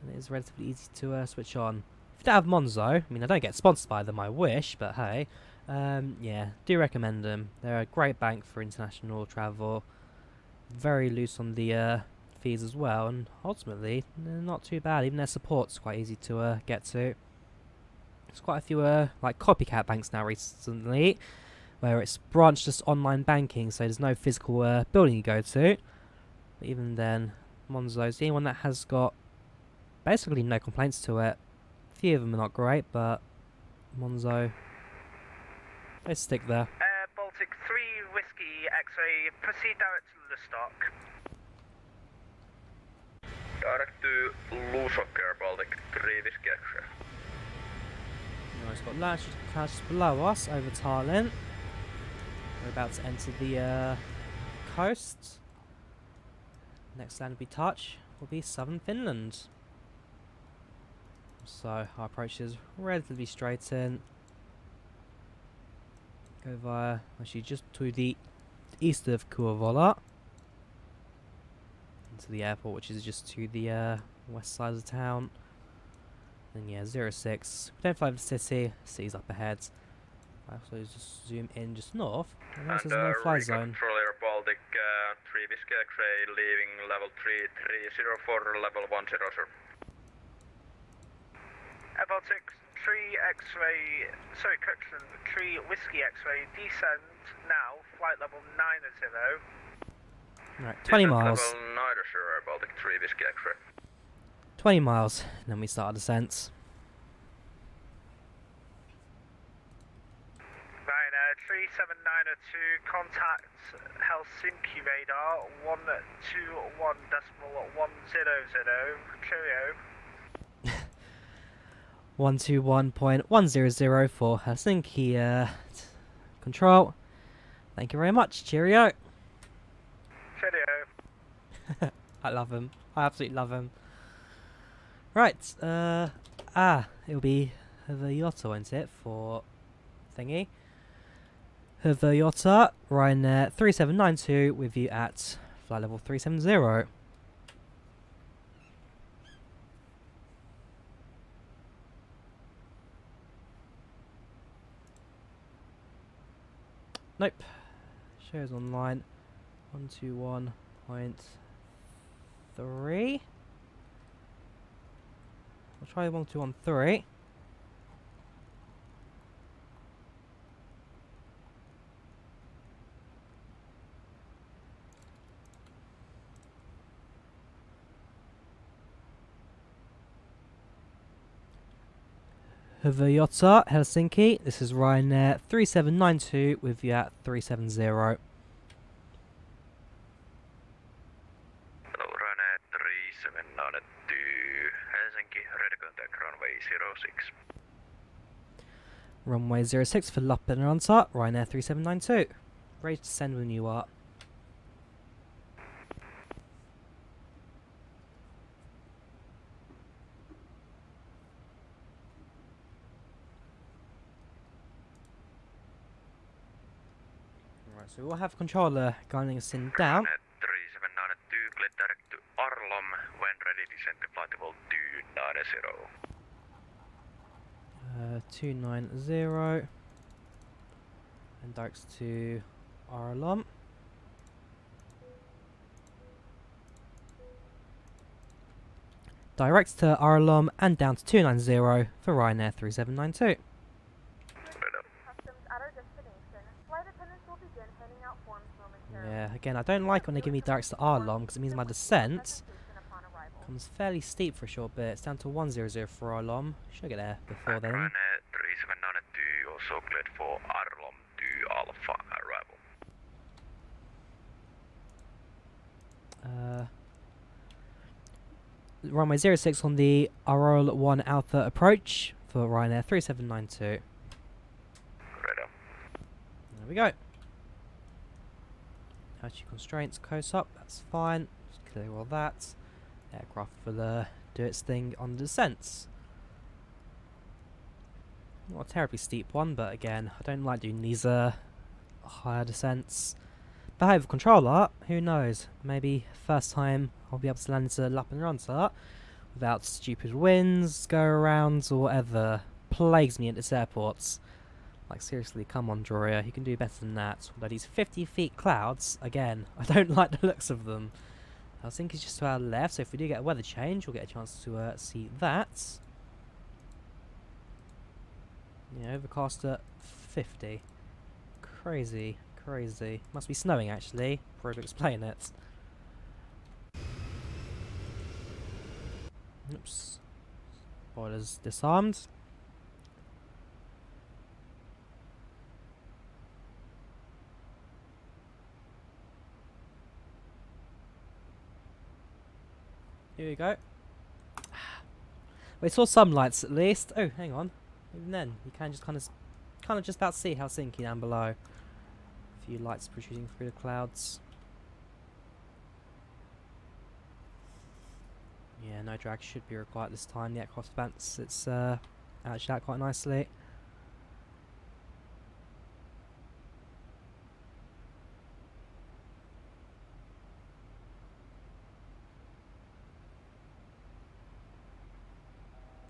And it is relatively easy to switch on. If you don't have Monzo, I mean I don't get sponsored by them, I wish, but hey. Yeah, do recommend them. They're a great bank for international travel. Very loose on the fees as well, and ultimately they're not too bad. Even their support's quite easy to get to. There's quite a few like copycat banks now recently, where it's branched just online banking, so there's no physical building you go to. But even then, Monzo's the only one that has got basically no complaints to it. A few of them are not great, but Monzo, they stick there. Baltic 3 Whiskey X-ray, proceed direct to Lustock. Direct to Lusocker, Baltic 3 Whiskey X-ray. It's got latitude clouds below us over Tallinn. We're about to enter the coast. Next land we touch will be southern Finland. So our approach is relatively straight in. Go via actually just to the east of Kuovola into the airport, which is just to the west side of the town. And yeah, 06. We don't fly the city. City's up ahead. I also just zoom in just north. And there's no fly zone. Controller Baltic 3 Whiskey X-ray leaving level 330 for level 10, sir. Baltic 3 X-ray, sorry, correction, 3 Whiskey X-ray, descend now, flight level 90. Right, 20 miles. Level 90, Baltic 3 Whiskey X-ray. 20 miles, and then we start our descent. Ryanair 3792, contact Helsinki radar 121.100, cheerio. 121.100 for Helsinki control. Thank you very much. Cheerio. Cheerio. I love him. I absolutely love him. Right. It'll be Hyviota, won't it, for thingy? Hyviota, Ryanair 3792 with you at flight level 370. Nope. Shows online. 121.3. I'll try 1213. Hyviota, Helsinki. This is Ryanair 3792 with you at 370. Hello, Ryanair 3792, Helsinki, ready contact runway 06. Runway 06 for Lappeenranta, Ryanair 3792. Ready to send when you are. Right, so we'll have controller guiding us in down. 3792, clear direct to Arlom, when ready descend to flight level 290. 290 and directs to Arlom. Directs to Arlom and down to 290 for Ryanair 3792. Customs at our destination. Flight attendants will begin handing out forms momentarily. Yeah, again, I don't like when they give me directs to Arlom because it means my descent comes fairly steep for a short bit. It's down to 100 for Arlom. Should get there before then. Ryanair 3792, also cleared for Arlom to Alpha arrival. Runway 06 on the Arol 1 Alpha approach for Ryanair 3792. Radar. There we go. Altitude constraints, coast up, that's fine. Just clear all that. Aircraft will do its thing on the descents. Not a terribly steep one, but again, I don't like doing these higher descents. But hey, with controller, who knows? Maybe first time I'll be able to land into Lappeenranta without stupid winds, go-arounds, or whatever plagues me at this airport. Like seriously, come on Drawyah, you can do better than that. Although these 50 feet clouds, again, I don't like the looks of them. I think it's just to our left, so if we do get a weather change, we'll get a chance to see that. Yeah, overcast at 50. Crazy, crazy. Must be snowing actually, for to explain it. Oops. Spoilers disarmed. Here we go. We saw some lights at least. Oh, hang on. Even then, you can just kind of just about see Helsinki down below. A few lights protruding through the clouds. Yeah, no drag should be required this time. The aircraft balanced it's actually out quite nicely.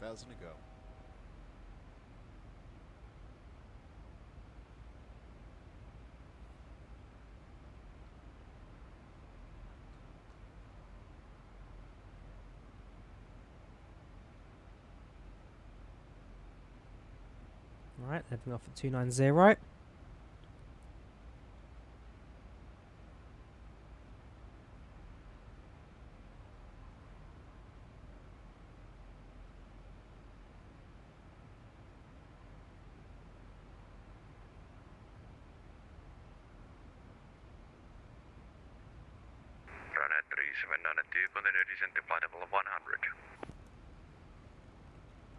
Thousand to go. Alright, leveling off at 290. Ryanair 3792, continue descent to flight level 100.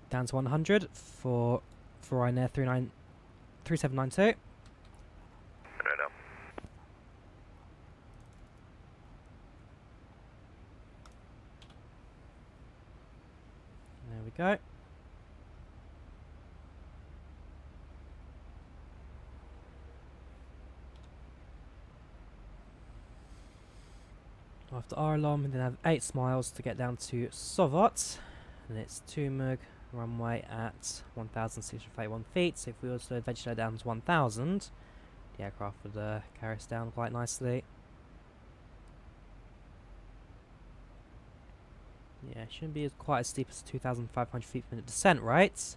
Down to 100 for Ryanair 3792. Radar. There we go. After Arlom, we then have 8 miles to get down to Sovot, and it's Tumug runway at 1,631 feet. So if we also eventually go down to 1,000, the aircraft would carry us down quite nicely. Yeah, it shouldn't be quite as steep as 2,500 feet per minute descent, right?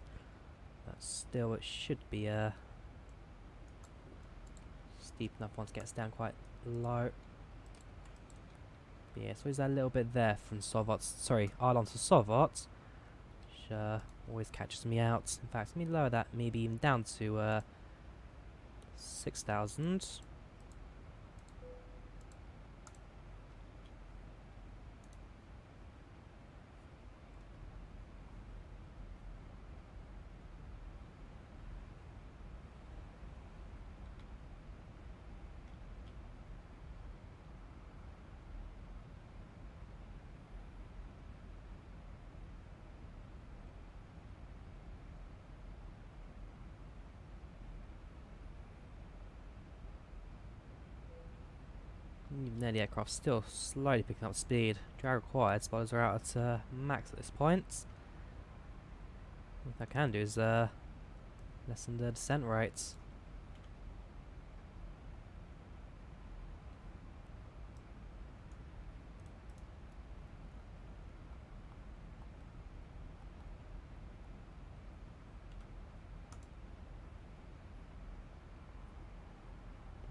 But still, it should be steep enough once it gets down quite low. But yeah, so there's that little bit there from Sovot, sorry, Arlon to Sovot, which always catches me out. In fact, let me lower that maybe even down to 6,000. Even there, the aircraft's still slowly picking up speed. Drag required, spoilers are out at max at this point. What I can do is lessen the descent rates.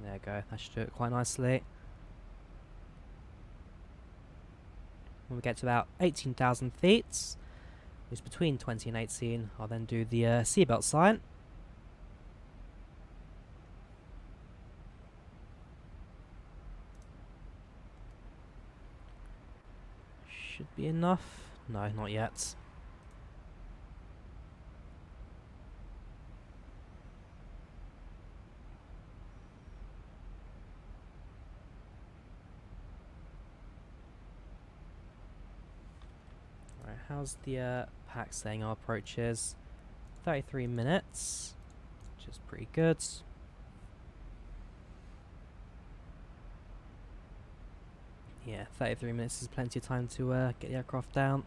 There we go, that should do it quite nicely. When we get to about 18,000 feet, which is between 20 and 18, I'll then do the seatbelt sign. Should be enough. No, not yet. How's the pack saying our approach is? 33 minutes, which is pretty good. Yeah, 33 minutes is plenty of time to get the aircraft down.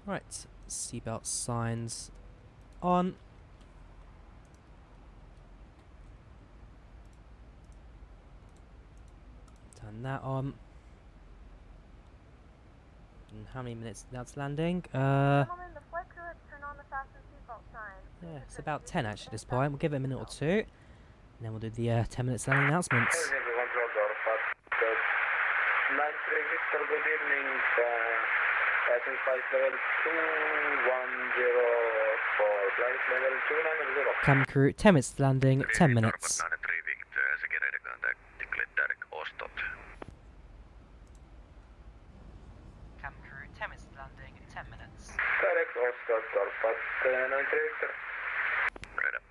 Right, seatbelt signs on. Turn that on. And how many minutes that's landing? Gentlemen, the flight crew has turned on the fasten seatbelt sign. Yeah, it's about 10 actually at this point. We'll give it a minute or two, and then we'll do the 10 minutes landing announcements. Good evening. Passing flight level 2104, flight level 290. Cabin crew, 10 minutes landing, 10 minutes. Cabin crew, 10 minutes landing, 10 minutes. Direct Oscar, Torpat, 93 Victor. Right up.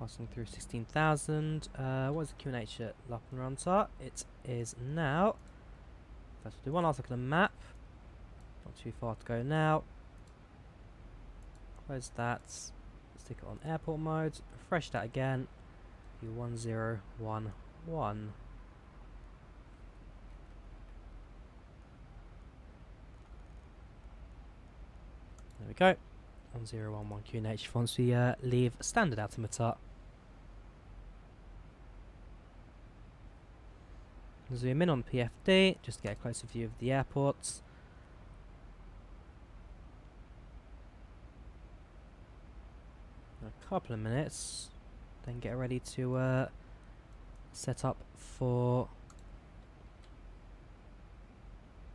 Passing through 16,000. What is the QNH at Lappeenranta? It is now. First we'll do one last look at the map. Not too far to go now. Close that. Stick it on airport mode. Refresh that again. Do 1011. There we go. 1011 QNH once we leave standard altimeter. Zoom in on PFD just to get a closer view of the airports. A couple of minutes, then get ready to set up for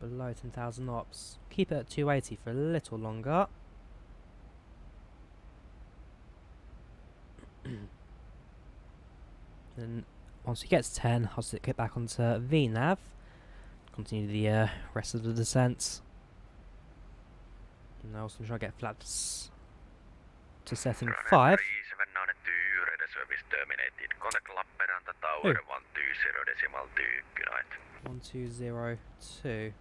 below 10,000 ops. Keep it at 280 for a little longer. Then once we get to 10, I'll stick it back onto VNav. Continue the rest of the descent. And also try to get flaps to setting 5. 3792, radar service terminated. Contact Lappeenranta Tower 120.2. Good night. 1202.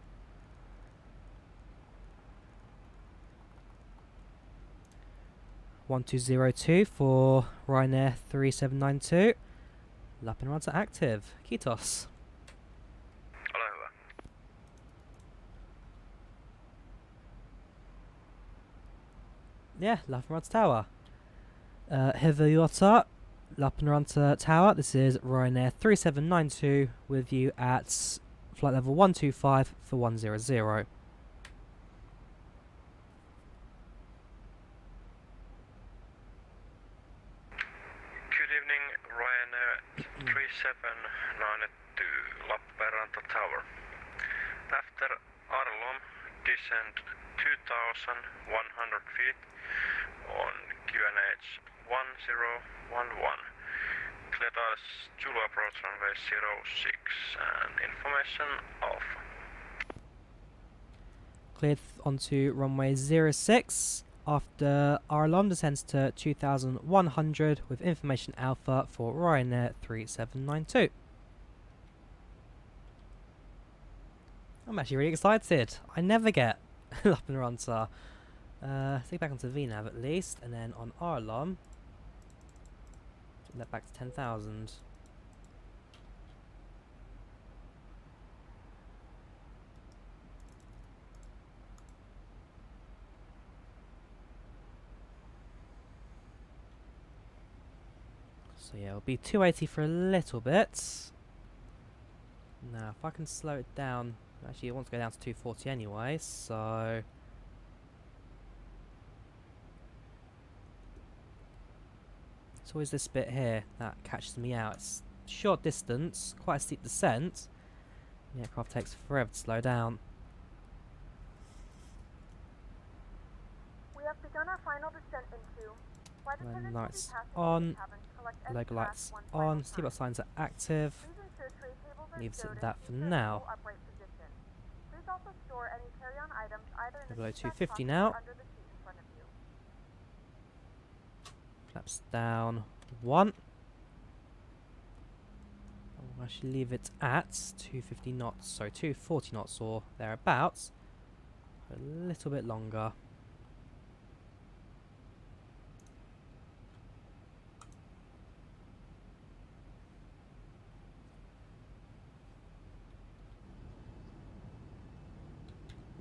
(1202) for Ryanair 3792. Lappeenranta active. Kiitos. Ole hyvä. Yeah, Lappeenranta Tower. Hyvä Lappeenranta Tower. This is Ryanair 3792 with you at flight level 125 for 100. Good evening, Ryanair 3792, Lappeenranta Tower. After Arlon, descend 2,100 feet on QNH 1011. Cleared us Zulu approach runway 06 and information off. Cleared onto runway 06. After our alarm descends to 2,100 with information alpha for Ryanair 3792. I'm actually really excited. I never get Lappeenranta. Take back onto VNav at least, and then on our alarm, take that back to 10,000. So yeah, it'll be 280 for a little bit. Now, if I can slow it down, actually it wants to go down to 240 anyway, so... It's always this bit here that catches me out. It's short distance, quite a steep descent. The aircraft takes forever to slow down. We have begun our final descent into. Flight attendants will be Lights passing on, through the cabin to collect any logo crash lights one final on, time. seatbelt signs are active. Please ensure tray tables are Leave it stowed at in that for each now. vertical upright position. Please also store any carry-on items either in the Below seatback 250 pocket now. or under the seat in front of you. Flaps down 1. I'll actually leave it at 250 knots, so 240 knots or thereabouts. A little bit longer.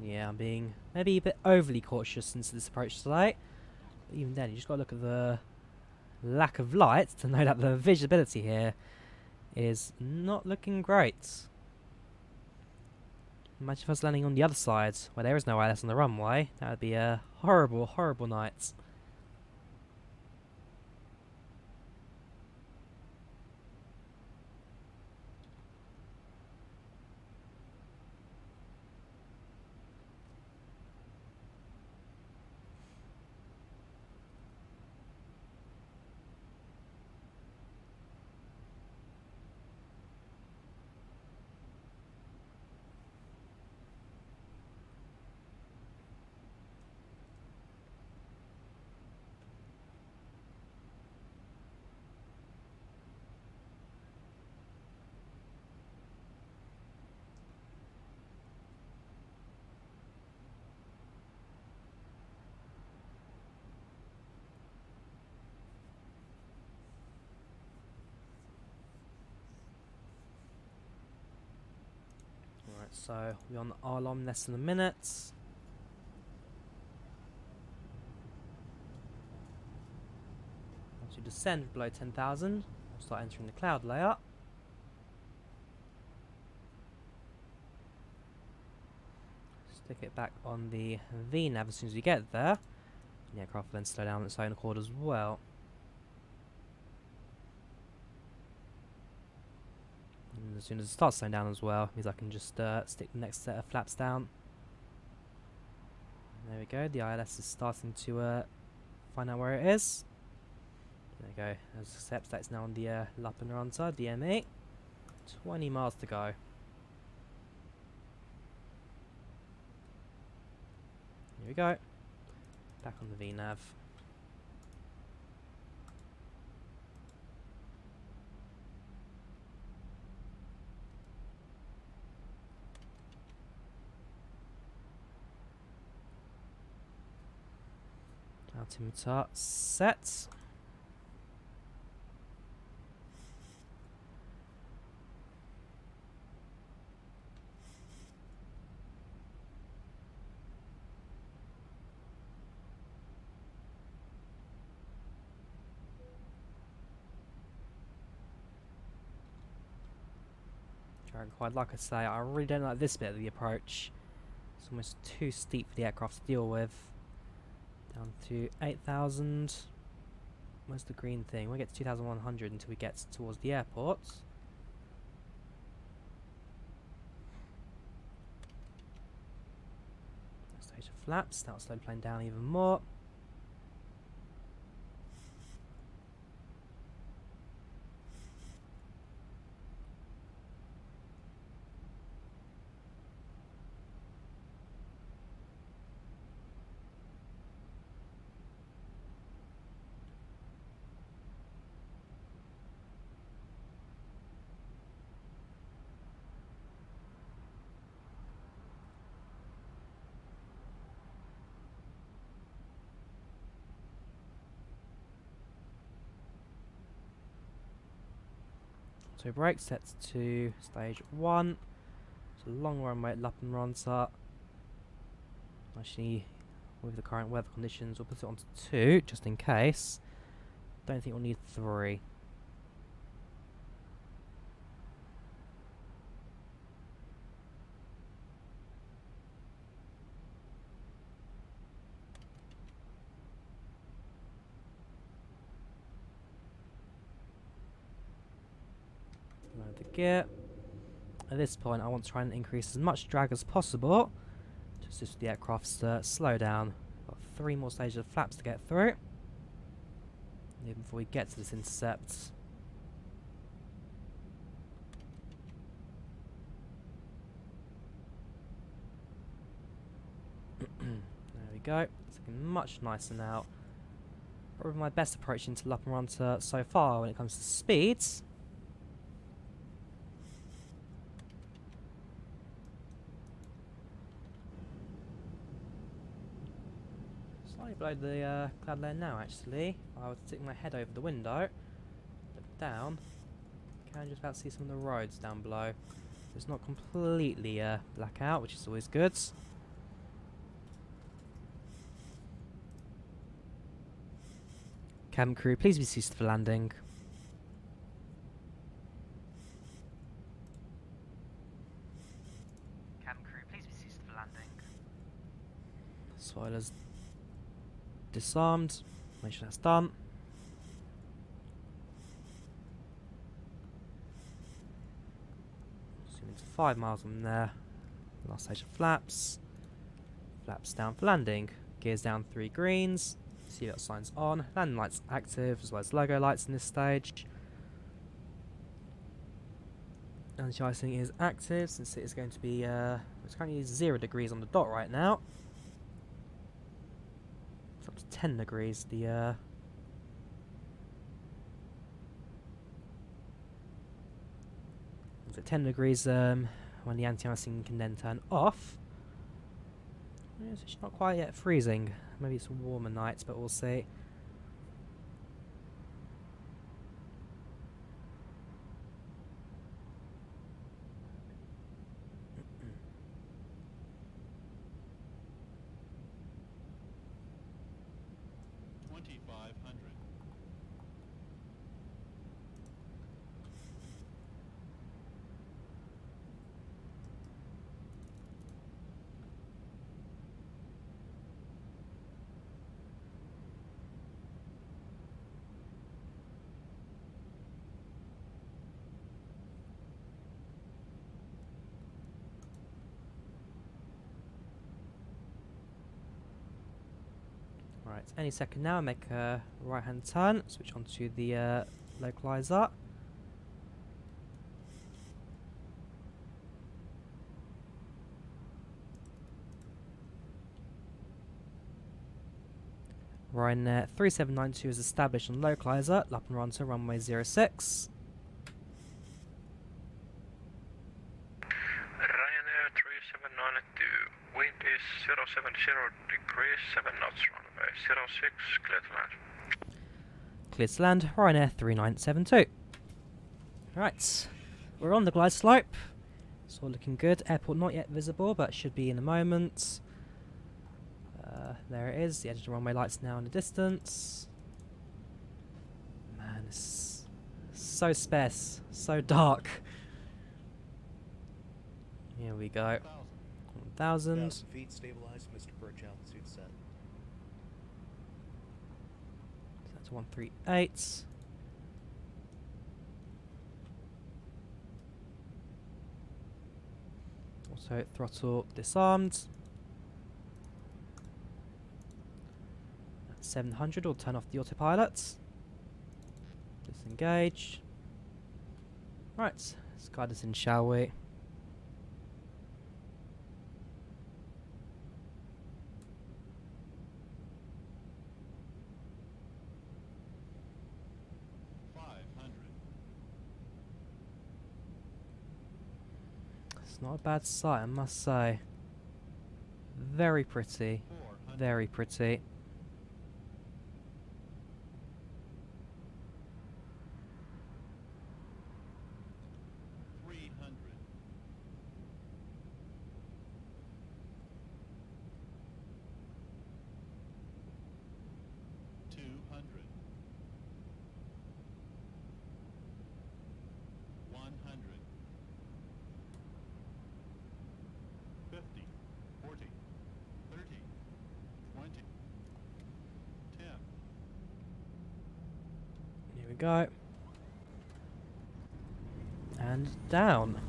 Yeah, I'm being maybe a bit overly cautious into this approach today. But even then, you just got to look at the lack of light to know that the visibility here is not looking great. Imagine if I was landing on the other side, where there is no ILS on the runway. That would be a horrible, horrible night. Alright, so we're on Arlon less than a minute. Once you descend below 10,000, we'll start entering the cloud layer. Stick it back on the VNav as soon as you get there. The aircraft will then slow down on its own accord as well. And as soon as it starts slowing down as well, means I can just stick the next set of flaps down. And there we go, the ILS is starting to find out where it is. There you go. As accepts that's now on the Lappeenranta DME. 20 miles to go. Here we go. Back on the VNav. Altimeter set. Quite like I say, I really don't like this bit of the approach. It's almost too steep for the aircraft to deal with. Down to 8,000. Where's the green thing? We'll get to 2,100 until we get towards the airport. Stage of flaps. That'll slow the plane down even more. So brake sets to stage 1. It's a long runway at Lappeenranta. Actually, with the current weather conditions, we'll put it on to 2 just in case. Don't think we'll need 3. Load the gear. At this point I want to try and increase as much drag as possible to assist the aircraft's slow down. Got 3 more stages of flaps to get through even before we get to this intercept. There we go. It's looking much nicer now. Probably my best approach into Lappeenranta so far when it comes to speeds. Slightly below the cloud layer now actually. I would stick my head over the window, look down, can just about see some of the roads down below. It's not completely black out, which is always good. Cabin crew, please be ceased for landing. Cabin crew, please be ceased for landing. Spoilers disarmed. Make sure that's done. Zoom into 5 miles from there. Last stage of flaps. Flaps down for landing. Gears down 3 greens. Seatbelt signs on. Landing lights active as well as logo lights in this stage. Anti-icing is active since it is going to be it's currently 0 degrees on the dot right now. It's up to 10 degrees. The it's at 10 degrees when the anti-icing can then turn off. Yes, it's not quite yet freezing. Maybe it's warmer nights, but we'll see. Right, any second now, make a right-hand turn, switch on to the localizer. Ryanair 3792 is established on localizer, Lappeenranta runway 06. Ryanair 3792, wind is 070 degrees, 7 knots, runway 06, clear to land. Clear to land, Ryanair 3972. Right, we're on the glide slope. It's all looking good. Airport not yet visible, but should be in a moment. There it is, the edge of the runway lights now in the distance. Man, it's so sparse, so dark. Here we go. 1,000. Feet stabilized, Mr. Perch, altitude set. That's 138. Also throttle disarmed. 700, we'll turn off the autopilot. Disengage. Right, let's guide us in, shall we? It's not a bad sight, I must say. Very pretty. Very pretty. Here we go. And down.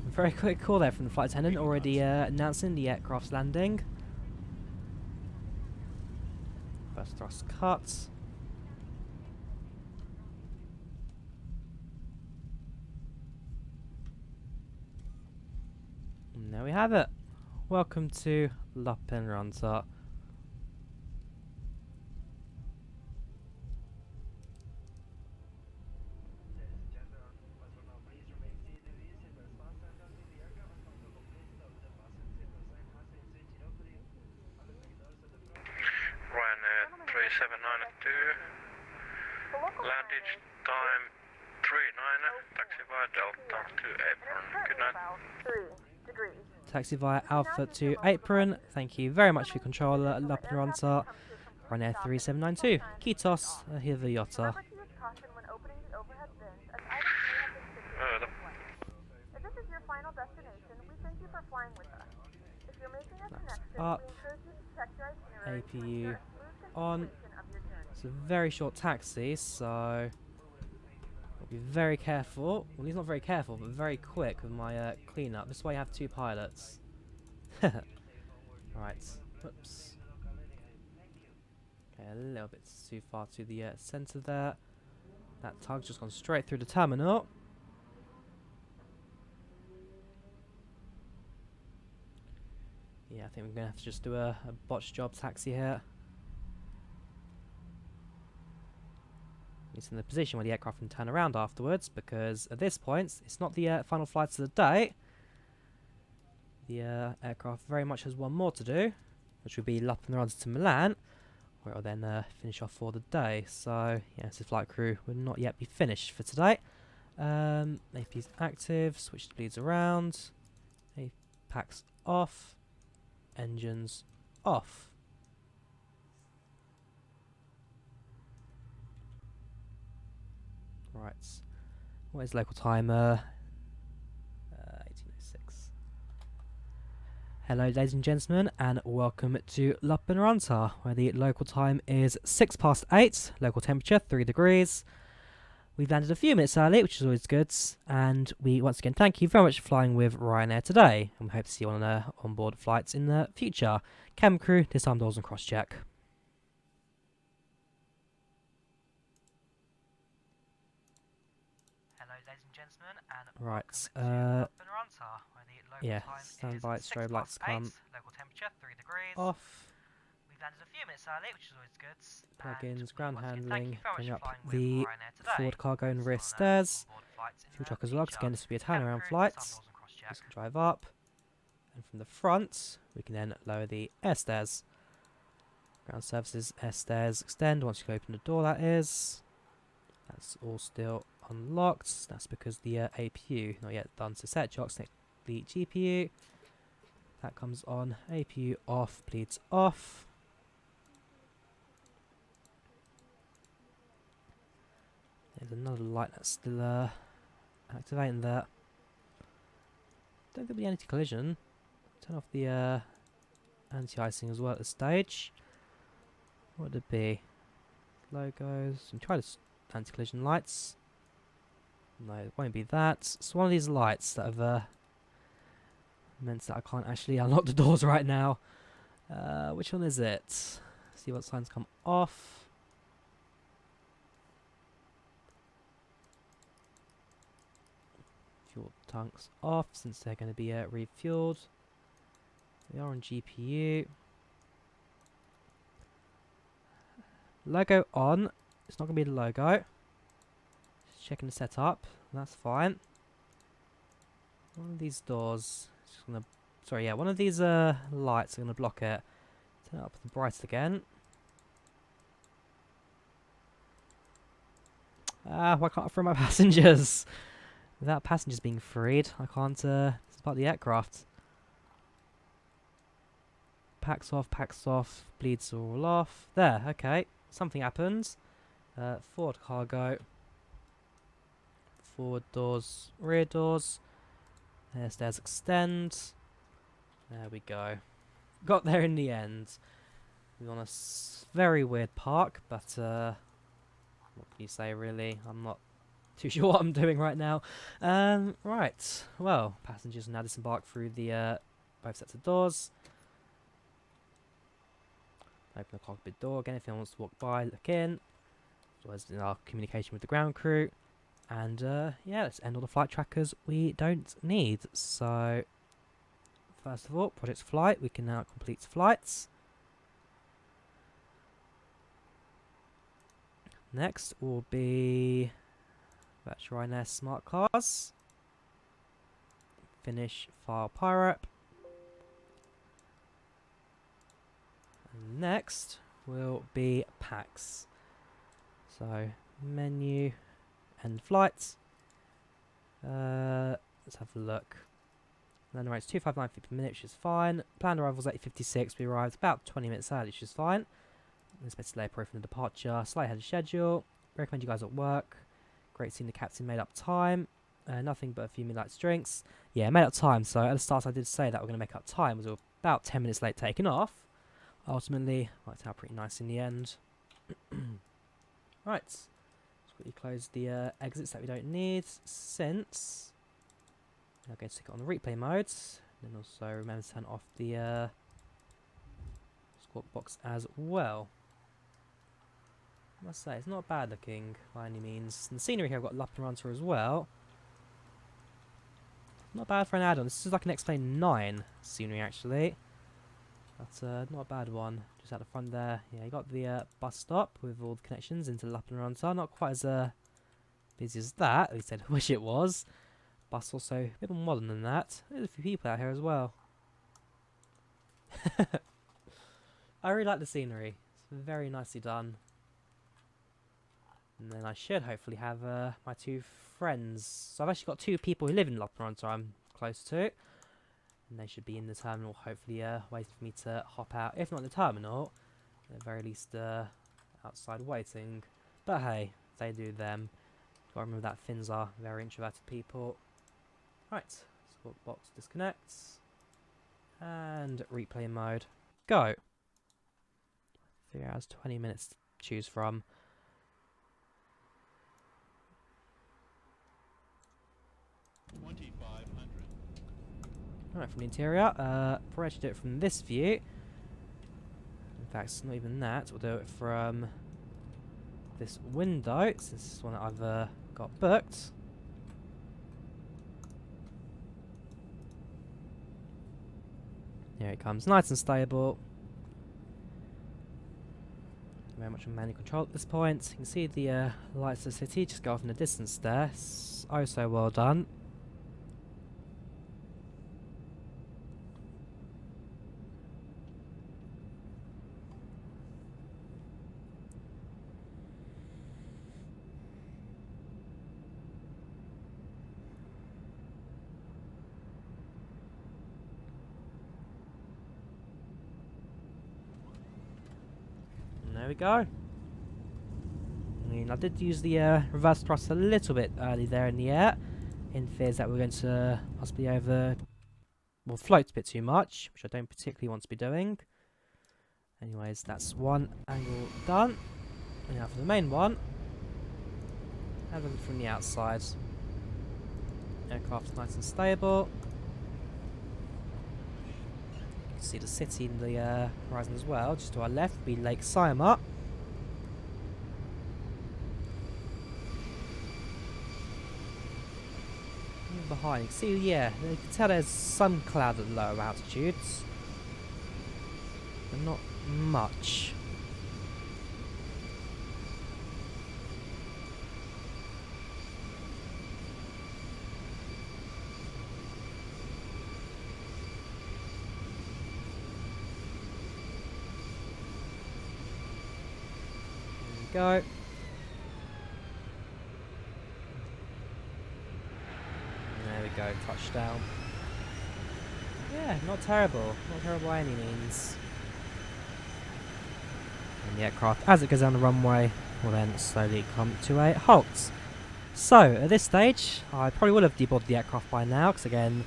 Very quick call there from the flight attendant, already announcing the aircraft's landing. First thrust cut. And there we have it. Welcome to Lappeenranta. Ryanair 3792, landage time 39, taxi via Delta to apron. Good night. 3 degrees. Taxi via Alpha to apron. Thank you very much for your control, Lappeenranta. Ryanair 3792. Kiitos, hyvä jota. Remember to use caution when opening the overhead bins, as items may have been situated in flight. If this is your final destination, we thank you for flying with us. If you're making a connection, up. we encourage you to check your itinerary to APU ensure a smooth on. continuation of your journey. It's a very short taxi, so I'll be very careful. Well, he's not very careful, but very quick with my cleanup. This is why you have two pilots. Right. Oops. Okay, a little bit too far to the centre there. That tug's just gone straight through the terminal. Yeah, I think we're going to have to just do a botched job taxi here. It's in the position where the aircraft can turn around afterwards, because at this point, it's not the final flights of the day. The aircraft very much has one more to do, which would be Lappeenranta to Milan, where it'll then finish off for the day. So, yeah, the flight crew will not yet be finished for today. AP's active, switch the bleeds around, APAC's off, engines off. Right, what is local time? 1806. Hello ladies and gentlemen, and welcome to Lappeenranta, where the local time is 8:06, local temperature 3 degrees. We've landed a few minutes early, which is always good, and we once again thank you very much for flying with Ryanair today, and we hope to see you on onboard flights in the future. Cabin crew, disarm doors and cross-check. Hello, ladies and gentlemen, and right, Lappeenranta, where the local yeah, time stand is by, 6 strobe lights past 8, come local temperature 3 degrees. off. We've landed a few minutes early, which is always good. Plugins, ground once again, handling, thank you bring very much up for flying with the Ryanair today. forward cargo and rear See you on, stairs. onboard flights in Fuel the truck as well, 'cause future. again this will be a Cabin turnaround crew, flight. disarm doors and cross-check. Just drive up, and from the front we can then lower the air stairs. Ground services, air stairs extend once you open the door, that is. That's all still unlocked. That's because the APU not yet done. So set jocks next to the GPU. That comes on. APU off, bleeds off. There's another light that's still activating there. Don't think there'll be anti-collision. Turn off the anti-icing as well at this stage. What would it be? Logos. And try the anti-collision lights. No, it won't be that. It's one of these lights that have meant that I can't actually unlock the doors right now. Which one is it? See what signs come off. Fuel tanks off since they're going to be refueled. We are on GPU. Logo on. It's not going to be the logo. Just checking the setup. That's fine. One of these doors. Just gonna. Sorry, yeah. One of these lights are going to block it. Turn it up to the brightest again. Ah, why can't I throw my passengers? Without passengers being freed, I can't start the aircraft. Packs off, bleeds all off. There, okay. Something happens. Forward cargo. Forward doors, rear doors. Air stairs extend. There we go. Got there in the end. We're on a very weird park, but what can you say really? I'm not too sure what I'm doing right now. Right. Well, passengers now disembark through the both sets of doors. Open the cockpit door again if anyone wants to walk by, look in. So as in our communication with the ground crew. And yeah, let's end all the flight trackers we don't need. So first of all, project flight, we can now complete flights. Next will be Virtual Ryanair Smart Cars. Finish file PyRep. And next will be packs. So menu and flights. Let's have a look. Land rate's 259.50 per minute, which is fine. Planned arrival was 8:56. We arrived about 20 minutes early, which is fine. Expected delay approach from the departure. Slightly ahead of schedule. Recommend you guys at work. Great seeing the captain made up time. Nothing but a few midnight drinks. Yeah, made up time. So at the start I did say that we're going to make up time. We were about 10 minutes late taking off. Ultimately, worked out pretty nice in the end. Right. Let's quickly close the exits that we don't need since. I'm going to stick it on the replay mode. And then also remember to turn off the squawk box as well. I must say, it's not bad looking by any means. And the scenery here, I've got Lappeenranta as well. Not bad for an add-on. This is like an X-Plane 9 scenery actually. That's not a bad one. Just out the front there. Yeah, you got the bus stop with all the connections into Lappeenranta. Not quite as busy as that. At least I wish it was. Bus also a bit more modern than that. There's a few people out here as well. I really like the scenery. It's very nicely done. And then I should hopefully have my two friends. So I've actually got two people who live in Lappeenranta I'm close to. And they should be in the terminal, hopefully waiting for me to hop out. If not in the terminal, at the very least outside waiting. But hey, they do them. Gotta remember that Finns are very introverted people. Right, squawk box disconnects. And replay mode. Go. 3 hours, 20 minutes to choose from. Alright, from the interior. Probably actually do it from this view. In fact, it's not even that. We'll do it from this window, since this is one that I've got booked. Here it comes, nice and stable. Very much on manual control at this point. You can see the lights of the city just go off in the distance there. It's oh so well done. There we go. I mean, I did use the reverse thrust a little bit early there in the air, in fears that we're going to possibly float a bit too much, which I don't particularly want to be doing. Anyways, that's one angle done. And now for the main one, have a look from the outside. Aircraft's nice and stable. See the city in the horizon as well. Just to our left will be Lake Saimaa. And behind, you can see, yeah, you can tell there's some cloud at lower altitudes, but not much. Go. There we go, touchdown. Yeah, not terrible. Not terrible by any means. And the aircraft, as it goes down the runway, will then slowly come to a halt. So, at this stage, I probably would have deboarded the aircraft by now, because again,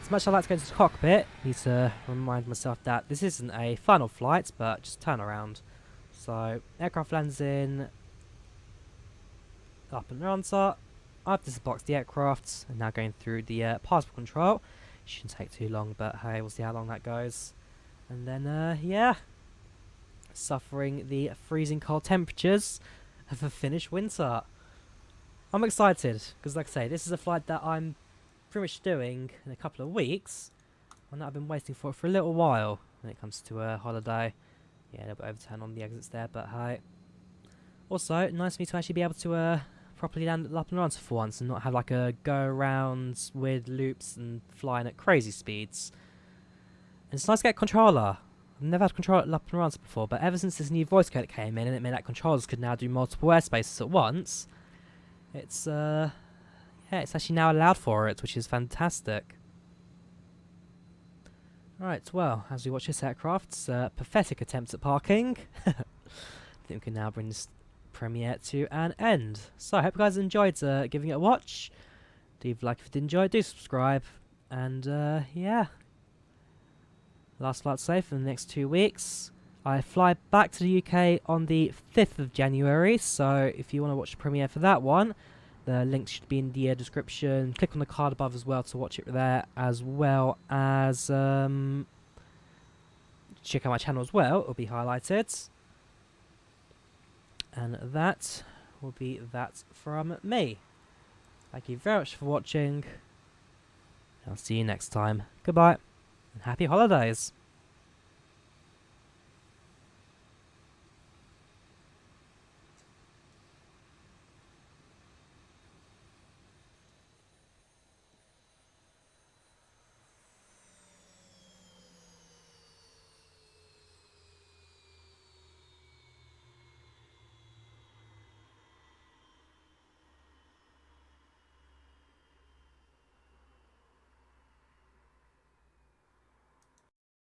as much as I like to go to the cockpit, I need to remind myself that this isn't a final flight, but just turn around. So, aircraft lands in Lappeenranta. I've disboxed the aircraft and now going through the passport control. Shouldn't take too long, but hey, we'll see how long that goes. And then, yeah, suffering the freezing cold temperatures of a Finnish winter. I'm excited, because like I say, this is a flight that I'm pretty much doing in a couple of weeks, and that I've been waiting for a little while when it comes to a holiday. Yeah, a little bit overturn on the exits there, but hey. Also, nice for me to actually be able to properly land at Lappeenranta for once and not have like a go-around, weird loops and flying at crazy speeds. And it's nice to get a controller. I've never had a controller at Lappeenranta before, but ever since this new voice code came in and it meant that controllers could now do multiple airspaces at once, it's, yeah, it's actually now allowed for it, which is fantastic. Right, well, as we watch this aircraft's pathetic attempts at parking, I think we can now bring this premiere to an end. So, I hope you guys enjoyed giving it a watch. Do leave a like if you did enjoy it, do subscribe, and yeah. Last flight safe in the next 2 weeks. I fly back to the UK on the 5th of January, so if you want to watch the premiere for that one, the link should be in the description. Click on the card above as well to watch it there, as well as check out my channel as well. It'll be highlighted. And that will be that from me. Thank you very much for watching. I'll see you next time. Goodbye, and happy holidays.